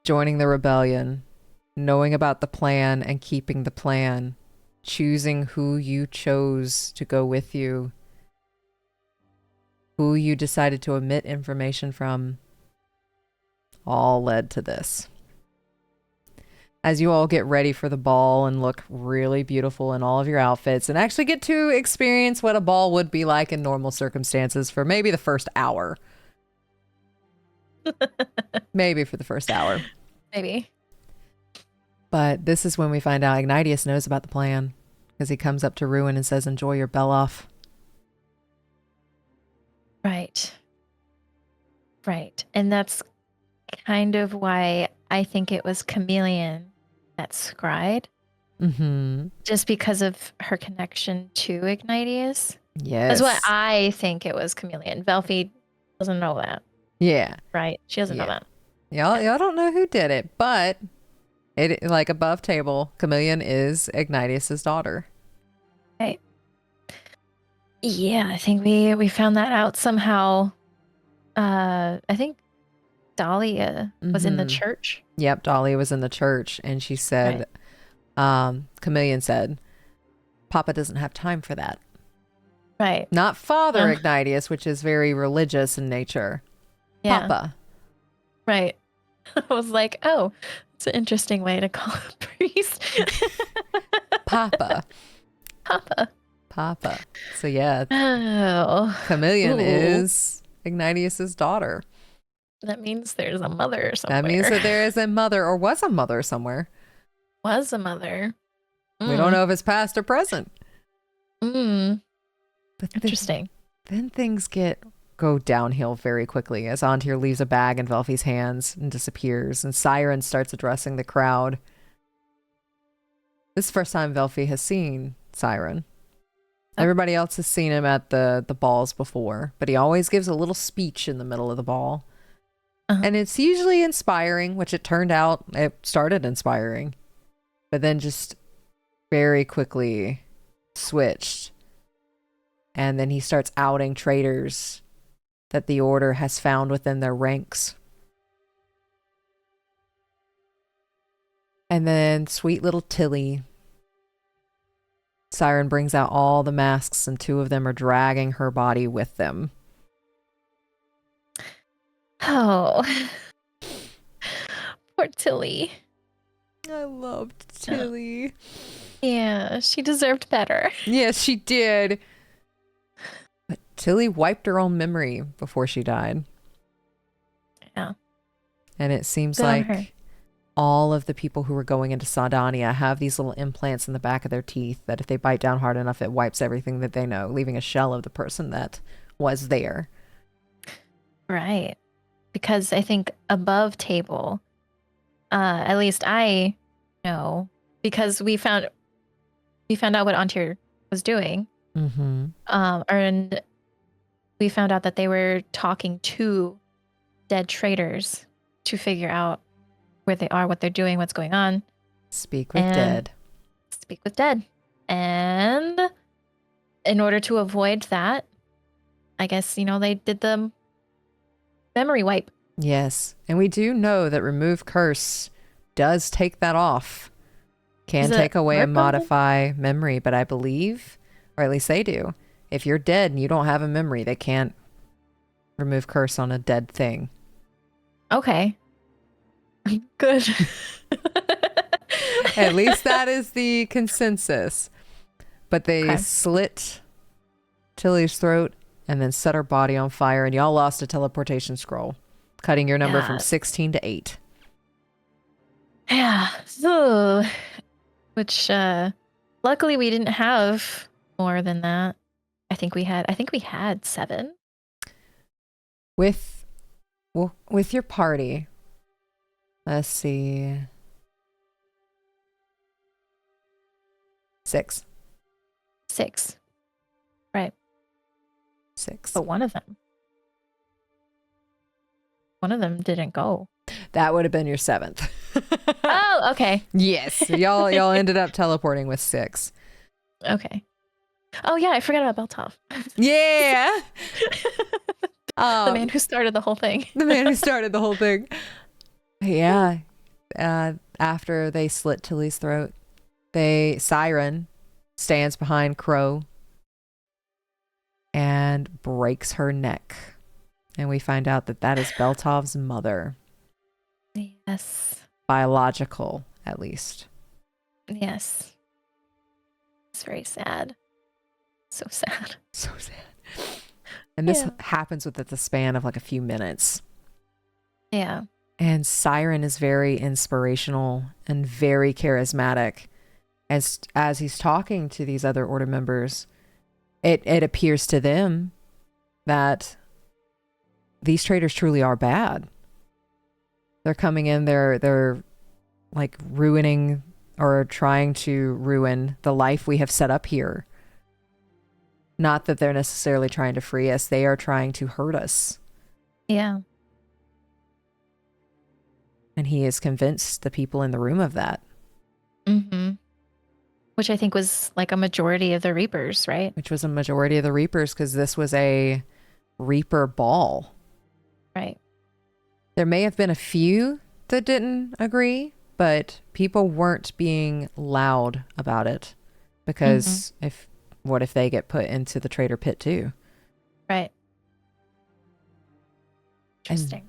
Joining the rebellion, knowing about the plan and keeping the plan, choosing who you chose to go with you, who you decided to omit information from, all led to this. As you all get ready for the ball and look really beautiful in all of your outfits and actually get to experience what a ball would be like in normal circumstances for maybe the first hour. Maybe for the first hour. Maybe. But this is when we find out Ignatius knows about the plan, because he comes up to Ruin and says, "Enjoy your Belloff." Right. Right. And that's kind of why I think it was Chameleon that scried. Mm-hmm. Just because of her connection to Ignatius. Yes. That's what I think it was Chameleon. Velphie doesn't know that. Yeah. Right? She doesn't know that. Y'all don't know who did it, but it, like above table, Chameleon is Ignatius's daughter. Right. Yeah, I think we found that out somehow. I think Dahlia was in the church. Yep, Dahlia was in the church, and she said, Chameleon said, "Papa doesn't have time for that." Right. Not Father Ignatius, which is very religious in nature. Yeah. Papa. Right. I was like, oh, it's an interesting way to call a priest. Papa. Papa. Papa. So yeah. Oh. Chameleon is Ignatius's daughter. That means there's a mother somewhere. That means that there is a mother, or was a mother somewhere. Was a mother. We don't know if it's past or present. But interesting. Then things go downhill very quickly as Antir leaves a bag in Velphie's hands and disappears, and Siren starts addressing the crowd. This is the first time Velphie has seen Siren. Everybody else has seen him at the balls before, but he always gives a little speech in the middle of the ball. And it's usually inspiring, which it turned out it started inspiring, but then just very quickly switched. And then he starts outing traitors that the Order has found within their ranks. And then sweet little Tilly. Siren brings out all the masks, and 2 of them are dragging her body with them. Oh. Poor Tilly. I loved Tilly. Yeah, she deserved better. Yes, she did. But Tilly wiped her own memory before she died. Yeah. And it seems Good on her. like all of the people who were going into Sardonia have these little implants in the back of their teeth that if they bite down hard enough, it wipes everything that they know, leaving a shell of the person that was there. Right. Because I think above table, at least I know, because we found out what Antir was doing. Mm-hmm. And we found out that they were talking to dead traitors to figure out where they are, what they're doing, what's going on. Speak with dead. Speak with dead. And in order to avoid that, I guess, they did the memory wipe. Yes. And we do know that remove curse does take that off. Can take away and modify memory, but I believe, or at least they do, if you're dead and you don't have a memory, they can't remove curse on a dead thing. Okay. Good. At least that is the consensus. But they slit Tilly's throat and then set her body on fire, and y'all lost a teleportation scroll, cutting your number from 16 to 8. Yeah. So, which luckily we didn't have more than that. I think we had 7. With your party, let's see. 6. Right. 6. But one of them didn't go. That would have been your 7th. Oh, okay. Yes. Y'all ended up teleporting with 6. Okay. Oh yeah, I forgot about Beltov. Yeah. The man who started the whole thing. Yeah. After they slit Tilly's throat, Siren stands behind Crow and breaks her neck. And we find out that is Beltov's mother. Yes. Biological, at least. Yes. It's very sad. So sad. So sad. And this happens with the span of like a few minutes. Yeah. And Siren is very inspirational and very charismatic. As he's talking to these other Order members, it appears to them that these traitors truly are bad. They're coming in, they're like ruining or trying to ruin the life we have set up here. Not that they're necessarily trying to free us, they are trying to hurt us. Yeah. And he has convinced the people in the room of that. Mm-hmm. Which I think was like a majority of the Reapers, right? Which was a majority of the Reapers, because this was a Reaper ball. Right. There may have been a few that didn't agree, but people weren't being loud about it. Because what if they get put into the traitor pit too? Right. Interesting. And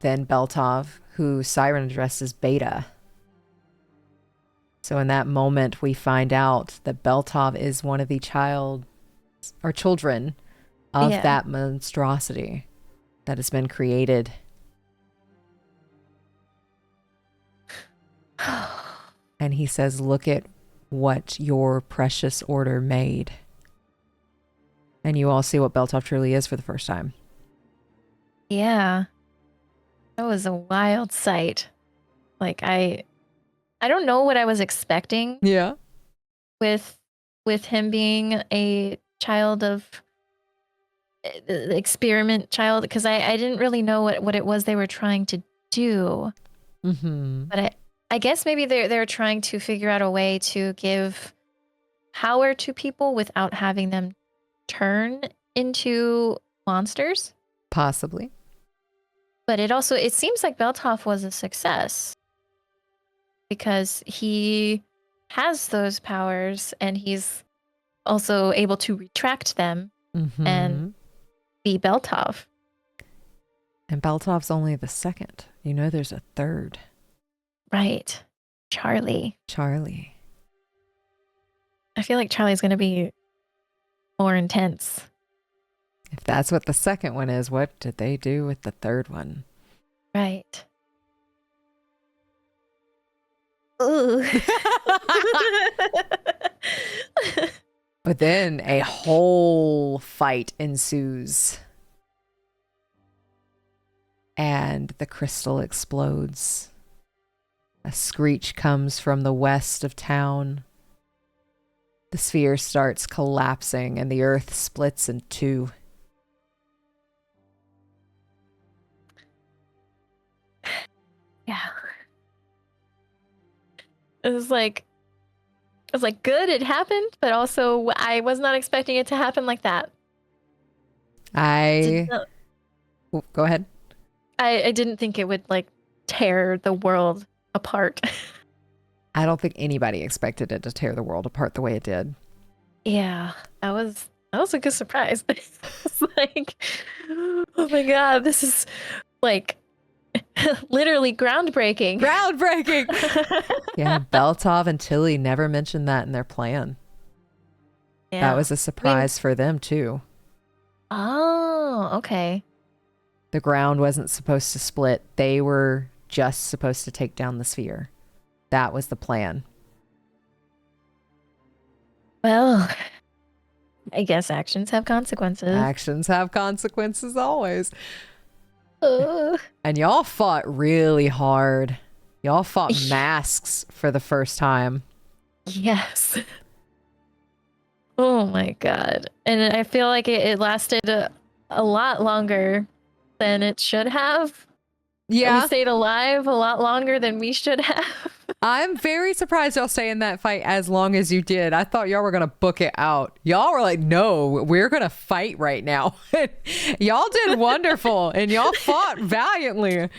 then Beltov, who Siren addressed as Beta. So in that moment, we find out that Beltov is one of the children of that monstrosity that has been created. And he says, look at what your precious order made. And you all see what Beltov truly is for the first time. Yeah. That was a wild sight. Like I don't know what I was expecting. Yeah. With him being a child of experiment child, because I didn't really know what it was they were trying to do. Mm-hmm. But I guess maybe they're trying to figure out a way to give power to people without having them turn into monsters. Possibly. But it seems like Beltov was a success because he has those powers and he's also able to retract them and be Beltov. And Beltov's only the second. You know there's a third. Right. Charlie. I feel like Charlie's going to be more intense. If that's what the second one is, what did they do with the third one? Right. Ooh. But then a whole fight ensues. And the crystal explodes. A screech comes from the west of town. The sphere starts collapsing and the earth splits in two. Yeah. It was like good, it happened, but also I was not expecting it to happen like that. Go ahead. I didn't think it would like tear the world apart. I don't think anybody expected it to tear the world apart the way it did. Yeah, that was a good surprise. It's like, oh my god, this is like literally groundbreaking. Yeah, Beltov and Tilly never mentioned that in their plan. Yeah. That was a surprise for them too. Oh, okay. The ground wasn't supposed to split. They were just supposed to take down the sphere. That was the plan. Well, I guess actions have consequences. Actions have consequences always. And y'all fought really hard. Y'all fought masks for the first time. Yes. Oh my god. And I feel like it lasted a lot longer than it should have. Yeah. We stayed alive a lot longer than we should have. I'm very surprised y'all stay in that fight as long as you did. I thought y'all were going to book it out. Y'all were like, no, we're going to fight right now. Y'all did wonderful and y'all fought valiantly.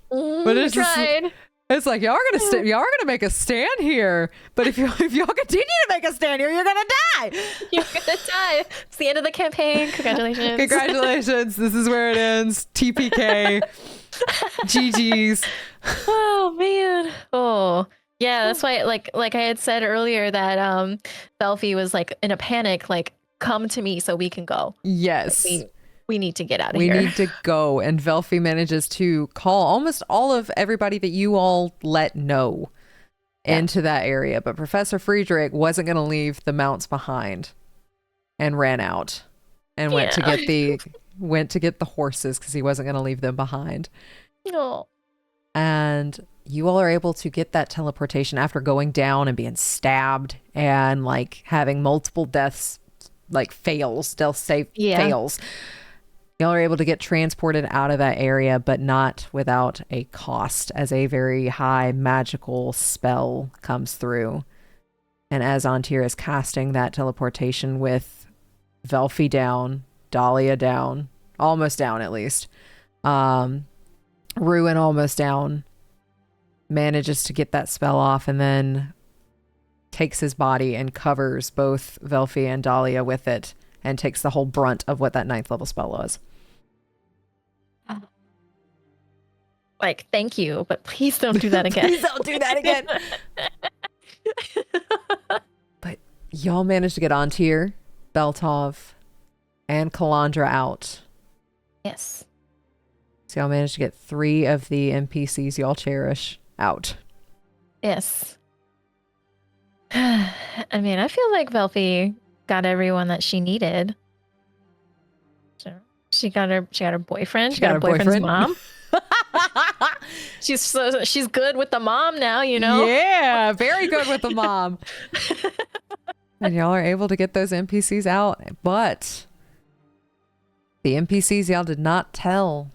But it's tried. It's like y'all are gonna make a stand here, but if y'all continue to make a stand here, you're gonna die. You're gonna die. It's the end of the campaign. Congratulations. Congratulations. This is where it ends. TPK. GG's. Oh man. Oh yeah. That's why, like I had said earlier, that Velphie was like in a panic, like, come to me so we can go. Yes. Like, we need to get out of here. We need to go. And Velphie manages to call almost all of everybody that you all let know into that area. But Professor Friedrich wasn't going to leave the mounts behind and ran out and went to get the horses because he wasn't going to leave them behind. No. And you all are able to get that teleportation after going down and being stabbed and like having multiple deaths, like death save fails. Y'all are able to get transported out of that area, but not without a cost, as a very high magical spell comes through. And as Antir is casting that teleportation with Velphie down, Dahlia down, almost down at least, Ruin almost down, manages to get that spell off and then takes his body and covers both Velphie and Dahlia with it and takes the whole brunt of what that 9th level spell was. Like, thank you, but please don't do that again. Please don't do that again. But y'all managed to get Antir, Beltov, and Kalandra out. Yes. So y'all managed to get 3 of the NPCs y'all cherish out. Yes. I mean, I feel like Velphie got everyone that she needed. So she got her boyfriend. She got her boyfriend's mom. She's good with the mom now, you know? Yeah, very good with the mom. And y'all are able to get those NPCs out, but the NPCs y'all did not tell,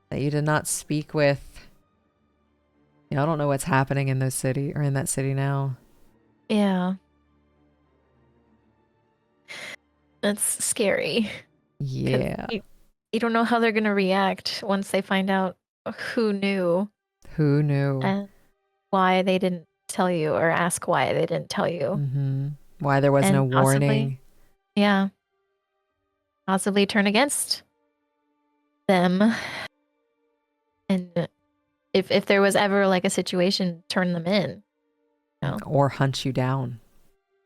that you did not speak with, y'all don't know what's happening in that city now. Yeah. That's scary. Yeah. You don't know how they're gonna react once they find out who knew. And why they didn't tell you, or ask why they didn't tell you. Mm-hmm. Why there wasn't a warning. Yeah. Possibly turn against them. And if there was ever like a situation, turn them in. No. Or hunt you down.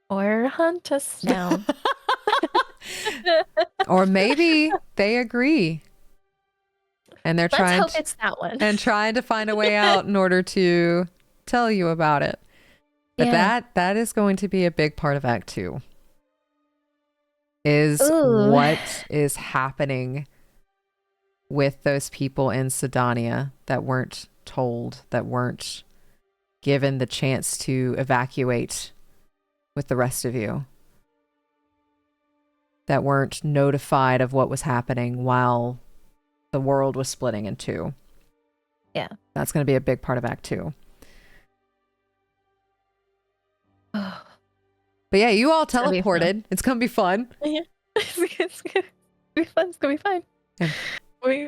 Or hunt us down. Or maybe they agree. And they're Let's hope it's that one. And trying to find a way out in order to tell you about it. But that is going to be a big part of Act 2. Is what is happening with those people in Sedonia that weren't told, that weren't given the chance to evacuate with the rest of you, that weren't notified of what was happening while the world was splitting in two. Yeah. That's going to be a big part of Act 2. But yeah, you all teleported. It's going to be fun. Yeah. It's going to be fun. It's going to be fine. Yeah.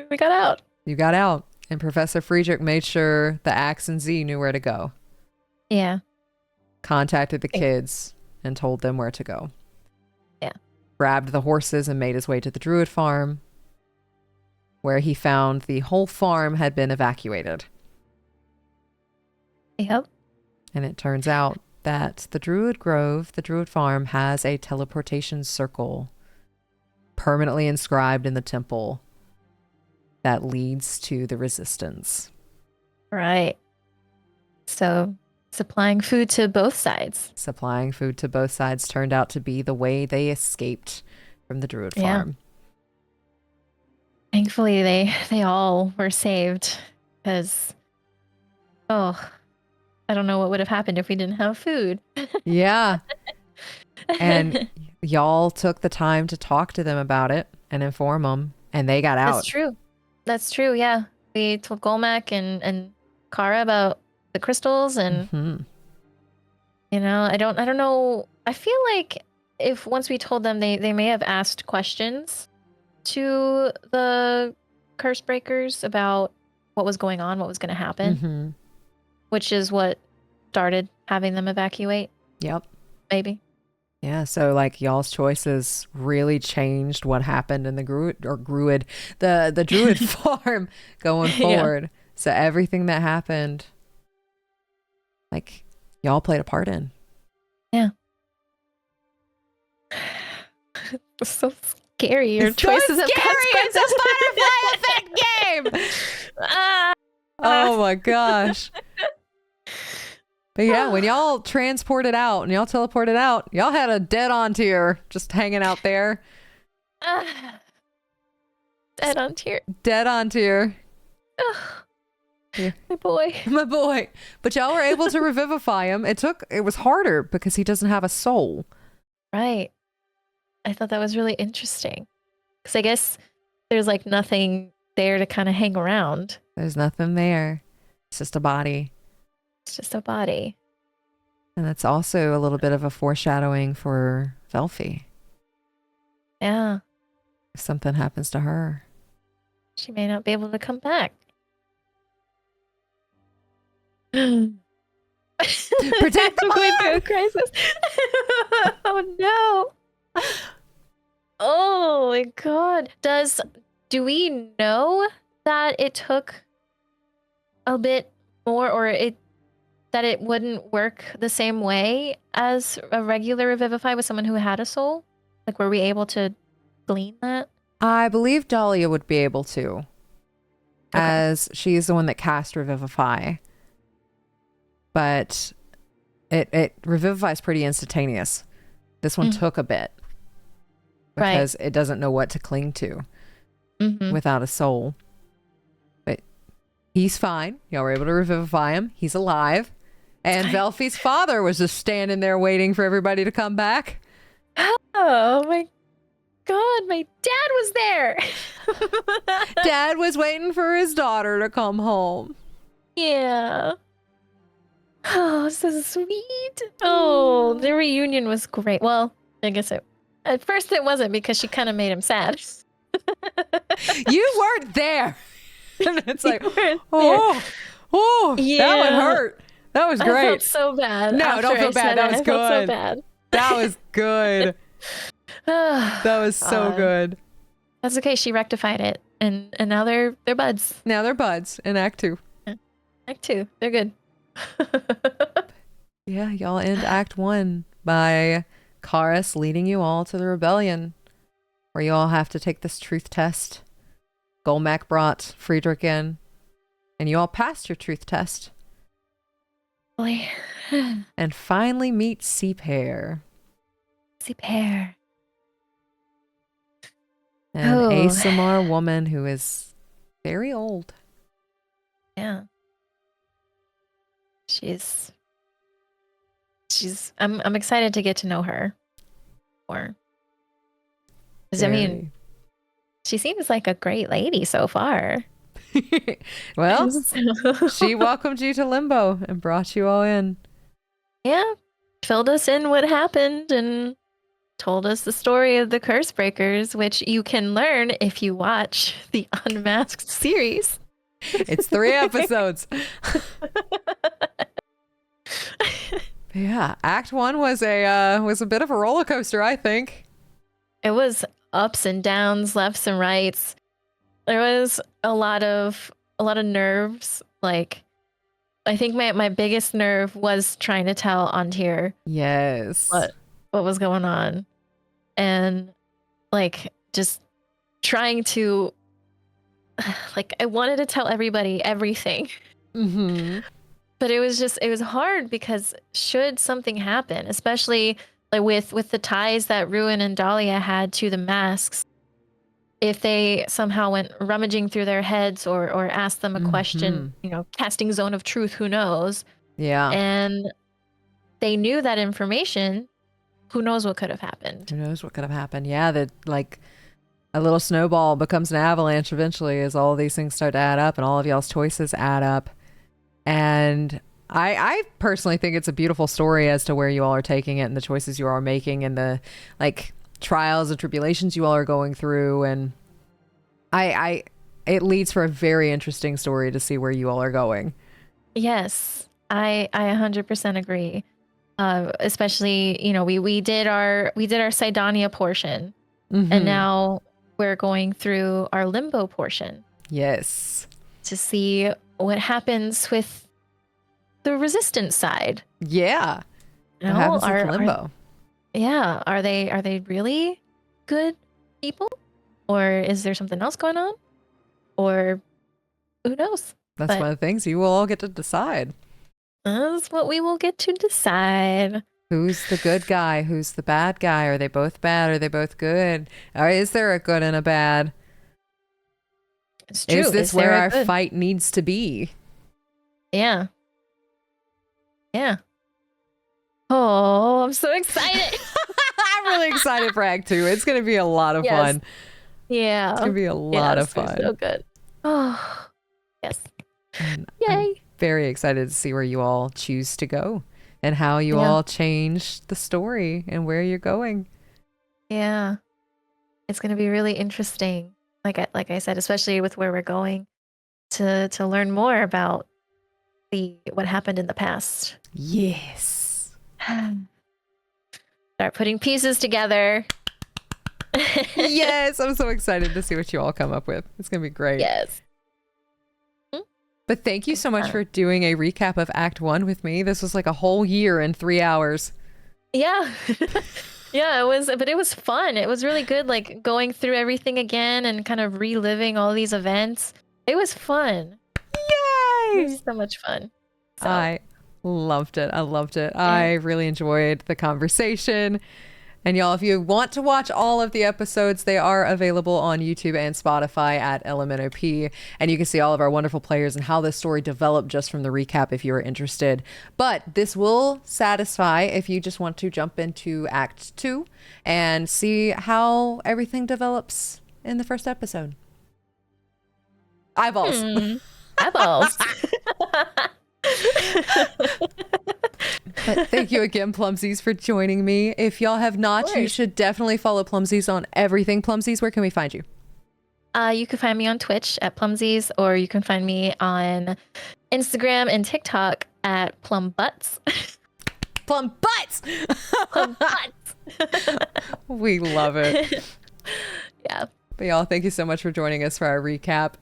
We got out. You got out. And Professor Friedrich made sure the Axe and Z knew where to go. Yeah. Contacted the kids and told them where to go. Yeah. Grabbed the horses and made his way to the Druid farm, where he found the whole farm had been evacuated. Yep. And it turns out that the Druid Grove, the Druid farm, has a teleportation circle permanently inscribed in the temple that leads to the resistance. Right. So supplying food to both sides. Supplying food to both sides turned out to be the way they escaped from the Druid farm. Thankfully, they all were saved because, I don't know what would have happened if we didn't have food. Yeah. And y'all took the time to talk to them about it and inform them, and they got out. That's true, yeah. We told Golmac and Kara about the crystals, and you know, I don't know. I feel like if once we told them, they may have asked questions to the curse breakers about what was going on, what was going to happen, which is what started having them evacuate. Yep. Maybe. Yeah, so like y'all's choices really changed what happened in the the Druid farm going forward. Yeah. So everything that happened, like, y'all played a part in. Yeah. It's so scary. Your choices have consequences. It's a butterfly effect game. Oh my gosh. But yeah, when y'all transported out and y'all teleported out, y'all had a dead on tier just hanging out there. Dead on tier. Dead on tier. Yeah. My boy. My boy. But y'all were able to revivify him. It was harder because he doesn't have a soul. Right. I thought that was really interesting. Because I guess there's like nothing there to kind of hang around. There's nothing there. It's just a body. It's just a body. And that's also a little bit of a foreshadowing for Velphie. Yeah. If something happens to her, she may not be able to come back. Protect the going through a crisis. Oh no. Oh my god. Do we know that it took a bit more, or that it wouldn't work the same way as a regular revivify with someone who had a soul? Like, were we able to glean that? I believe Dahlia would be able to, as she's the one that cast Revivify. But it Revivify is pretty instantaneous. This one took a bit because it doesn't know what to cling to without a soul. But he's fine. Y'all were able to revivify him. He's alive. And Velphie's father was just standing there waiting for everybody to come back. Oh my god, my dad was there. Dad was waiting for his daughter to come home. Yeah. Oh, so sweet. Oh, the reunion was great. Well, I guess at first it wasn't, because she kind of made him sad. You weren't there. And it's like, oh, yeah. That would hurt. That was great. I felt so bad. No, don't feel bad. That was good. I felt so bad. That was good. That was so good. That's okay. She rectified it, and now they're buds. Now they're buds in Act 2. Act 2, they're good. Yeah, y'all end Act 1 by Karis leading you all to the rebellion. where you all have to take this truth test. Golmac brought Friedrich in, and you all passed your truth test. Boy. And finally meet Seapear. Seapear. An ASMR woman who is very old. Yeah. I'm excited to get to know her more. Because I mean, she seems like a great lady so far. Well, she welcomed you to Limbo and brought you all in. Yeah. Filled us in what happened and told us the story of the Curse Breakers, which you can learn if you watch the Unmasked series. It's 3 episodes. Yeah, Act 1 was a bit of a roller coaster, I think. It was ups and downs, lefts and rights. There was a lot of nerves. Like, I think my biggest nerve was trying to tell Antir what was going on, and like just trying to like I wanted to tell everybody everything. Mm-hmm. But it was hard because should something happen, especially like with the ties that Ruin and Dahlia had to the masks, if they somehow went rummaging through their heads or asked them a question, casting zone of truth, who knows? Yeah. And they knew that information, who knows what could have happened? Who knows what could have happened? Yeah, that like a little snowball becomes an avalanche eventually as all these things start to add up and all of y'all's choices add up. And I personally think it's a beautiful story as to where you all are taking it and the choices you all are making and the like trials and tribulations you all are going through. And it leads for a very interesting story to see where you all are going. Yes, I 100% agree. Especially, we did our Cydonia portion, and now we're going through our Limbo portion. Yes. To see what happens with the resistance side. Yeah. What happens with Limbo? Are they really good people? Or is there something else going on? Or who knows? That's one of the things you will all get to decide. That's what we will get to decide. Who's the good guy? Who's the bad guy? Are they both bad? Are they both good? Or is there a good and a bad? It's true. Is this where our fight needs to be? Yeah. Yeah. Oh, I'm so excited. I'm really excited for Act 2. It's going to be a lot of fun. Yeah. It's going to be a lot of fun. So good. Oh, yes. And yay. I'm very excited to see where you all choose to go and how you all change the story and where you're going. Yeah. It's going to be really interesting. Like I said, especially with where we're going to learn more about what happened in the past. Yes. Start putting pieces together. Yes, I'm so excited to see what you all come up with. It's going to be great. Yes. But thank you so much for doing a recap of Act 1 with me. This was like a whole year in 3 hours. Yeah. Yeah, it was fun. It was really good, like going through everything again and kind of reliving all these events. It was fun. Yay! It was so much fun. So. I loved it. Yeah. I really enjoyed the conversation. And y'all, if you want to watch all of the episodes, they are available on YouTube and Spotify at LMNOP. And you can see all of our wonderful players and how this story developed just from the recap if you are interested. But this will satisfy if you just want to jump into Act 2 and see how everything develops in the first episode. Eyeballs. Eyeballs. But thank you again, Plumsies, for joining me. If y'all have not, you should definitely follow Plumsies on everything. Plumsies, where can we find you? You can find me on Twitch at Plumsies, or you can find me on Instagram and TikTok at Plumbutts. Plumbutts! Plumbutts! We love it. Yeah. But y'all, thank you so much for joining us for our recap.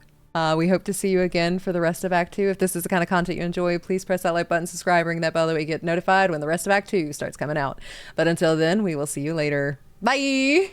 We hope to see you again for the rest of Act 2. If this is the kind of content you enjoy, please press that like button, subscribe, ring that bell that we get notified when the rest of Act 2 starts coming out. But until then, we will see you later. Bye!